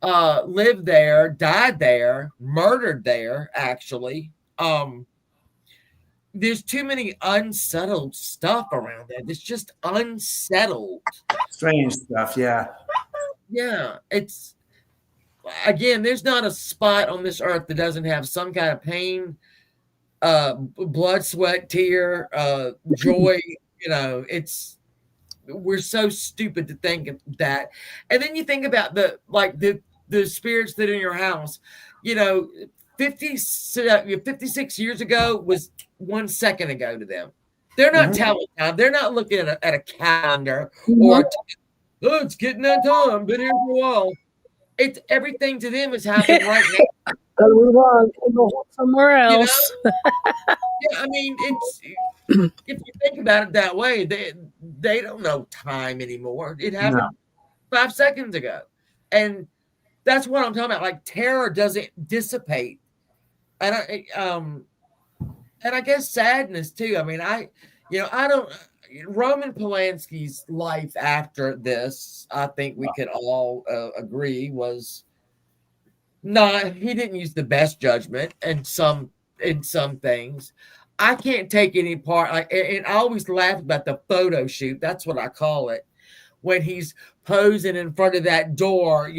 lived there, died there, murdered there, actually. There's too many unsettled stuff around there. It's just unsettled. Strange stuff, yeah. Yeah, it's, again, there's not a spot on this earth that doesn't have some kind of pain, blood, sweat, tear, joy. We're so stupid to think of that. And then you think about the spirits that are in your house. 56 years ago was 1 second ago to them. They're not telling time. They're not looking at a calendar or it's getting that time. Been here for a while. It's everything to them is happening right now. Gotta move on and go somewhere else. Yeah, I mean, it's, if you think about it that way, they don't know time anymore. It happened 5 seconds ago, and that's what I'm talking about. Like, terror doesn't dissipate, and I guess sadness too. I mean, I don't. Roman Polanski's life after this, I think we could all agree, was not. He didn't use the best judgment in some things. I can't take any part. And I always laugh about the photo shoot. That's what I call it. When he's posing in front of that door,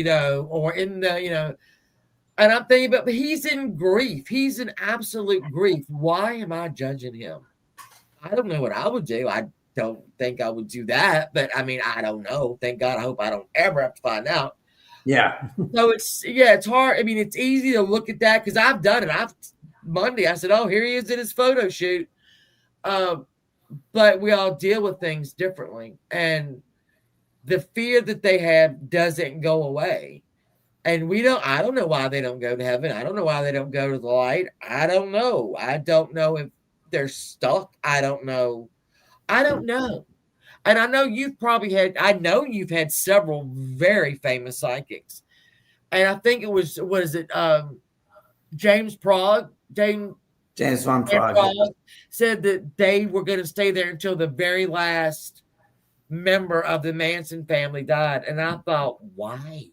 or in the, and I'm thinking, but he's in grief. He's in absolute grief. Why am I judging him? I don't know what I would do. I don't think I would do that, but I mean, I don't know. Thank God. I hope I don't ever have to find out. Yeah. So it's hard. I mean, it's easy to look at that because I've done it. Monday, I said, oh, here he is in his photo shoot. But we all deal with things differently. And the fear that they have doesn't go away. And I don't know why they don't go to heaven. I don't know why they don't go to the light. I don't know. I don't know if they're stuck. I don't know. And I know you've had several very famous psychics. And I think it was, what is it? James Van Praagh said that they were going to stay there until the very last member of the Manson family died. And I thought, why?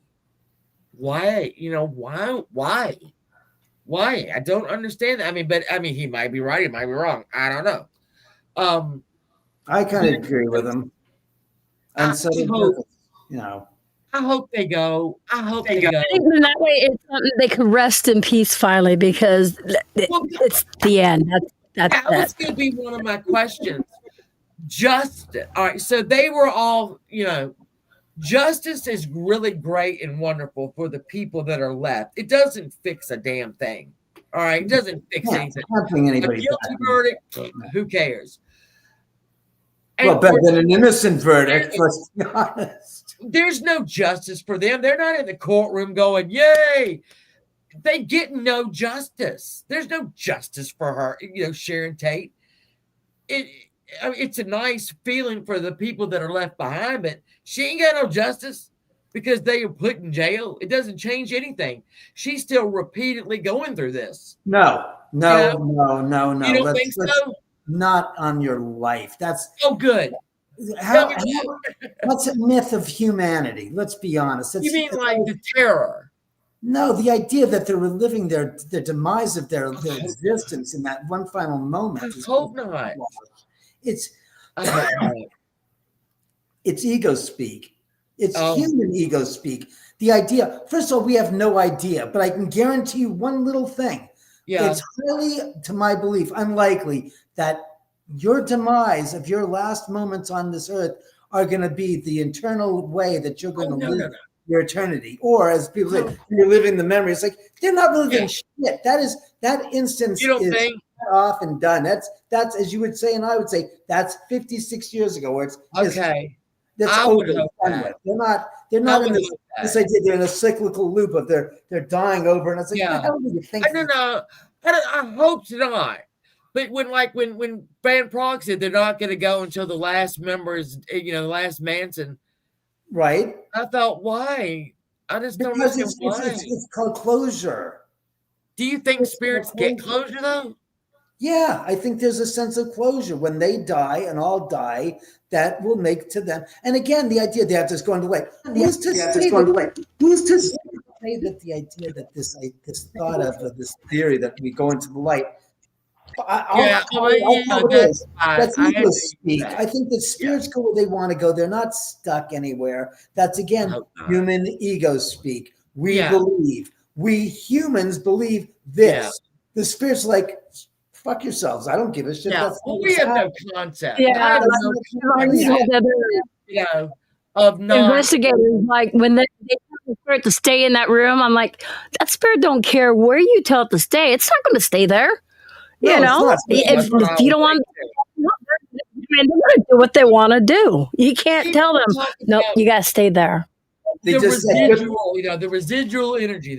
Why? Why? I don't understand that. I mean, he might be right. He might be wrong. I don't know. I kind of agree with him. And I hope they go. I think that way it's something they can rest in peace finally, because it's the end. That was going to be one of my questions. Justice. All right. So they were all, justice is really great and wonderful for the people that are left. It doesn't fix a damn thing. All right. It doesn't fix anything. A guilty verdict, who cares? Well, better than an innocent verdict, let's be honest. There's no justice for them. They're not in the courtroom going, yay. They get no justice. There's no justice for her, Sharon Tate. It's a nice feeling for the people that are left behind, but she ain't got no justice because they are put in jail. It doesn't change anything. She's still repeatedly going through this. No. You don't think so? Not on your life. That's good. That's a myth of humanity. Let's be honest. You mean like the terror? No, the idea that they're reliving the demise of their existence in that one final moment. I hope not. It's ego speak. It's human ego speak. The idea, first of all, we have no idea, but I can guarantee you one little thing. Yeah. It's highly, to my belief, unlikely that your demise of your last moments on this earth are going to be the eternal way that you're going to live your eternity. Or as people say, you're living the memory. It's like, they're not living shit. That instance you don't think? off and done. That's as you would say, and I would say that's 56 years ago. Where it's Okay. that's I over. would hope Done that. with. They're not I in would this. hope that. This idea they're in a cyclical loop of they're dying over, and it's like, Yeah. what the hell do you think? I don't know. I hope not. But when Van Prog said they're not going to go until the last member is, the last Manson, Right? I thought, why? I just don't Because understand why. it's called closure. Do you think spirits get closure though? Yeah, I think there's a sense of closure when they die and all die. That will make to them. And again, the idea they have just gone away. Who's to say that the idea that this thought of this theory that we go into the light? That's ego speak. I think that spirits go where they want to go. They're not stuck anywhere. That's again human ego speak. We believe. We humans believe this. Yeah. The spirits like, fuck yourselves. I don't give a shit. Yeah. That's Well, we have no concept. Yeah, I have no concept, of not investigators, like when they tell the spirit to stay in that room, I'm like, that spirit don't care where you tell it to stay. It's not going to stay there. No, You know, it's not. if you don't want, they're going to do what they want to do. You can't tell them, nope, you got to stay there. They the just residual, the residual energy,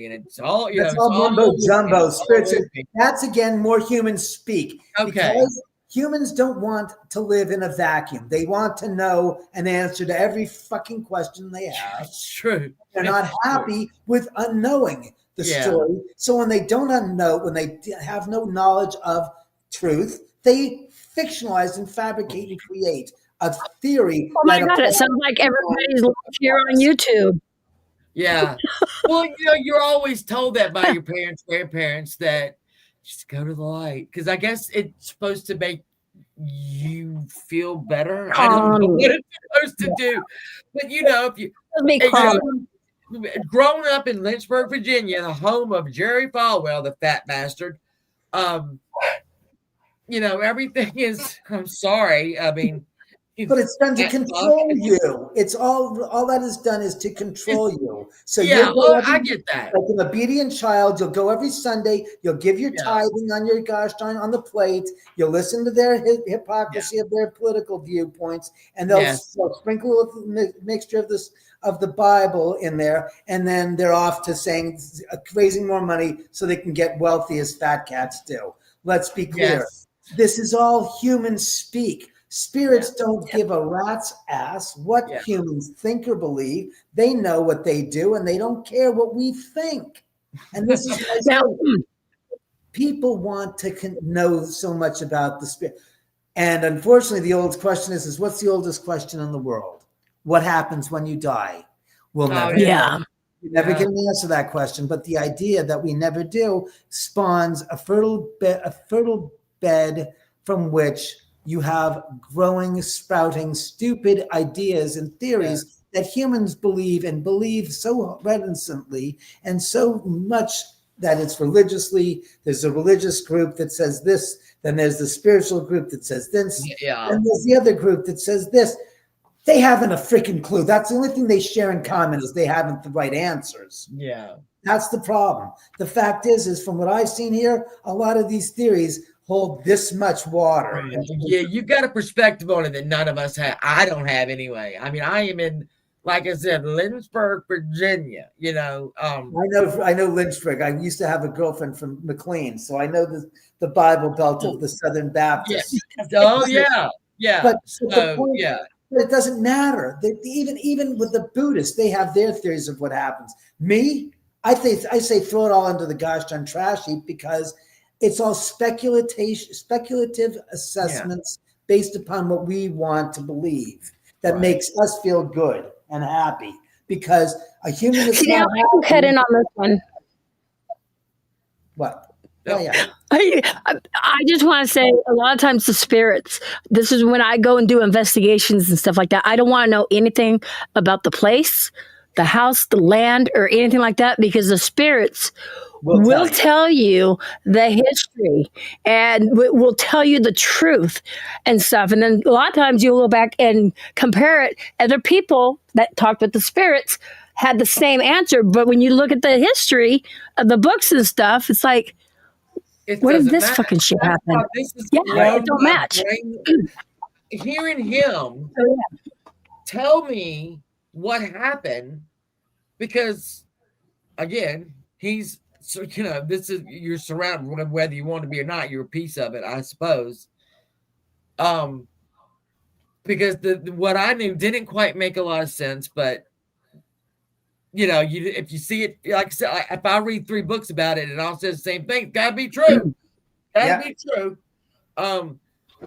and it's all, it's all mumbo jumbo. Spirits. That's again more human speak. Okay. Because humans don't want to live in a vacuum. They want to know an answer to every fucking question they have. That's true. They're not happy with unknowing the story. So when they don't know, when they have no knowledge of truth, they fictionalize and fabricate and create a theory. Oh my God, it sounds like everybody's live here on YouTube. Yeah. Well, you're always told that by your parents, grandparents, that just go to the light. Because I guess it's supposed to make you feel better. I don't know what it's supposed to do. But if you growing up in Lynchburg, Virginia, the home of Jerry Falwell, the fat bastard, everything is, I'm sorry. I mean, but it's done to control you. It's all that is done is to control you. So I get that. Like an obedient child, you'll go every Sunday. You'll give your tithing on your gosh darn on the plate. You'll listen to their hypocrisy of their political viewpoints, and they'll sprinkle a mixture of the Bible in there, and then they're off to saying raising more money so they can get wealthy as fat cats do. Let's be clear. Yes. This is all human speak. Spirits don't give a rat's ass what humans think or believe. They know what they do, and they don't care what we think. And this is why people want to know so much about the spirit. And unfortunately, the old question is what's the oldest question in the world? What happens when you die? We'll never know. You never get an answer to that question. But the idea that we never do spawns a fertile bed from which you have growing, sprouting, stupid ideas and theories that humans believe so reticently and so much that it's religiously. There's a religious group that says this, then there's the spiritual group that says this, and there's the other group that says this. They haven't a freaking clue. That's the only thing they share in common is they haven't the right answers. Yeah. That's the problem. The fact is from what I've seen here, a lot of these theories hold this much water. Yeah, you've got a perspective on it that none of us have. I don't have anyway. I mean, I am in, like I said, Lynchburg, Virginia. I know Lynchburg. I used to have a girlfriend from McLean, so I know the Bible Belt of the Southern Baptists. Yeah. But it doesn't matter. Even with the Buddhists, they have their theories of what happens. Me, I say throw it all into the gosh darn trash heap because it's all speculative assessments based upon what we want to believe that makes us feel good and happy. Because a human is not happy. I'm cut in on this one. What? I just want to say a lot of times the spirits, this is when I go and do investigations and stuff like that. I don't want to know anything about the place, the house, the land, or anything like that because the spirits will tell you the history and will tell you the truth and stuff. And then a lot of times you'll go back and compare it. Other people that talked with the spirits had the same answer. But when you look at the history of the books and stuff, it's like, It What if doesn't this match. fucking shit That's why happened? this is Yeah, blown it don't my match. brain. Hearing him tell me what happened, because again, he's, so, you know, this is, you're surrounded, whether you want to be or not, you're a piece of it, I suppose. Because the what I knew didn't quite make a lot of sense, but you know, you if you see it, like I said, if I read 3 books about it and all says the same thing, gotta be true. Gotta be true.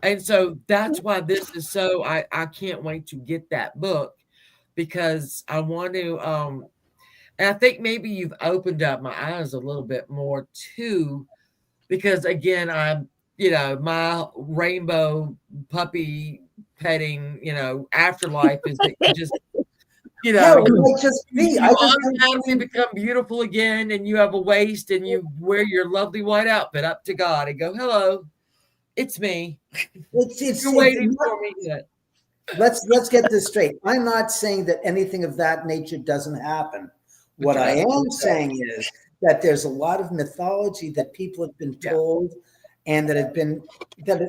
And so that's why this is so, I can't wait to get that book, because I want to and I think maybe you've opened up my eyes a little bit more too, because again, I'm, you know, my rainbow puppy petting, you know, afterlife is that you just, you know, No, it might just be. you I just automatically become beautiful again, and you have a waist, and you wear your lovely white outfit up to God and go, hello, it's me. You're waiting for me yet. Let's get this straight. I'm not saying that anything of that nature doesn't happen. What I am saying is that there's a lot of mythology that people have been told and that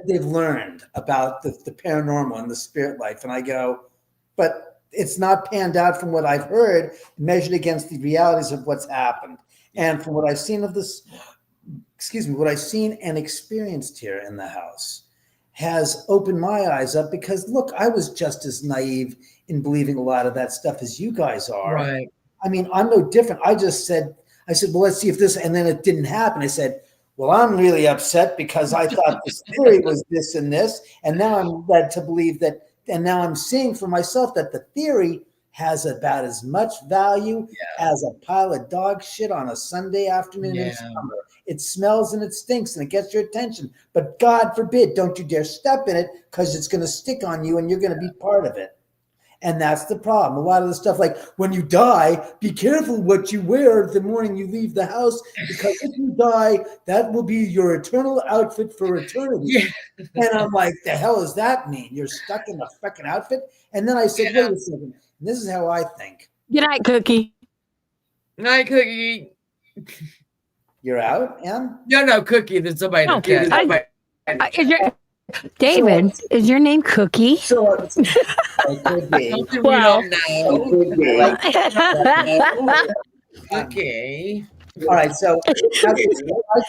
they've learned about the paranormal and the spirit life. And I go, but it's not panned out from what I've heard, measured against the realities of what's happened. And from what I've seen of this, what I've seen and experienced here in the house has opened my eyes up, because look, I was just as naive in believing a lot of that stuff as you guys are. Right. I mean, I'm no different. I said, well, let's see if this, and then it didn't happen. I said, well, I'm really upset because I thought this theory was this and this. And now I'm led to believe that, and now I'm seeing for myself that the theory has about as much value as a pile of dog shit on a Sunday afternoon in summer. It smells and it stinks and it gets your attention. But God forbid, don't you dare step in it, because it's going to stick on you and you're going to be part of it. And that's the problem. A lot of the stuff, like when you die, be careful what you wear the morning you leave the house, because if you die, that will be your eternal outfit for eternity. And I'm like, the hell does that mean? You're stuck in a fucking outfit? And then I said, wait a second. This is how I think. Good night, Cookie. Night, Cookie. You're out, Em? No, Cookie. There's somebody. No, that David, is your name Cookie? So it could be. Well, Okay. All right. So I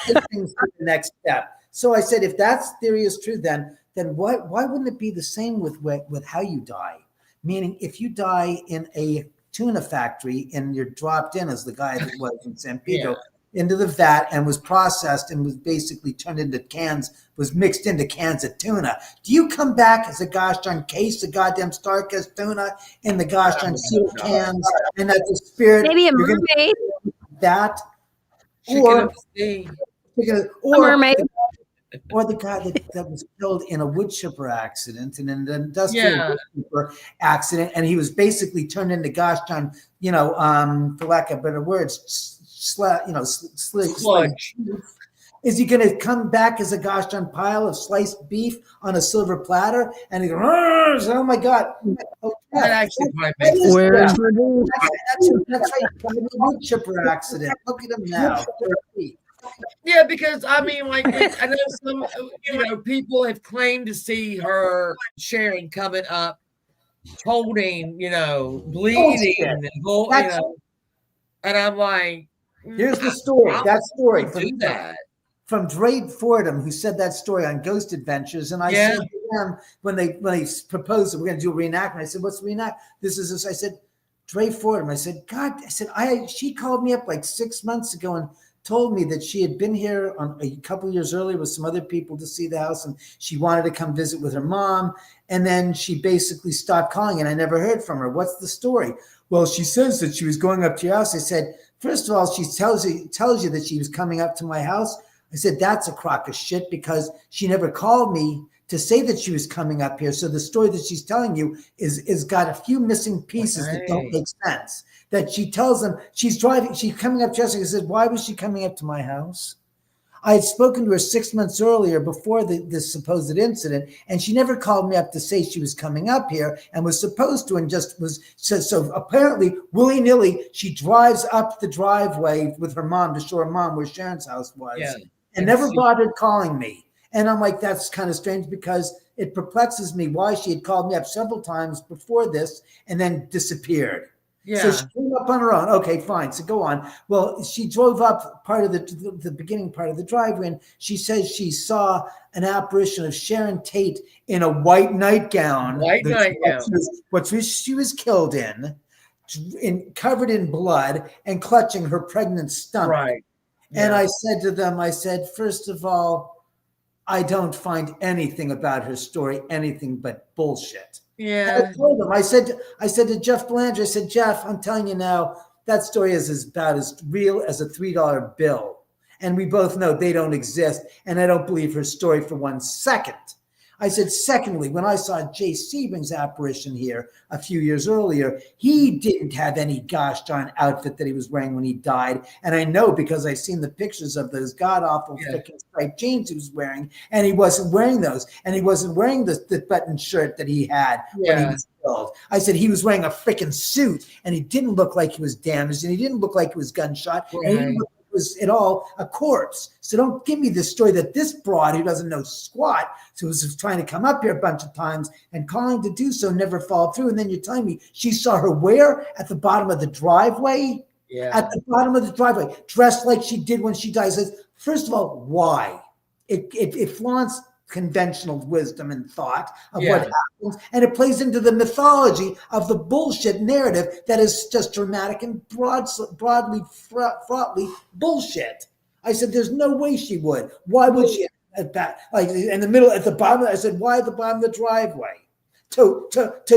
take things to the next step. So I said, if that theory is true, then why wouldn't it be the same with how you die? Meaning, if you die in a tuna factory and you're dropped in, as the guy that was in San Pedro, into the vat and was processed and was basically turned into cans, was mixed into cans of tuna. Do you come back as a gosh darn case of goddamn StarKist tuna in the gosh darn sealed cans, and that the spirit, maybe a mermaid, that, Or a mermaid, or the guy that was killed in a wood chipper accident, in an industrial wood chipper accident, and he was basically turned into gosh darn, for lack of better words, sludge. Is he going to come back as a gosh darn pile of sliced beef on a silver platter? And he goes, oh my God. That actually might make sense. where's That's right. The wood chipper accident. Look at him now. Yeah, because I mean, like, I know some, people have claimed to see her Sharon coming up, holding, bleeding, and I'm like, here's the story. That story from Dre Fordham, who said that story on Ghost Adventures. And I said to them, when they proposed that we're going to do a reenactment, I said, what's reenact? This is this. I said, Dre Fordham. I said, God, she called me up like 6 months ago and told me that she had been here a couple of years earlier with some other people to see the house, and she wanted to come visit with her mom. And then she basically stopped calling, and I never heard from her. What's the story? Well, she says that she was going up to your house. I said, first of all, she tells you that she was coming up to my house. I said, that's a crock of shit, because she never called me to say that she was coming up here. So the story that she's telling you is got a few missing pieces that don't make sense. That she tells them she's coming up to Jessica. I said, why was she coming up to my house? I had spoken to her 6 months earlier before this supposed incident, and she never called me up to say she was coming up here and was supposed to, and just was. So apparently, willy-nilly, she drives up the driveway with her mom to show her mom where Sharon's house was. Yeah. and never bothered calling me. And I'm like, that's kind of strange because it perplexes me why she had called me up several times before this and then disappeared. Yeah. So she came up on her own. Okay, fine. So go on. Well, she drove up part of the beginning part of the driveway, and she says she saw an apparition of Sharon Tate in a white nightgown. White nightgown. Which she was killed covered in blood and clutching her pregnant stomach. Right. Yeah. And I said to them, I said, first of all, I don't find anything about her story anything but bullshit. Yeah. And I told him, I said to Jeff Belanger, I said, Jeff, I'm telling you now, that story is about as real as a $3 bill. And we both know they don't exist. And I don't believe her story for 1 second. I said, secondly, when I saw Jay Sebring's apparition here a few years earlier, he didn't have any gosh darn outfit that he was wearing when he died. And I know because I've seen the pictures of those god-awful freaking striped jeans he was wearing, and he wasn't wearing those. And he wasn't wearing the button shirt that he had when he was killed. I said he was wearing a freaking suit, and he didn't look like he was damaged, and he didn't look like he was gunshot, and he didn't look was at all a corpse. So don't give me this story that this broad who doesn't know squat, so was trying to come up here a bunch of times and calling to do so, never followed through. And then you're telling me she saw her where? At the bottom of the driveway? Yeah. At the bottom of the driveway, dressed like she did when she died. Says, first of all, why? It flaunts conventional wisdom and thought of what happens, and it plays into the mythology of the bullshit narrative that is just dramatic and broadly fraughtly bullshit. I said, there's no way she would. Why would she at that, like in the middle, at the bottom? I said, why at the bottom of the driveway? To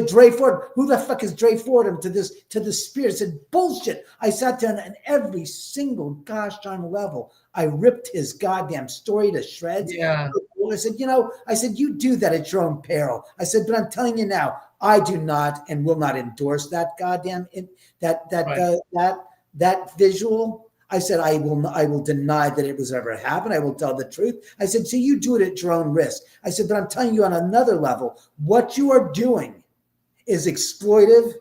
Dre Ford, who the fuck is Dre Fordham to the spirit? I said, bullshit. I sat down and every single gosh darn level, I ripped his goddamn story to shreds. Yeah. I said, you do that at your own peril. I said, but I'm telling you now, I do not and will not endorse that goddamn that visual. I said, I will deny that it was ever happened. I will tell the truth. I said, so you do it at your own risk. I said, but I'm telling you on another level, what you are doing is exploitive,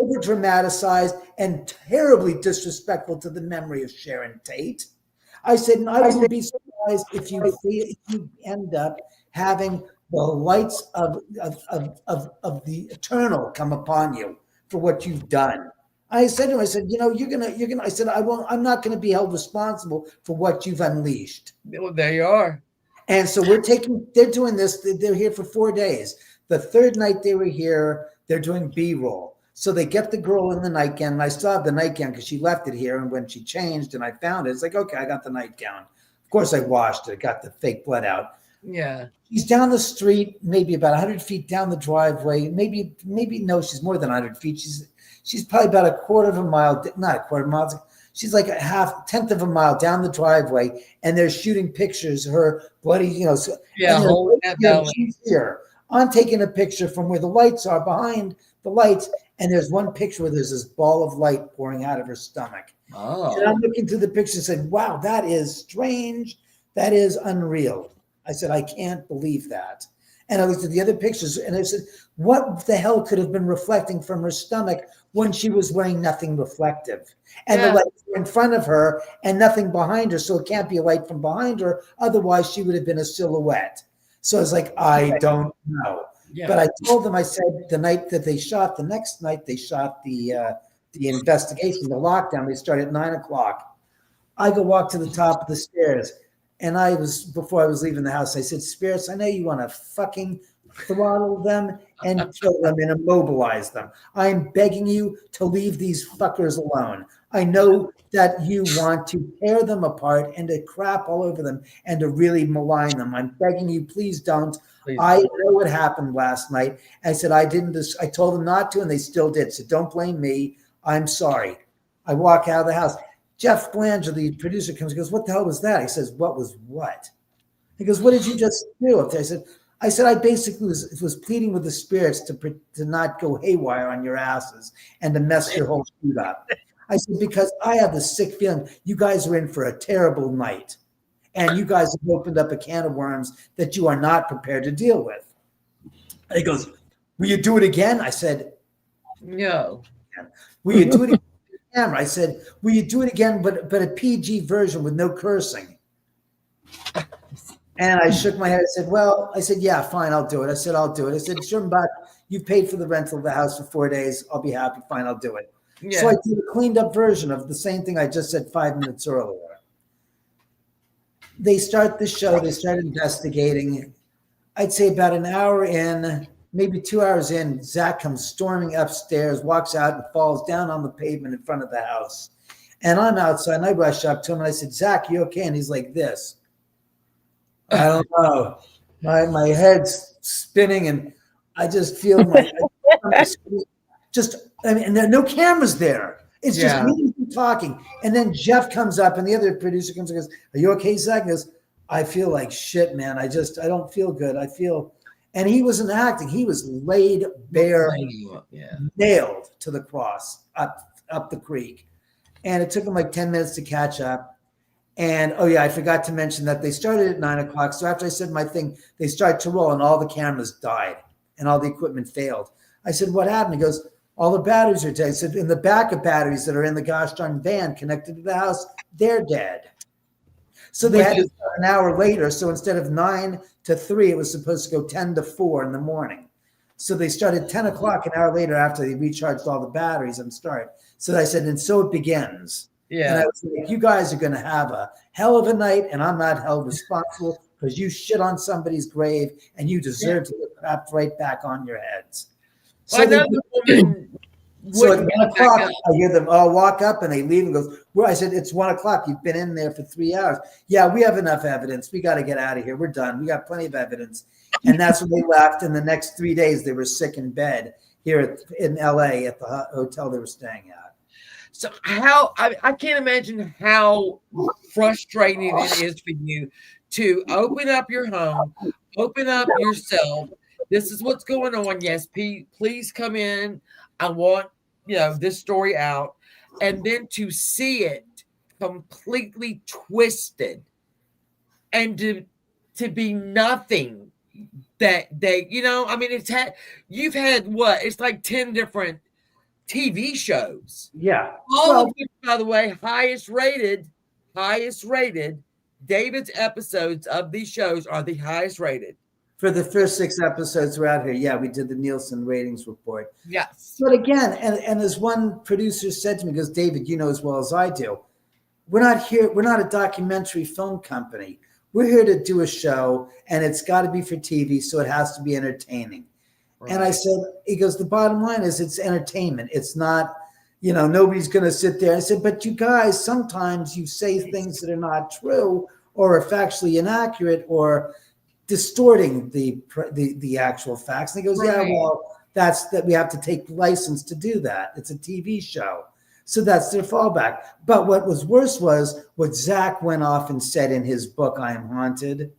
over dramatized, and terribly disrespectful to the memory of Sharon Tate. I said, and I wouldn't be surprised if you end up having the lights of the eternal come upon you for what you've done. I said to him, I said, you're gonna. I said, I'm not gonna be held responsible for what you've unleashed. Well, there you are. And so they're doing this. They're here for 4 days. The third night they were here, they're doing B-roll. So they get the girl in the nightgown, and I still have the nightgown because she left it here. And when she changed and I found it, it's like, okay, I got the nightgown. Of course, I washed it, got the fake blood out. Yeah. She's down the street, maybe about 100 feet down the driveway. Maybe no, she's more than 100 feet. She's probably about a quarter of a mile, not a quarter of a mile. She's like a tenth of a mile down the driveway, and they're shooting pictures of her bloody, holding that belly. She's here. I'm taking a picture from where the lights are behind the lights, and there's one picture where there's this ball of light pouring out of her stomach. Oh. And I'm looking through the picture and said, wow, that is strange. That is unreal. I said, I can't believe that. And I looked at the other pictures and I said, what the hell could have been reflecting from her stomach when she was wearing nothing reflective? And the lights were in front of her and nothing behind her. So it can't be a light from behind her. Otherwise, she would have been a silhouette. So I was like, I don't know. Yeah. But I told them, I said, the night that they shot, the next night they shot the investigation, the lockdown, they started at 9:00. I go walk to the top of the stairs. And before I was leaving the house, I said, Spirits, I know you want to fucking throttle them and kill them and immobilize them. I'm begging you to leave these fuckers alone. I know that you want to tear them apart and to crap all over them and to really malign them. I'm begging you, please don't. I know what happened last night. I said, I told them not to, and they still did. So don't blame me. I'm sorry. I walk out of the house. Jeff Belanger, the producer, comes and goes, what the hell was that? He says, what was what? He goes, what did you just do up there? I said, I basically was pleading with the spirits to not go haywire on your asses and to mess your whole shoot up. I said, because I have the sick feeling you guys are in for a terrible night. And you guys have opened up a can of worms that you are not prepared to deal with. And he goes, will you do it again? I said, no. Will you do it again? I said, will you do it again, but a PG version with no cursing? And I shook my head. I said, well, yeah, fine, I'll do it. I said, I'll do it. I said, sure, but you've paid for the rental of the house for 4 days. I'll be happy. Fine, I'll do it. Yeah. So I did a cleaned up version of the same thing I just said 5 minutes earlier. They start the show. They start investigating. I'd say about an hour in, maybe 2 hours in, Zach comes storming upstairs, walks out and falls down on the pavement in front of the house. And I'm outside and I rush up to him and I said, Zach, you okay? And he's like this. I don't know. My head's spinning and I just feel and there are no cameras there. It's just me talking. And then Jeff comes up and the other producer comes and goes, are you okay, Zach? He goes, I feel like shit, man. I don't feel good. And he wasn't acting. He was laid bare, nailed to the cross up the creek. And it took him like 10 minutes to catch up. And, I forgot to mention that they started at 9 o'clock. So after I said my thing, they started to roll and all the cameras died and all the equipment failed. I said, what happened? He goes, all the batteries are dead. I said, in the backup batteries that are in the gosh darn van connected to the house, they're dead. So they had to start an hour later. So instead of 9 to 3, it was supposed to go 10 to 4 in the morning. So they started 10 o'clock an hour later after they recharged all the batteries and started. So I said, and so it begins. Yeah. And I was like, you guys are going to have a hell of a night, and I'm not held responsible because you shit on somebody's grave and you deserve to get crap right back on your heads. So, so at 1 o'clock, I hear them all walk up and they leave and goes, well, I said, it's 1 o'clock. You've been in there for 3 hours. Yeah, we have enough evidence. We got to get out of here. We're done. We got plenty of evidence. And that's when they left. And the next 3 days, they were sick in bed here in LA at the hotel they were staying at. So I can't imagine how frustrating it is for you to open up your home, open up yourself. This is what's going on. Yes, please come in. I want, this story out. And then to see it completely twisted and to be nothing that they, you've had what? It's like 10 different TV shows. Yeah. All of them, by the way, highest rated. David's episodes of these shows are the highest rated. For the first 6 episodes we're out here. Yeah, we did the Nielsen ratings report. Yes. But again, and as one producer said to me, goes, David, you know as well as I do, we're not a documentary film company. We're here to do a show, and it's got to be for TV, so it has to be entertaining. Right. And I said, he goes, the bottom line is it's entertainment. It's not, nobody's going to sit there. I said, but you guys, sometimes you say things that are not true or are factually inaccurate or distorting the actual facts. And he goes, right. Yeah, well, that's that we have to take license to do that. It's a TV show. So that's their fallback. But what was worse was what Zach went off and said in his book, I Am Haunted,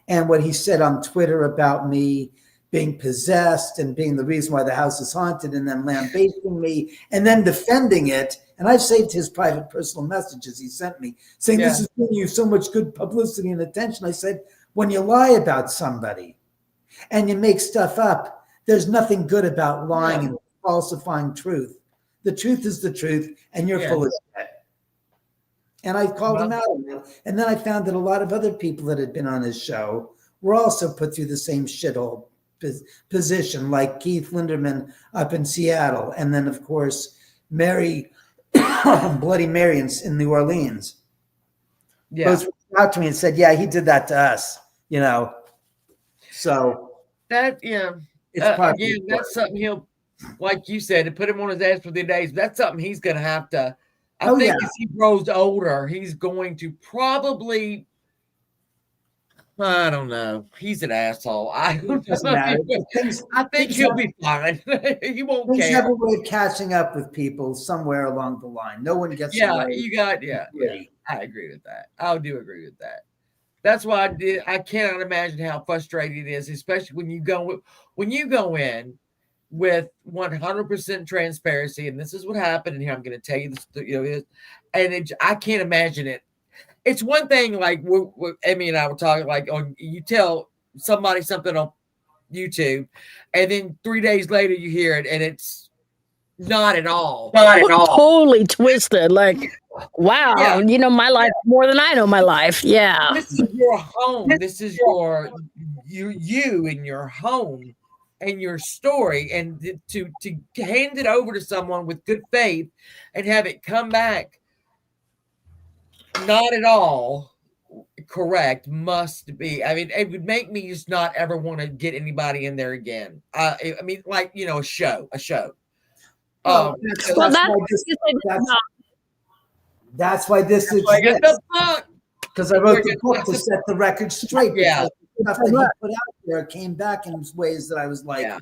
and what he said on Twitter about me being possessed and being the reason why the house is haunted, and then lambasting me and then defending it. And I've saved his private personal messages he sent me saying, This is giving you so much good publicity and attention. I said, when you lie about somebody and you make stuff up, there's nothing good about lying and falsifying truth. The truth is the truth, and you're full of shit. And I called him out on it. And then I found that a lot of other people that had been on his show were also put through the same shithole position, like Keith Linderman up in Seattle. And then, of course, Mary, Bloody Mary in New Orleans. Yeah. Both reached out to me and said, yeah, he did that to us, So that, again, that's something he'll, like you said, to put him on his ass for the days. That's something he's going to have to. I think as he grows older, he's going to probably. I don't know. He's an asshole. I think he'll be fine. He won't care. Have a way of catching up with people somewhere along the line. No one gets away. I agree with that. I do agree with that. That's why I cannot imagine how frustrating it is, especially when you go in with 100% transparency, and this is what happened, and here I'm going to tell you this, and I can't imagine it. It's one thing, like Amy and I were talking, like you tell somebody something on YouTube, and then 3 days later you hear it, and it's not at all. Totally twisted. Like, wow, Yeah. you know my life more than I know my life. Yeah. This is your home. This is your you and your home and your story. And to hand it over to someone with good faith and have it come back not at all correct must be. I mean, it would make me just not ever want to get anybody in there again. I mean, like, you know, a show. Well, Well, that's why this, that's why this I get the exists. book. Because I wrote the book to set the record straight. Yeah. Because the stuff that he put out there came back in ways that I was like, Yeah.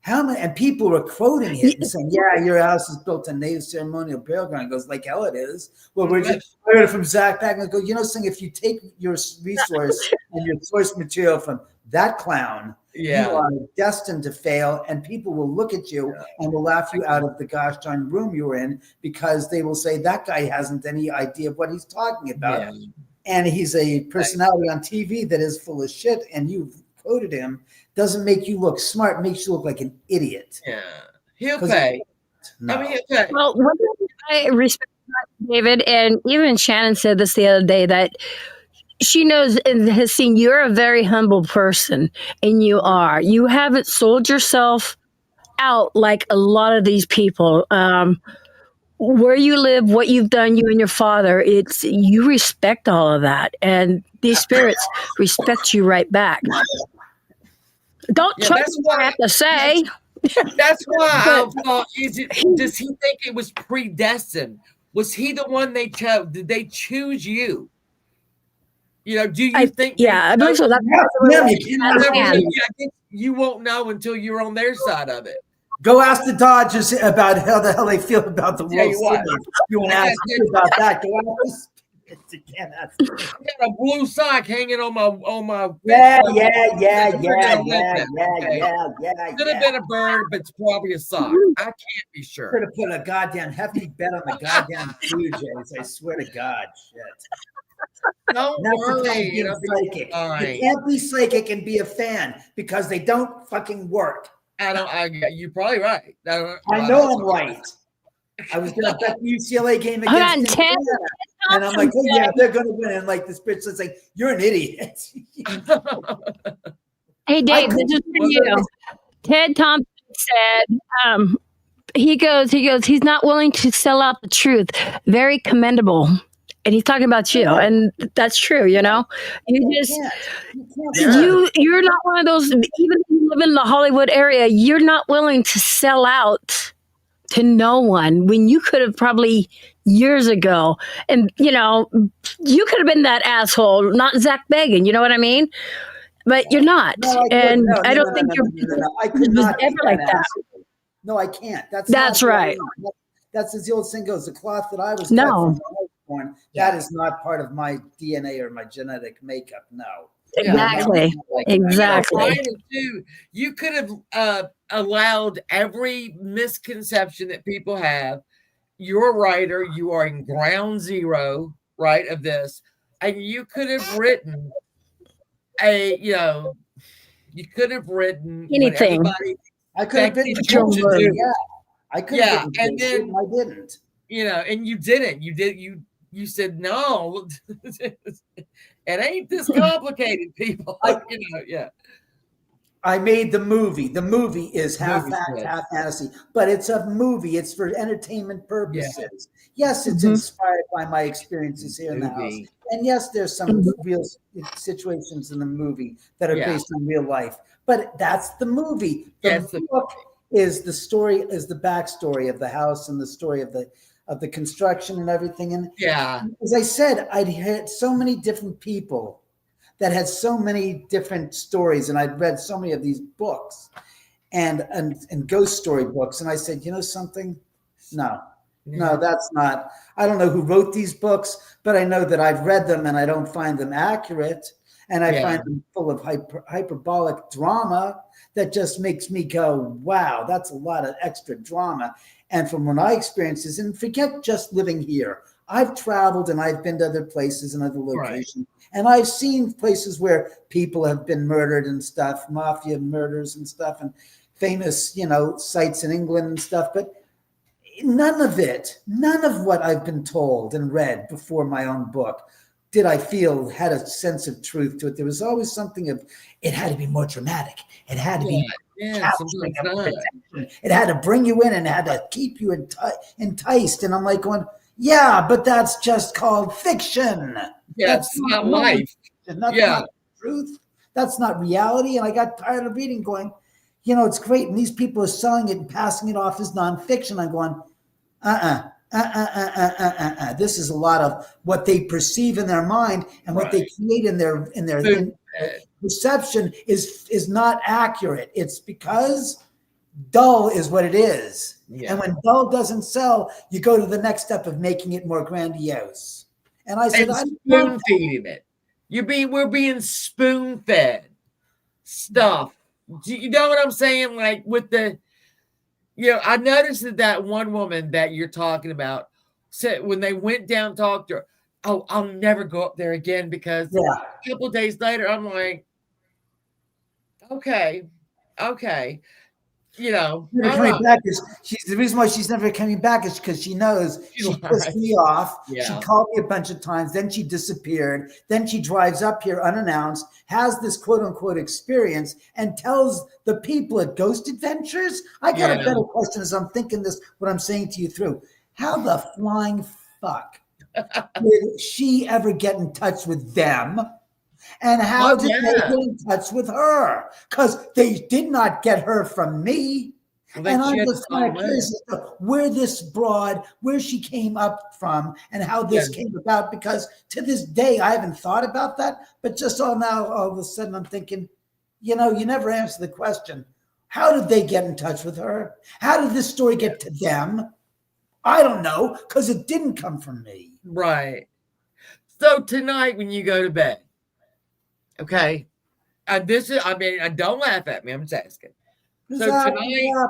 how many? And people were quoting it and saying, "Yeah, your house is built on native ceremonial burial ground." It goes, like hell, it is. Well, I heard it from Zach Back and go, you know, saying if you take your resource and your source material from that clown, you are destined to fail, and people will look at you and will laugh you out of the gosh darn room you were in, because they will say that guy hasn't any idea of what he's talking about. Yeah. And he's a personality on TV that is full of shit, and you've quoted him. Doesn't make you look smart, makes you look like an idiot. Yeah. He'll pay. No. I mean, he'll pay. Well, I respect David, and even Shannon said this the other day, that she knows and has seen you're a very humble person, and you are. You haven't sold yourself out like a lot of these people. Where you live, what you've done, you and your father, it's you respect all of that, and these spirits respect you right back. Don't choke what I have to say. That's why I thought, does he think it was predestined? Was he the one they chose? Did they choose you? You know, do you think? Yeah, I believe so. That's you won't know until you're on their side of it. Go ask the Dodgers about how the hell they feel about the World Series. You want to ask me about that? Go ask. You can't ask. I got a blue sock hanging on my. Yeah. Could have been a bird, but it's probably a sock. I can't be sure. Could have put a goddamn hefty bet on the goddamn Blue Jays. I swear to God, shit. Don't worry. You can't be psychic and be a fan, because they don't fucking work. You're probably right. I know I'm right. I was going to bet the UCLA game against Indiana, and I'm like, oh yeah, they're going to win. And like this bitch is like, you're an idiot. Hey Dave, this is for you. Ted Thompson said, he's not willing to sell out the truth. Very commendable. And he's talking about you, and that's true. You know, you're not one of those. Even if you live in the Hollywood area, you're not willing to sell out to no one when you could have probably years ago. And you know, you could have been that asshole, not Zach Bagan. You know what I mean? But you're not, I don't think you're ever like that. No, I can't. That's right. That's as the old saying goes. The cloth that I was born, that is not part of my DNA or my genetic makeup. No. Exactly. Exactly. You could have allowed every misconception that people have. You're a writer. You are in ground zero, right, of this. And you could have written you could have written anything. I could have written I could have written, and then I didn't. You know, and you didn't. You said no. It ain't this complicated, people. I made the movie. The movie is half fact, half fantasy, but it's a movie. It's for entertainment purposes. Yes, it's inspired by my experiences here in the house. And yes, there's some real situations in the movie that are based on real life. But that's the movie. The book is the story, is the backstory of the house and the story of the construction and everything. And as I said, I'd had so many different people that had so many different stories, and I'd read so many of these books and ghost story books. And I said, you know something? No, that's not. I don't know who wrote these books, but I know that I've read them and I don't find them accurate. And I find them full of hyperbolic drama that just makes me go, wow, that's a lot of extra drama. And from what I experienced is, and forget just living here, I've traveled and I've been to other places and other locations. Right. And I've seen places where people have been murdered and stuff, mafia murders and stuff, and famous, sites in England and stuff. But none of what I've been told and read before my own book did I feel had a sense of truth to it. There was always something of, it had to be more dramatic. It had to be capturing your attention. It had to bring you in and had to keep you enticed. And I'm like going, yeah, but that's just called fiction. Yeah, That's it's not life. That's not truth. That's not reality. And I got tired of reading going, it's great. And these people are selling it and passing it off as nonfiction. I'm going, This is a lot of what they perceive in their mind and what they create in their perception is not accurate. It's because dull is what it is. Yeah. And when dull doesn't sell, you go to the next step of making it more grandiose. And I said, I'm spoon feeding it. We're being spoon fed stuff. Do you know what I'm saying? Like with the, I noticed that one woman that you're talking about said when they went down to talk to her, oh, I'll never go up there again because a couple of days later, I'm like, okay. Coming back is the reason why she's never coming back is because she knows she pissed me off. Yeah. She called me a bunch of times, then she disappeared. Then she drives up here unannounced, has this quote unquote experience, and tells the people at Ghost Adventures. I got a better question as I'm thinking this, what I'm saying to you through. How the flying fuck did she ever get in touch with them? And how did they get in touch with her? Because they did not get her from me. Well, and I'm just kind of curious as to where she came up from and how this came about. Because to this day, I haven't thought about that. But just all of a sudden, I'm thinking, you never answer the question. How did they get in touch with her? How did this story get to them? I don't know, because it didn't come from me. Right. So tonight when you go to bed, okay. Don't laugh at me. I'm just asking. So tonight,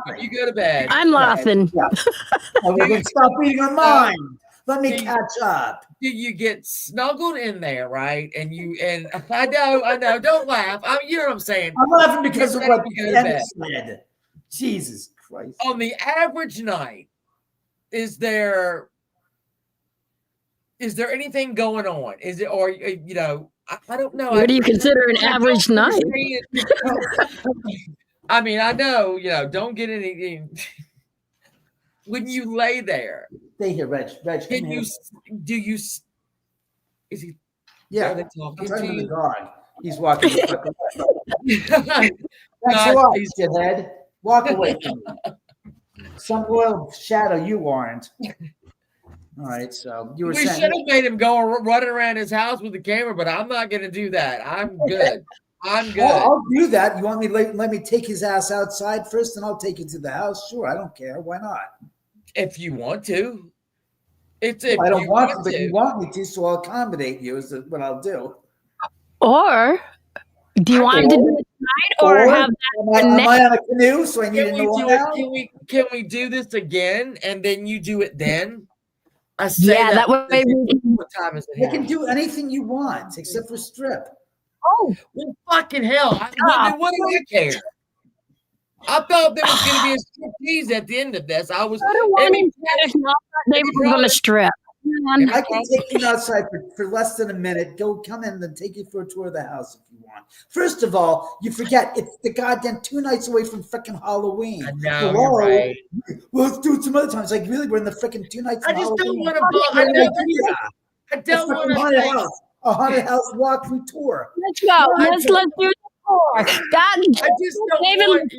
when you go to bed. I'm laughing. Yeah. We're going to stop reading our mind. Let me catch up. Do you get snuggled in there, right? And I know, don't laugh. You know what I'm saying. I'm laughing because of what Ken said. Jesus Christ. On the average night, is there anything going on? Is it, or, I don't know. What do you consider an average night? I know, don't get anything. When you lay there. Stay here, Reg. Is he? Yeah. I'm talking to the dog. He's walking the fuck away. Thanks a lot, shithead. Walk away from me. Some royal shadow you aren't. All right, so you were saying. We should have made him go running around his house with the camera, but I'm not going to do that. I'm good. I'll do that. You want me to let me take his ass outside first, and I'll take you to the house? Sure, I don't care. Why not? If you want to. I don't want to, but you want me to, so I'll accommodate you is what I'll do. Or do you want to do it tonight or have that? Am I on a canoe, so I need to know Can we do this again, and then you do it then? That way what time is it? You can do anything you want except for strip. Oh, well, fucking hell! What do I care? I thought there was going to be a striptease at the end of this. They were going to strip. I can take you outside for less than a minute. Come in and take you for a tour of the house if you want. First of all, you forget it's the goddamn 2 nights away from freaking Halloween. I know, you're right. Well, let's do it some other times. Like, really, we're in the freaking 2 nights. I just don't want to. I don't want to. A haunted house walkthrough tour. Let's go. Let's do the tour. I just don't want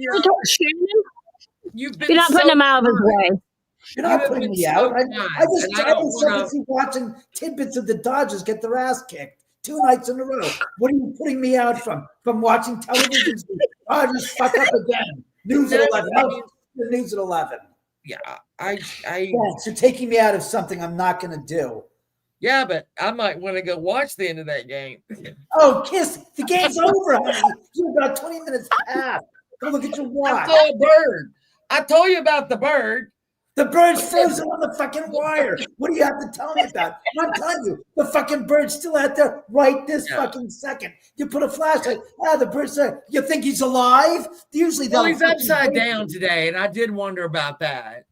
You're not putting him out of his way. You're not putting me out. I just watching tidbits of the Dodgers get their ass kicked 2 nights in a row. What are you putting me out from? From watching television? Dodgers fuck up again. News at 11. The news at 11. Yeah, you're taking me out of something I'm not going to do. Yeah, but I might want to go watch the end of that game. Oh, kiss! The game's over, honey. You're about 20 minutes past. Go look at your watch. I saw a bird. I told you about the bird. The bird's frozen on the fucking wire. What do you have to tell me about? I'm telling you, the fucking bird's still out there right this fucking second. You put a flashlight. The bird's there. You think he's alive? Usually, he's upside down today, and I did wonder about that.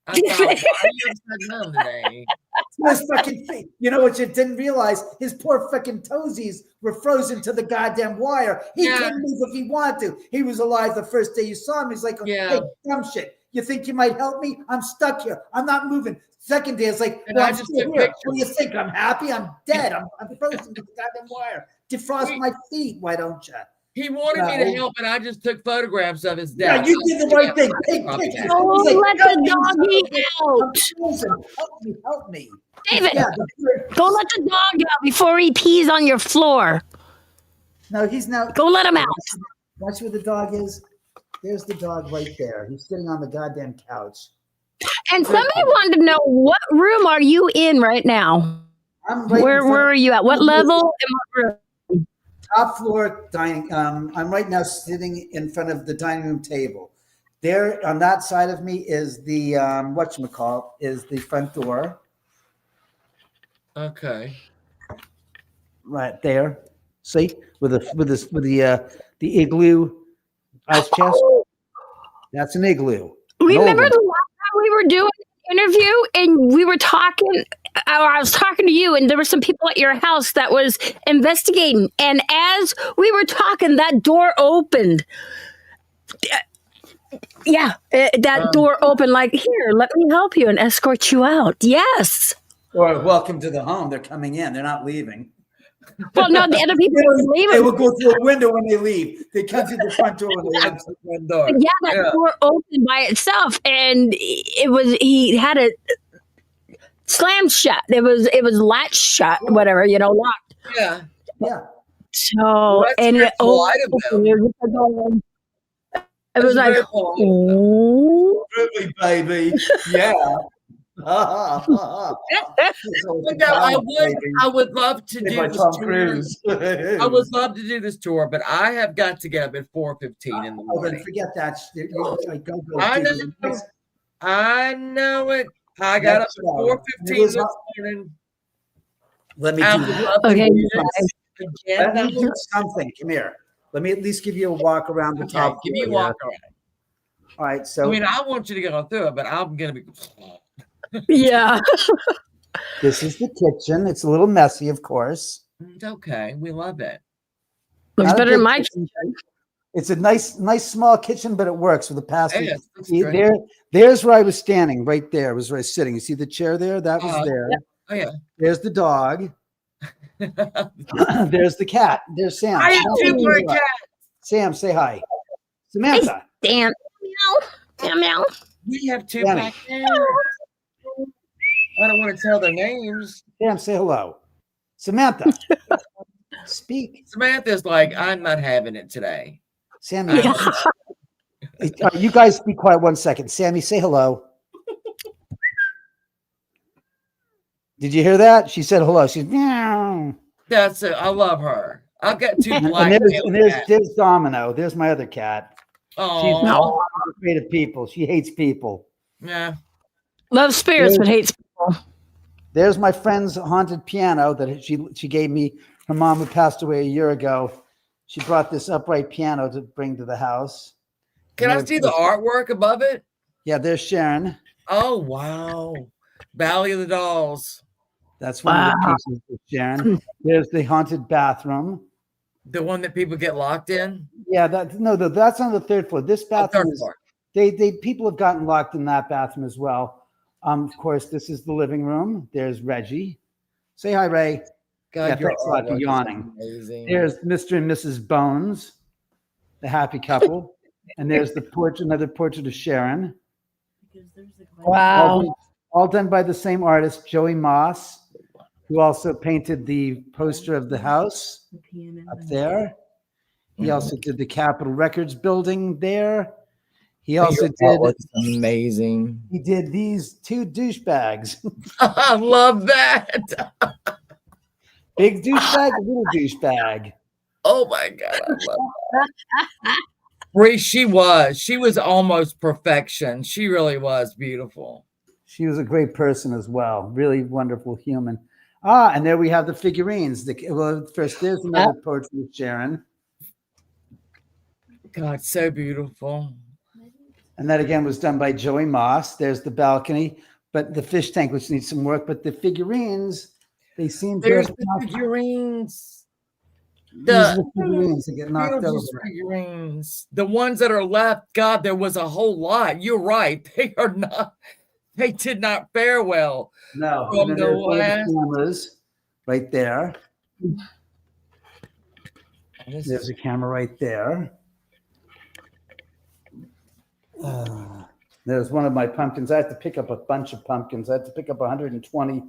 I thought, why are you upside down today? His fucking feet. You know what you didn't realize? His poor fucking toesies were frozen to the goddamn wire. He couldn't move if he wanted to. He was alive the first day you saw him. He's like, hey, dumb shit. You think you might help me? I'm stuck here. I'm not moving. Second day, it's like, well, I'm still here. What do you think? I'm happy. I'm dead. I'm frozen to the goddamn wire. Defrost my feet. Why don't you? He wanted me to help, and I just took photographs of his death. Yeah, you did the right thing. Oh, let the doggy out. Help me. David, go let the dog out before he pees on your floor. No, he's now. Go let him out. Watch where the dog is. There's the dog right there. He's sitting on the goddamn couch. And somebody wanted to know, what room are you in right now? I'm right where are you at? What level and what room? Top floor dining. I'm right now sitting in front of the dining room table. There on that side of me is the whatchamacallit, is the front door. Okay. Right there. See? With the igloo ice chest. That's an igloo. Remember the last time we were doing an interview and we were talking, or I was talking to you, and there were some people at your house that was investigating. And as we were talking, that door opened. Yeah, that door opened like, here, let me help you and escort you out. Yes. Or welcome to the home. They're coming in. They're not leaving. Well, no, the other people are leaving. They will go through a window when they leave. They come through the front door when they exit the front door. Yeah, that door opened by itself, and he had it slammed shut. It was latched shut, whatever, locked. Yeah. So Well, and it opened. It was like, oh, really, baby, yeah. I would love to do this tour. I would love to do this tour, but I have got to get up at 4:15 in the morning. Forget that. I know it. I got up at 4:15 this morning. Let me do something. Come here. Let me at least give you a walk around the top. Give me a walk around. All right. So I want you to go through it, but I'm gonna be. Yeah. This is the kitchen. It's a little messy, of course. It's okay. We love it. Looks better than my kitchen. It's a nice small kitchen, but it works with the passage. Yes, there's where I was standing. Right there was where I was sitting. You see the chair there? That was there. Yeah. Oh yeah. There's the dog. There's the cat. There's Sam. I am too for a cat. Sam, say hi. Samantha. Hey, Meow. Meow. We have two black cats. I don't want to tell their names. Sam, say hello. Samantha. Speak. Samantha's like, I'm not having it today. Sammy. You guys be quiet 1 second. Sammy, say hello. Did you hear that? She said hello. She's meow. That's it. I love her. I've got two black and there's Domino. There's my other cat. Oh, she's not afraid of people. She hates people. Yeah. Loves spirits, but hates people. There's my friend's haunted piano that she gave me. Her mom had passed away a year ago. She brought this upright piano to bring to the house. Can I see the artwork above it? Yeah, there's Sharon. Oh, wow. Valley of the Dolls. That's one of the pieces of Sharon. There's the haunted bathroom. The one that people get locked in? Yeah, that's on the third floor. This bathroom people have gotten locked in that bathroom as well. Of course, this is the living room. There's Reggie. Say hi, Ray. God, thanks a lot for yawning. Amazing. There's Mr. and Mrs. Bones, the happy couple. And there's the portrait, another portrait of Sharon. Wow. All done by the same artist, Joey Moss, who also painted the poster of the house up there. He also did the Capitol Records building there. He also did amazing. He did these two douchebags. I love that. Big douchebag, little douchebag. Oh my God. I love that. Bree, she was almost perfection. She really was beautiful. She was a great person as well. Really wonderful human. And there we have the figurines. First, there's another portrait of Sharon. God, so beautiful. And that again was done by Joey Moss. There's the balcony, but the fish tank, which needs some work. But the figurines, they seem to There's have the figurines. these are The the figurines that get knocked over. Beetlejuice figurines. The ones that are left, God, there was a whole lot. You're right. They did not fare well. No, From and then the there's one of last- the cameras right there. This There's is- a camera right there. There's one of my pumpkins. I had to pick up a bunch of pumpkins. I had to pick up 120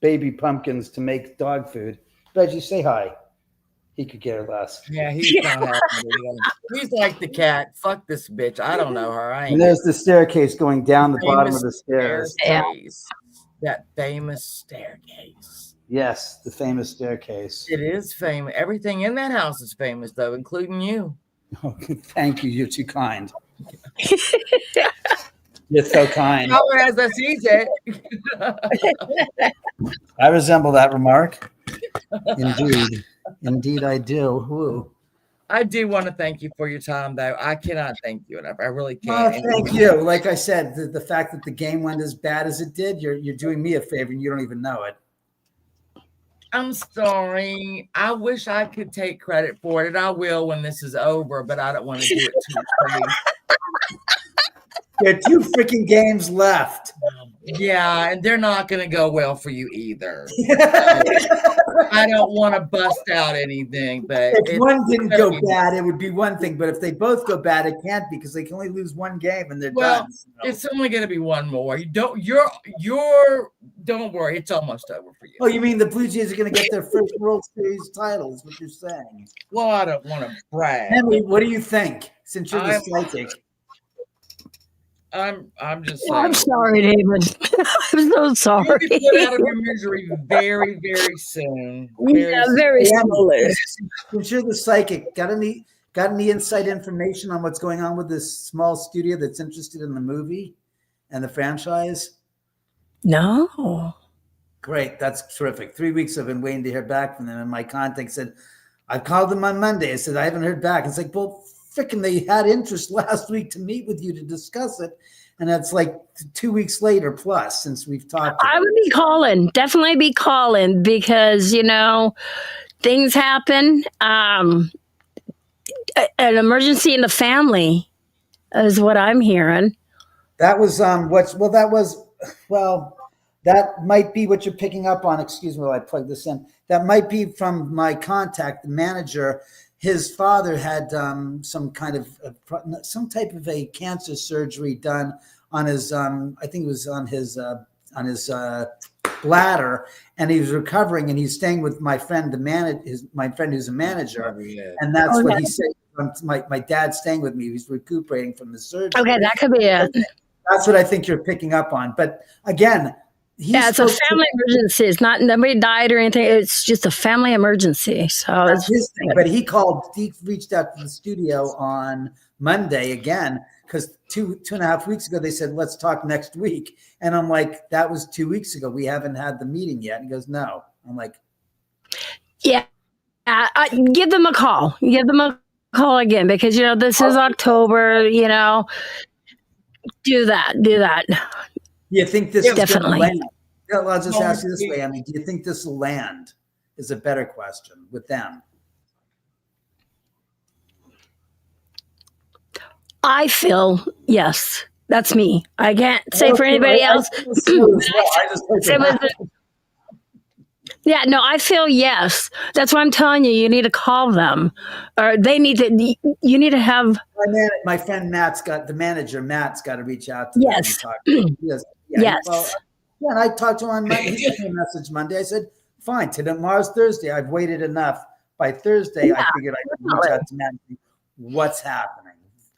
baby pumpkins to make dog food. Reggie, say hi. He could care less. Yeah, he's not happy with it. He's like the cat. Fuck this bitch. I don't know her. I ain't And there's the staircase going down the bottom of the stairs. staircase. That famous staircase. Yes, the famous staircase. It is famous. Everything in that house is famous, though, including you. Oh, thank you. You're too kind. You're so kind. Oh, as I see it. I resemble that remark. Indeed. Indeed, I do. Woo. I do want to thank you for your time, though. I cannot thank you enough. I really Oh, can't. thank you. Like I said, the fact that the game went as bad as it did, you're doing me a favor and you don't even know it. I'm sorry. I wish I could take credit for it, and I will when this is over, but I don't want to do it too quickly. There are 2 freaking games left. Yeah, and they're not going to go well for you either. I don't want to bust out anything, but If one didn't go bad, it would be one thing. But if they both go bad, it can't be because they can only lose one game and they're done. So. It's only going to be one more. Don't worry, it's almost over for you. Oh, you mean the Blue Jays are going to get their first World Series title? Is what you're saying? Well, I don't want to brag. Henry, what do you think? Since you're the psychic. I'm just saying. I'm sorry, David. I'm so sorry. You'll be put out of your misery very, very soon. Very slowly. Since you're the psychic, got any inside information on what's going on with this small studio that's interested in the movie and the franchise? No. Great, that's terrific. 3 weeks I've been waiting to hear back from them, and my contact said, I called them on Monday. I said, I haven't heard back. It's like, well, frickin' they had interest last week to meet with you to discuss it. And that's like 2 weeks later plus since we've talked. I would be calling, definitely be calling because, things happen. An emergency in the family is what I'm hearing. That was that might be what you're picking up on. Excuse me while I plug this in. That might be from my contact, the manager. His father had some type of a cancer surgery done on his I think it was on his bladder, and he was recovering, and he's staying with my friend, my friend who's a manager, and that's what he said. My dad's staying with me. He's recuperating from the surgery. Okay, that could be it. That's what I think you're picking up on. But again, it's a family emergency. It's not nobody died or anything. It's just a family emergency. So that's his thing. But he reached out to the studio on Monday again, because two and a half weeks ago they said, let's talk next week. And I'm like, that was 2 weeks ago. We haven't had the meeting yet. And he goes, no. I'm like, yeah. Give them a call. Give them a call again, because this is October. Do that. Do you think this is definitely going to land? I'll just ask you this way, Emmy. Do you think this will land? Is a better question with them. I feel yes. That's me. I can't say for anybody else. Yeah, no, I feel yes. That's why I'm telling you. You need to call them, or they need to. You need to have. My friend Matt's got the manager. Matt's got to reach out to yes. them and talk. Yes. Well, and I talked to him on Monday. He sent me a message Monday. I said, "Fine. Tomorrow's Thursday. I've waited enough. By Thursday, I figured I could reach out to Matt and see what's happening."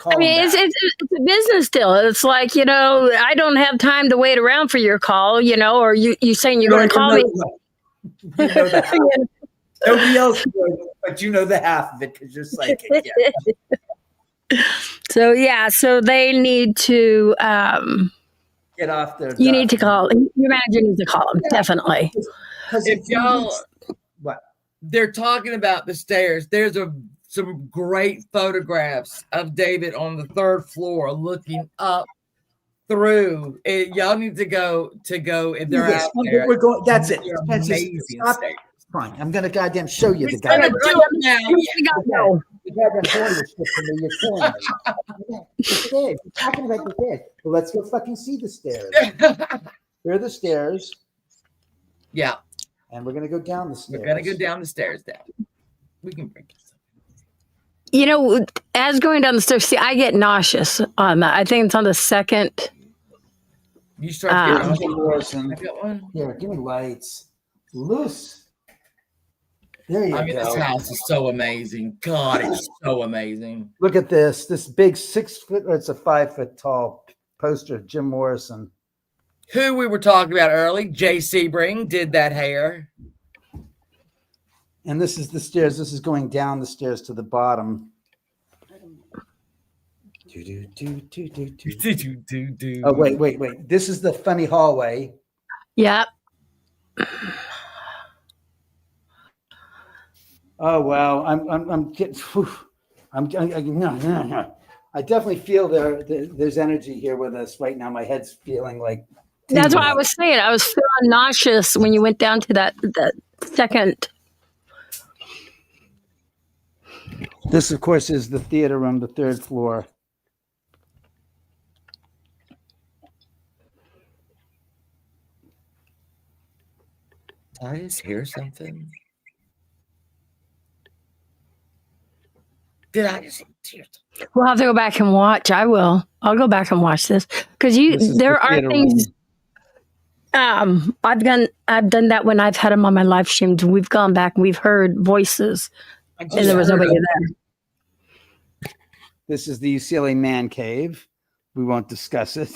It's a business deal. It's like, I don't have time to wait around for your call, or you saying you're going to call me. You know the half. Nobody else would, but you know the half of it because you're psychic. Yeah. So they need to get off their. You need to call. Your manager needs to call them, definitely. If y'all, they're talking about the stairs. There's a some great photographs of David on the 3rd floor looking up through it. Y'all need to go if they're Yes, out there. we're going. That's it. They're Francis, amazing stop. stairs. Fine. I'm gonna goddamn show you the We're gonna goddamn. do it now. We got to go. You goddamn horny shit to me. You're killing me. The stairs. You're talking about the stairs. Well, let's go fucking see the stairs. Here are the stairs, Yeah, and we're gonna go down the stairs. we're gonna go down the stairs. Down. We can break this. You know, as going down the stairs, see, I get nauseous on that. I think it's on the second. You start to get Jim Morrison. I got one. Here, give me lights. Loose. There you I mean, go. this house is so amazing. God, it's so amazing. Look at this. This big 6 foot, or it's a 5 foot tall poster of Jim Morrison. Who we were talking about early, Jay Sebring, did that hair. And this is the stairs. This is going down the stairs to the bottom. Oh, wait. This is the funny hallway. Yep. Oh wow, I'm getting. Whew, no. I definitely feel there's energy here with us right now. My head's feeling like. That's what I was saying. I was feeling nauseous when you went down to that second. This, of course, is the theater room, the 3rd floor. Did I just hear something? Did I just hear something? We'll have to go back and watch. I will. I'll go back and watch this because there are things. I've done that when I've had them on my live streams. We've gone back and we've heard voices, and there was nobody there. This is the UCLA man cave. We won't discuss it.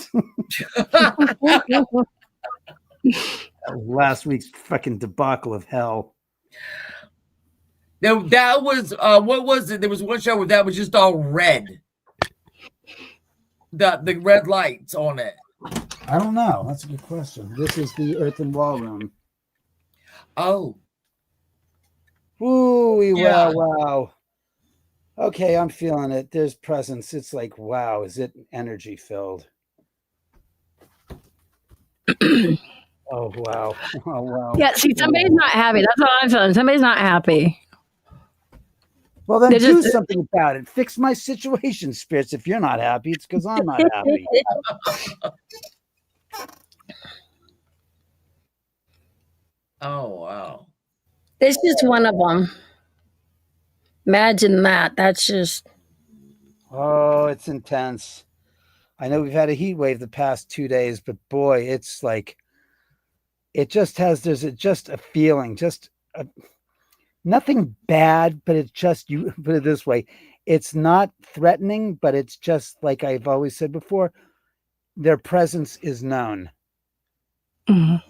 Last week's fucking debacle of hell. That was what was it? There was one show where that was just all red. The red lights on it. I don't know. That's a good question. This is the earthen wall room. Oh. Ooh, Yeah. wow. Okay, I'm feeling it. There's presence. It's like, wow, is it energy filled? Oh, wow. Oh, wow. Yeah, see, somebody's not happy. That's what I'm feeling. Somebody's not happy. Well, then They're do just- something about it. Fix my situation, spirits. If you're not happy, it's because I'm not happy. Oh wow. This is one of them. Imagine that. That's just. Oh, it's intense. I know we've had a heat wave the past 2 days, but boy, it's like it just has. There's just a feeling, nothing bad, but it's just, you put it this way, it's not threatening, but it's just like I've always said before, their presence is known. Mhm.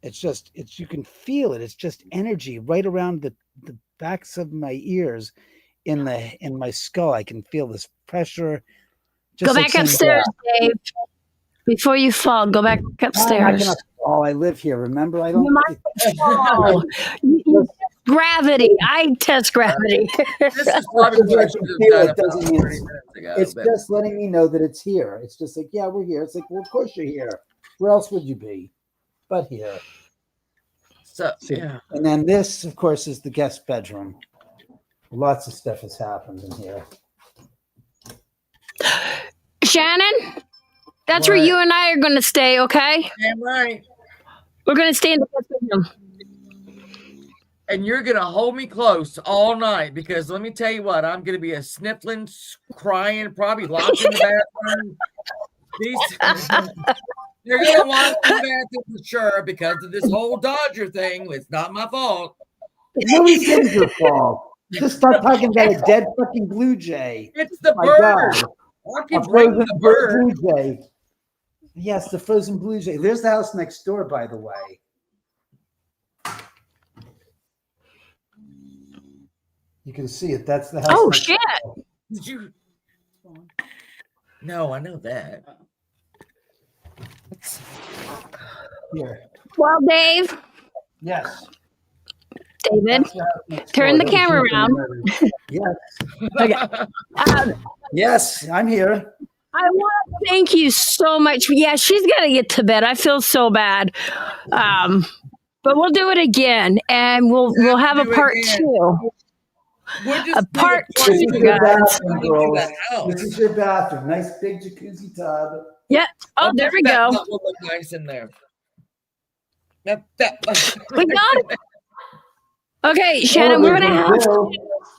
It's you can feel it. It's just energy right around the backs of my ears, in my skull. I can feel this pressure. Go back upstairs, Dave. Before you fall, go back upstairs. I live here. Remember, I don't. You might fall. Gravity. I test gravity. This is probably what I should have done about 40 minutes ago, It's but- just letting me know that it's here. It's just like, yeah, we're here. It's like, well, of course you're here. Where else would you be? But here. So See? yeah. And then this, of course, is the guest bedroom. Lots of stuff has happened in here. Shannon, that's where What? you and I are going to stay, okay? Damn right. We're going to stay in the guest bedroom. And you're gonna hold me close all night, because let me tell you what, I'm gonna be a sniffling, crying, probably locked in the bathroom. They're gonna want the bathroom for sure because of this whole Dodger thing. It's not my fault. Nobody said it's your fault. Just start talking about a dead fucking blue jay. It's the My bird. God. I keep A bringing frozen the bird. blue jay. Yes, the frozen blue jay. There's the house next door, by the way. You can see it. That's the house. Oh, next shit. door. Did you? No, I know that. Here. Well, Dave, Yes. David. Turn the camera around. Yes. Okay. Yes, I'm here. I want to thank you so much. Yeah, she's got to get to bed. I feel so bad. But we'll do it again, and we'll have a part two. A part This two, is your guys. bathroom, girls. This is your bathroom. Nice big jacuzzi tub. Yeah. Oh, there we go. That will look nice in there. We got it. Okay, Shannon, we're gonna have.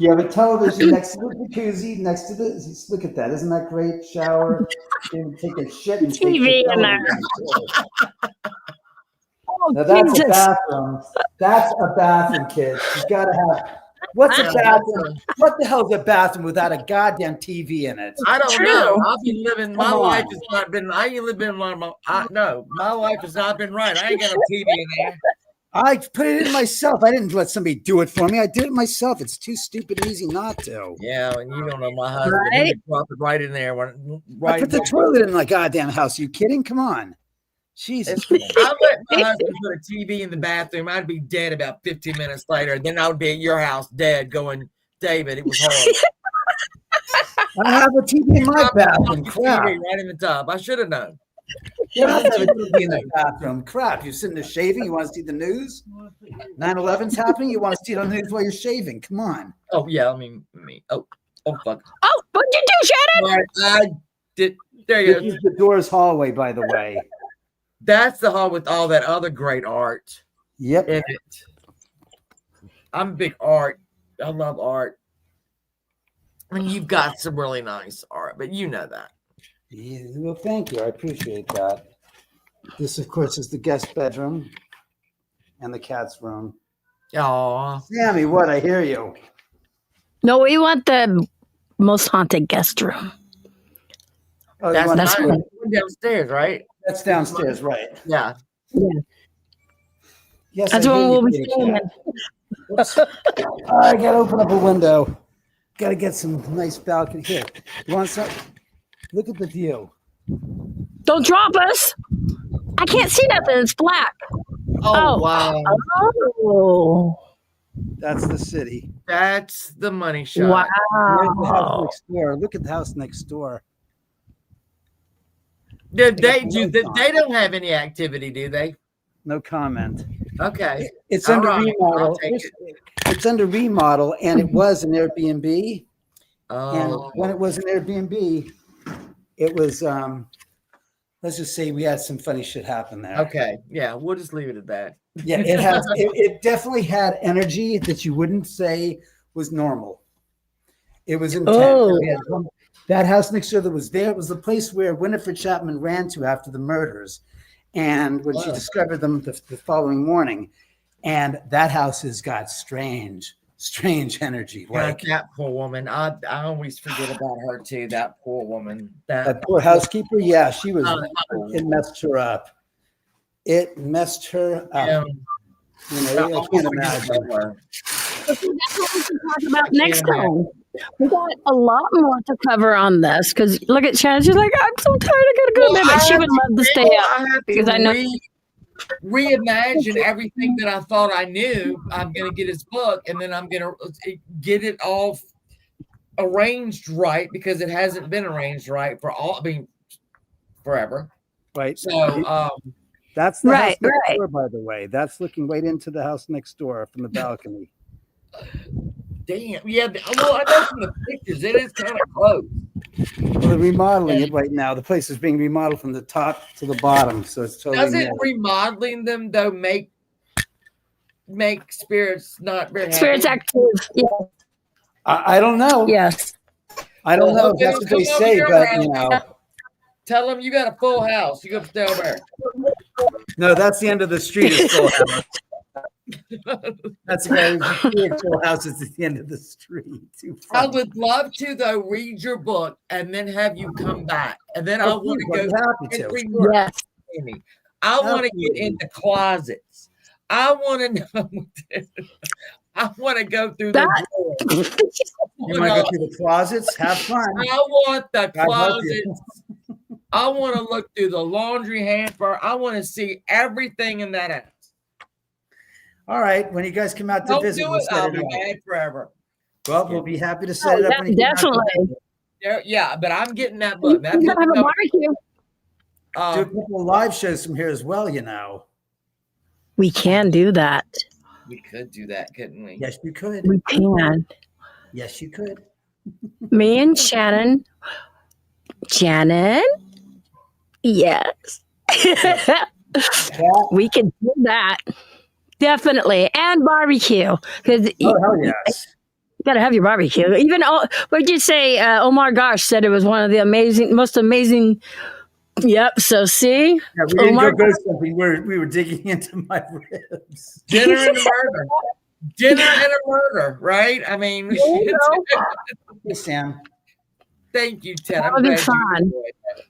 You have a television next to the jacuzzi, next to the. Look at that! Isn't that great? Shower. You take a shit and take TV the in there. Oh, now that's Jesus. a bathroom. That's a bathroom, kids. You gotta have. What's a bathroom? What the hell is a bathroom without a goddamn TV in it? I don't True. know. I've been living. My Come on. life has not been. I ain't living no. My life has not been right. I ain't got a TV in there. I put it in myself. I didn't let somebody do it for me. I did it myself. It's too stupid and easy not to. Yeah, and you don't know my husband. Right? He dropped it right in there. I put the toilet in my goddamn house. Are you kidding? Come on. Jesus. I let my husband put a TV in the bathroom. I'd be dead about 15 minutes later. Then I would be at your house dead going, David, it was hard. I have a TV in my bathroom. TV Crap. right in the tub. I should have known. You don't have to have a TV in the bathroom. Crap. You're sitting there shaving. You want to see the news? 9/11's happening. You want to see it on the news while you're shaving. Come on. Oh, yeah. I mean, me. Oh, fuck. Oh, what'd you do, Shannon? I did. There you This go. is the doors hallway, by the way. That's the hall with all that other great art Yep. in it. I'm a big art. I love art. I mean, you've got some really nice art, but you know that. Yeah, well, thank you. I appreciate that. This, of course, is the guest bedroom and the cat's room. Aw. Sammy, what? I hear you. No, we want the most haunted guest room. Oh, you That's want That's mine. right. Downstairs, right? that's downstairs, right? Yeah. Yes, That's I when hear we'll you, be kitty staying. cat. I gotta open up a window. Gotta get some nice balcony here. You want some? Look at the view. Don't drop us. I can't see nothing. It's black. Oh, wow. Oh. That's the city. That's the money shot. There's the house Wow. next door. Look at the house next door. They don't have any activity, do they? No comment. Okay. It's All under right, remodel. I'll take it. It's under remodel, and it was an Airbnb. And Oh, when it was an Airbnb, it was let's just say we had some funny shit happen there. okay. Yeah, we'll just leave it at that. Yeah, it definitely had energy that you wouldn't say was normal. It was intense. Oh. We had that house next door that was there, it was the place where Winifred Chapman ran to after the murders. And when she Wow. discovered them the following morning, and that house has got strange energy. Like that poor woman. I always forget about her too. That poor woman. That poor housekeeper, yeah, she was. Oh. It messed her up. It messed her up. Yeah. You know, I can't imagine. Her. That's what we can talk about next time. We got a lot more to cover on this because look at Shannon. She's like, I'm so tired. I gotta go to bed. But she would love to stay up I have because to I know. reimagine everything that I thought I knew. I'm going to get his book, and then I'm going to get it all arranged right because it hasn't been arranged right forever. Right. So, That's the house Right, next right. door, by the way. That's looking right into the house next door from the balcony. damn. Yeah. Well, I know from the pictures, it is kind of close. Well, they're remodeling it right now. The place is being remodeled from the top to the bottom, so it's totally Doesn't new. remodeling them though make spirits not very happy? Spirits active. Yeah. I don't know. Yes. I don't know Well, if that's what come they over say, here, but man. you know. Tell them you got a full house. You go stay over there. No, that's the end of the street. Is Full House. That's why Full House is at the end of the street. Too I funny. would love to though read your book and then have you come back, and then I Oh, want please, to I'd go be happy to. every more. Yes. I want to get Absolutely. into closets. I want to know. I want to go through That- the drawers. You want to go through the closets? Have fun. I want the God help you. closets. I want to look through the laundry hamper. I want to see everything in that house. All right. When you guys come out to Don't visit, do we'll it. set I'll it be up. mad forever. Well, we'll be happy to set it up when you come out to Definitely. visit. Yeah, but I'm getting that You book. That gotta book. have a barbecue. Do a couple of live shows from here as well, you know. We can do that. We could do that, couldn't we? Yes, you could. We can. Yes, you could. Me and Shannon. Shannon? Yes. We can do that. Definitely. And barbecue. Because Oh, hell yes. you gotta have your barbecue. Even what'd you say? Omar Gosh said it was one of the most amazing. Yep. So see, Yeah, we didn't Omar, go something. We were digging into my ribs. Dinner and a murder. Dinner and a murder, right? I mean, there you go. Hey, Sam. thank you, Ted. That I'm would be glad you fun. enjoyed that.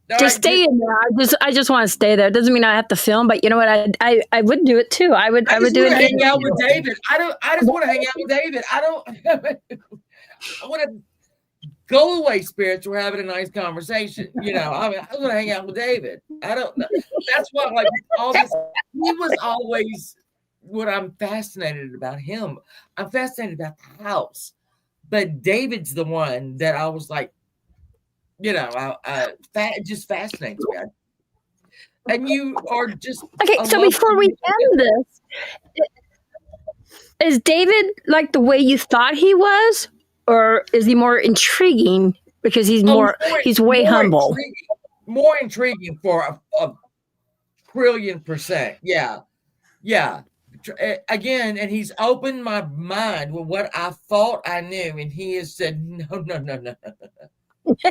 All Just right, stay in there. I just want to stay there. It doesn't mean I have to film, but you know what? I would do it too. I would just do wanna it. hang out with David. I just want to hang out with David. I want to go away spirits. We're having a nice conversation. You know, I want to hang out with David. I don't know. That's what like all this. He was always what I'm fascinated about him. I'm fascinated about the house, but David's the one that I was like, you know, it just fascinates me. And you are just Okay, so before we end this, is David like the way you thought he was, or is he more intriguing because he's he's way humble? More intriguing for a trillion%. Yeah. Again, and he's opened my mind with what I thought I knew, and he has said, no.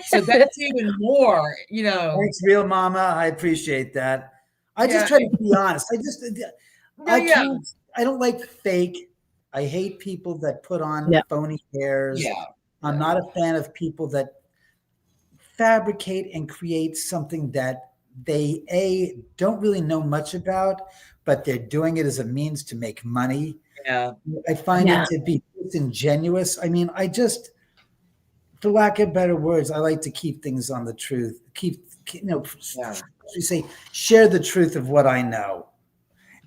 So that's even more, you know. Thanks, real mama. I appreciate that. I just try to be honest. I don't like fake. I hate people that put on phony airs. Yeah. I'm not a fan of people that fabricate and create something that they don't really know much about, but they're doing it as a means to make money. Yeah. I find it to be disingenuous. I mean, for lack of better words, I like to keep things on the truth. We say, share the truth of what I know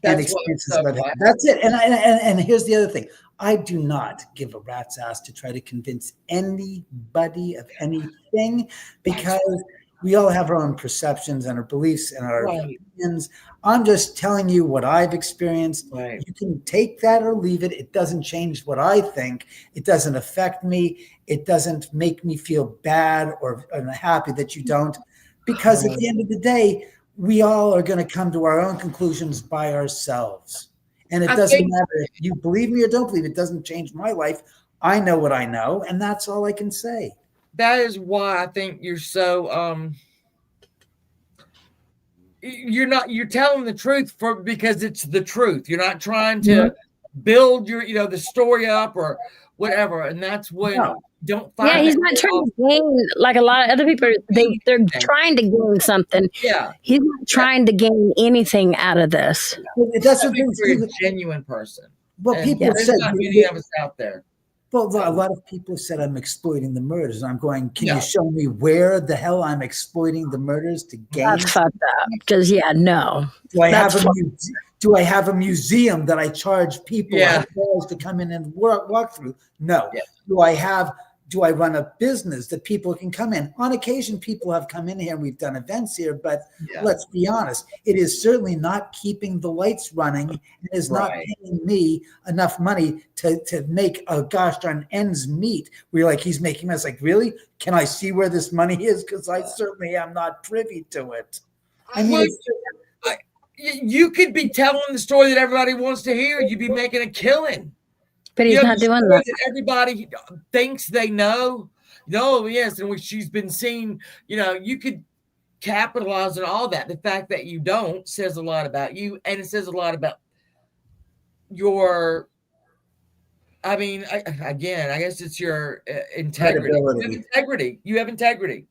and experiences that I have. That's it. And here's the other thing. I do not give a rat's ass to try to convince anybody of anything, because we all have our own perceptions and our beliefs and our opinions. I'm just telling you what I've experienced. Right. You can take that or leave it. It doesn't change what I think. It doesn't affect me. It doesn't make me feel bad or happy that you don't, because at the end of the day, we all are going to come to our own conclusions by ourselves. And it doesn't matter if you believe me or don't believe. It doesn't change my life. I know what I know, and that's all I can say. That is why I think you're so you're telling the truth because it's the truth. You're not trying to build the story up or whatever, and that's what don't find. Yeah, he's not trying to gain like a lot of other people. They're trying to gain something. Yeah, he's not trying to gain anything out of this. That's a genuine person. Well, people have said not many of us out there. Well, a lot of people have said I'm exploiting the murders. I'm going, can you show me where the hell I'm exploiting the murders to gain? That's fucked up. Because no. Do I have a museum that I charge people to come in and walk through? No. Yeah. Do I run a business that people can come in? On occasion, people have come in here and we've done events here, but let's be honest, it is certainly not keeping the lights running. It is not paying me enough money to make a gosh darn ends meet. We're like, he's making us like, really? Can I see where this money is? Because I certainly am not privy to it. I mean, you could be telling the story that everybody wants to hear. You'd be making a killing. But he's not doing that. Everybody thinks they know. No, yes, and she's been seen. You could capitalize on all that. The fact that you don't says a lot about you, and it says a lot about your. I mean, I guess it's your integrity. You have integrity.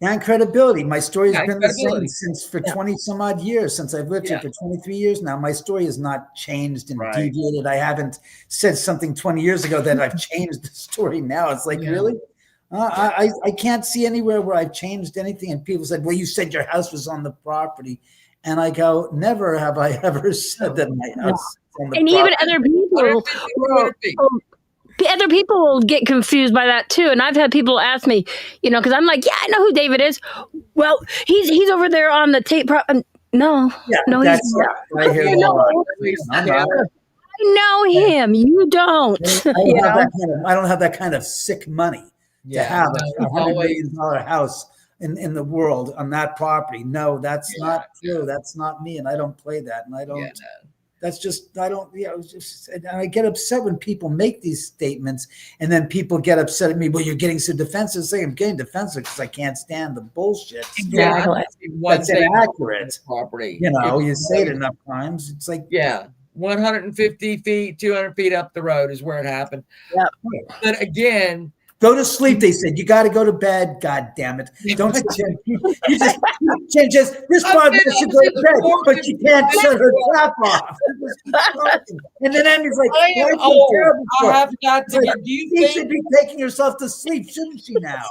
And credibility. My story has been the same since for 20 some odd years, since I've lived here for 23 years now. My story has not changed and deviated. I haven't said something 20 years ago that I've changed the story now. It's like, really? I can't see anywhere where I've changed anything. And people said, well, you said your house was on the property. And I go, never have I ever said that my house. On the And even property. other people, 200 feet. other people will get confused by that too. And I've had people ask me, because I'm like, yeah, I know who David is. Well, he's over there on the tape. No, Yeah, no, he's not. I hear You that. know, I'm not. I know him. You don't. I don't have that kind of sick money to have a $100 million house in the world on that property. No, that's not true. That's not me, and I don't play that, and I don't. That's just I don't. And I get upset when people make these statements, and then people get upset at me. Well, you're getting so defensive. Say I'm getting defensive because I can't stand the bullshit. Exactly. That's inaccurate. Property. You say it enough times. It's like 150 feet, 200 feet up the road is where it happened. Yeah. But again, go to sleep. They said you got to go to bed. God damn it! Don't sit there. You just this part should go to bed, but you can't shut her trap off. And then Emmy's like, I have got to get. You should be taking yourself to sleep, shouldn't she? Now,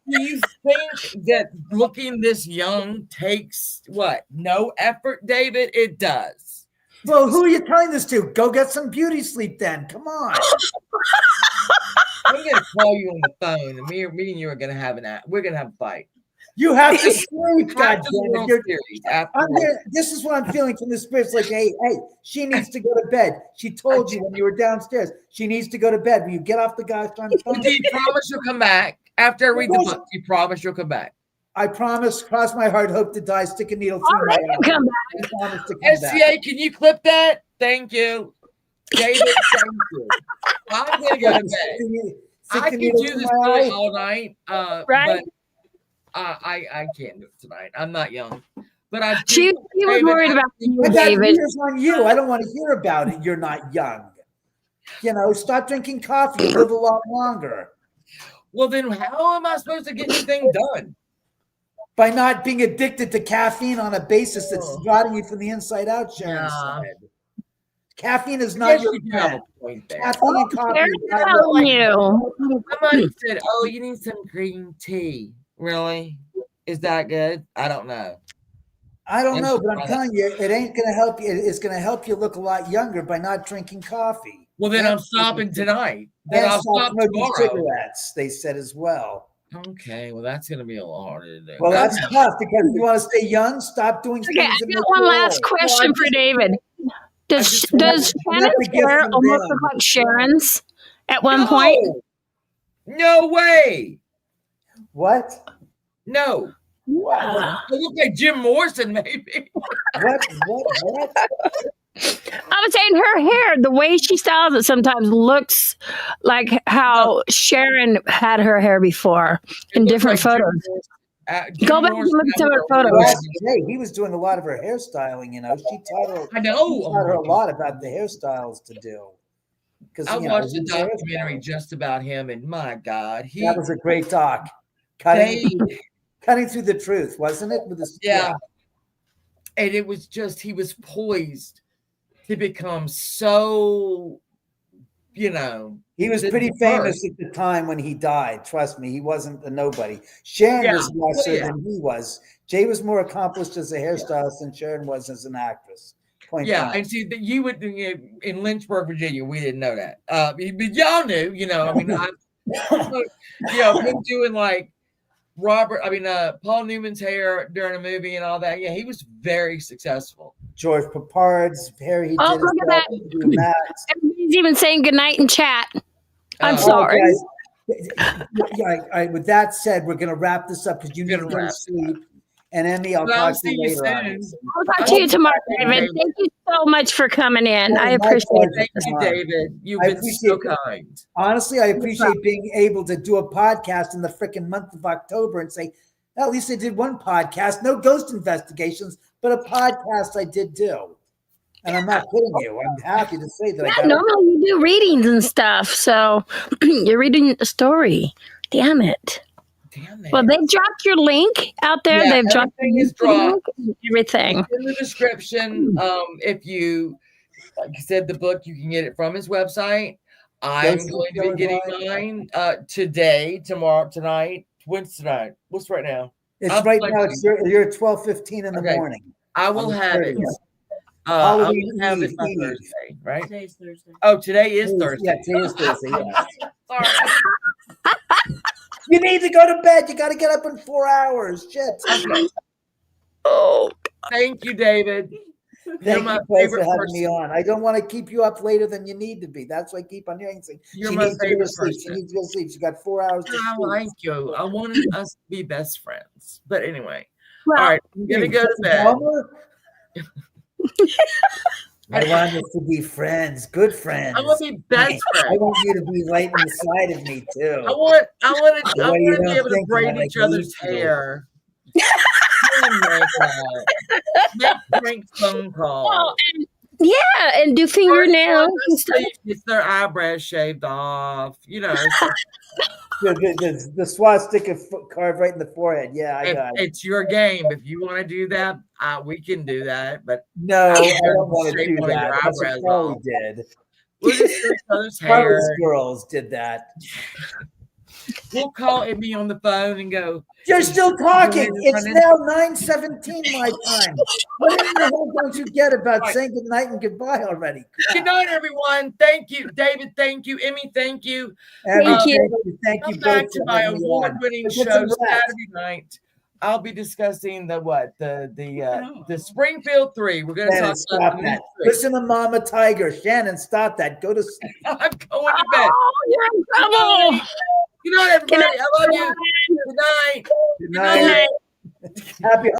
do you think that looking this young takes what? No effort, David? It does. Well, who are you telling this to? Go get some beauty sleep then. Come on. I'm going to call you on the phone, and me and you are going to have we're going to have a fight. You have to sleep, God damn it. This is what I'm feeling from the spirits. Like, hey, she needs to go to bed. She told you when you were downstairs. She needs to go to bed. Will you get off the gosh darn phone? Do you promise you'll come back? After I read the book, do you promise you'll come back? I promise, cross my heart, hope to die, stick a needle through my arm. Come back. I promise to come SCA, back. can you clip that? Thank you. David, thank you. I'm going to go to bed. I can do this all night, right? But I can't do it tonight. I'm not young. But she was worried about you, David. On you. I don't want to hear about it. You're not young. Stop drinking coffee. You live a lot longer. Well, then how am I supposed to get anything done? By not being addicted to caffeine on a basis that's rotting you from the inside out, Sharon said. Caffeine is not your friend. Caffeine and coffee is not you. Somebody said, you need some green tea. Really? Is that good? I don't know. I don't know, but I'm telling you, it ain't going to help you. It's going to help you look a lot younger by not drinking coffee. Well, then I'm stopping tonight. Then I'll stop tomorrow. Cigarettes, they said as well. Okay, well, that's going to be a little harder to do. Well, that's tough because if you want to stay young, stop doing things. I got one last question for David. Does Shannon's hair almost look like Sharon's at one point? No way. What? No. Wow. I look like Jim Morrison, maybe. What? I was saying her hair, the way she styles it sometimes looks like how Sharon had her hair before in different photos. Go back and look at some of her photos. He was doing a lot of her hairstyling, She taught her. I know. She taught her a lot about the hairstyles to do. I watched a documentary just about him, and my God, that was a great doc. Cutting through the truth, wasn't it? And it was just he was poised to become so, he was pretty famous at the time when he died. Trust me, he wasn't a nobody. Sharon was lesser than he was. Jay was more accomplished as a hairstylist than Sharon was as an actress. And see that you would in Lynchburg, Virginia, we didn't know that. But y'all knew, him doing like Paul Newman's hair during a movie and all that. Yeah, he was very successful. George Papard's hair. He did. Look at that! Everybody's even saying goodnight in chat. I'm sorry. With that said, we're going to wrap this up because you need to go to sleep. And Emmy, I'll talk to you later. I'll talk to you tomorrow, David. Thank you so much for coming in. I appreciate it. Thank you, David. You've been so kind. Honestly, I appreciate being able to do a podcast in the freaking month of October and say, at least I did one podcast, no ghost investigations, but a podcast I did do. And I'm not kidding you. I'm happy to say that. Normally you do readings and stuff, so you're reading a story. Damn it. Well, they've dropped your link out there. They've dropped everything. It's in the description. If you, like I said, the book, you can get it from his website. I'm going to be getting mine today, tomorrow, tonight. When's tonight? What's right now? It's right now. You're at 12:15 in the morning. I will On the have it. 30th. I will Halloween have it by Eve. Thursday, right? Today's Thursday. Oh, today is Thursday. Yeah, today is Thursday. Yes. Sorry. You need to go to bed. You got to get up in 4 hours. Shit. Okay. Oh, Thank you, David. Thank my you guys favorite for having me person. on. I don't want to keep you up later than you need to be. That's why I keep on hearing things. You're She my needs to go to favorite sleep. She person. needs to go to sleep. She got 4 hours to I sleep. like you. I wanted us to be best friends. But anyway. well, All right. I'm going to go to bed. I want us to be friends, good friends. I want to be best I friends. want you to be right inside of me too. I want The way you to be don't able to think braid about it, each other's you do. hair. Make prank phone calls. yeah, and do fingernails and stuff. It's their eyebrows shaved off. The swastika carved right in the forehead. Yeah, I got it. It's your game. If you want to do that, we can do that. But No, I don't want to shave do one of that. your That's what eyebrows Chloe off. did. We'll just do each other's Chloe's hair. girls did that. We'll call Emmy on the phone and go, You're still talking. You're It's running. now 9:17 my time. What in the hell don't you get about saying good night and goodbye already? good night, everyone. Thank you, David. Thank you, Emmy. Thank you. Thank you. Thank you Come both back to for my having me on. award-winning Get show some rest. Saturday night. I'll be discussing the Springfield 3. We're going to Shannon, talk stop about the that. new 3. Listen to Mama Tiger. Shannon, stop that. Go to sleep. I'm going to bed. Oh, you're in trouble. Good night, everybody. Good night, I love you. Good night. Good Good night. night. Happy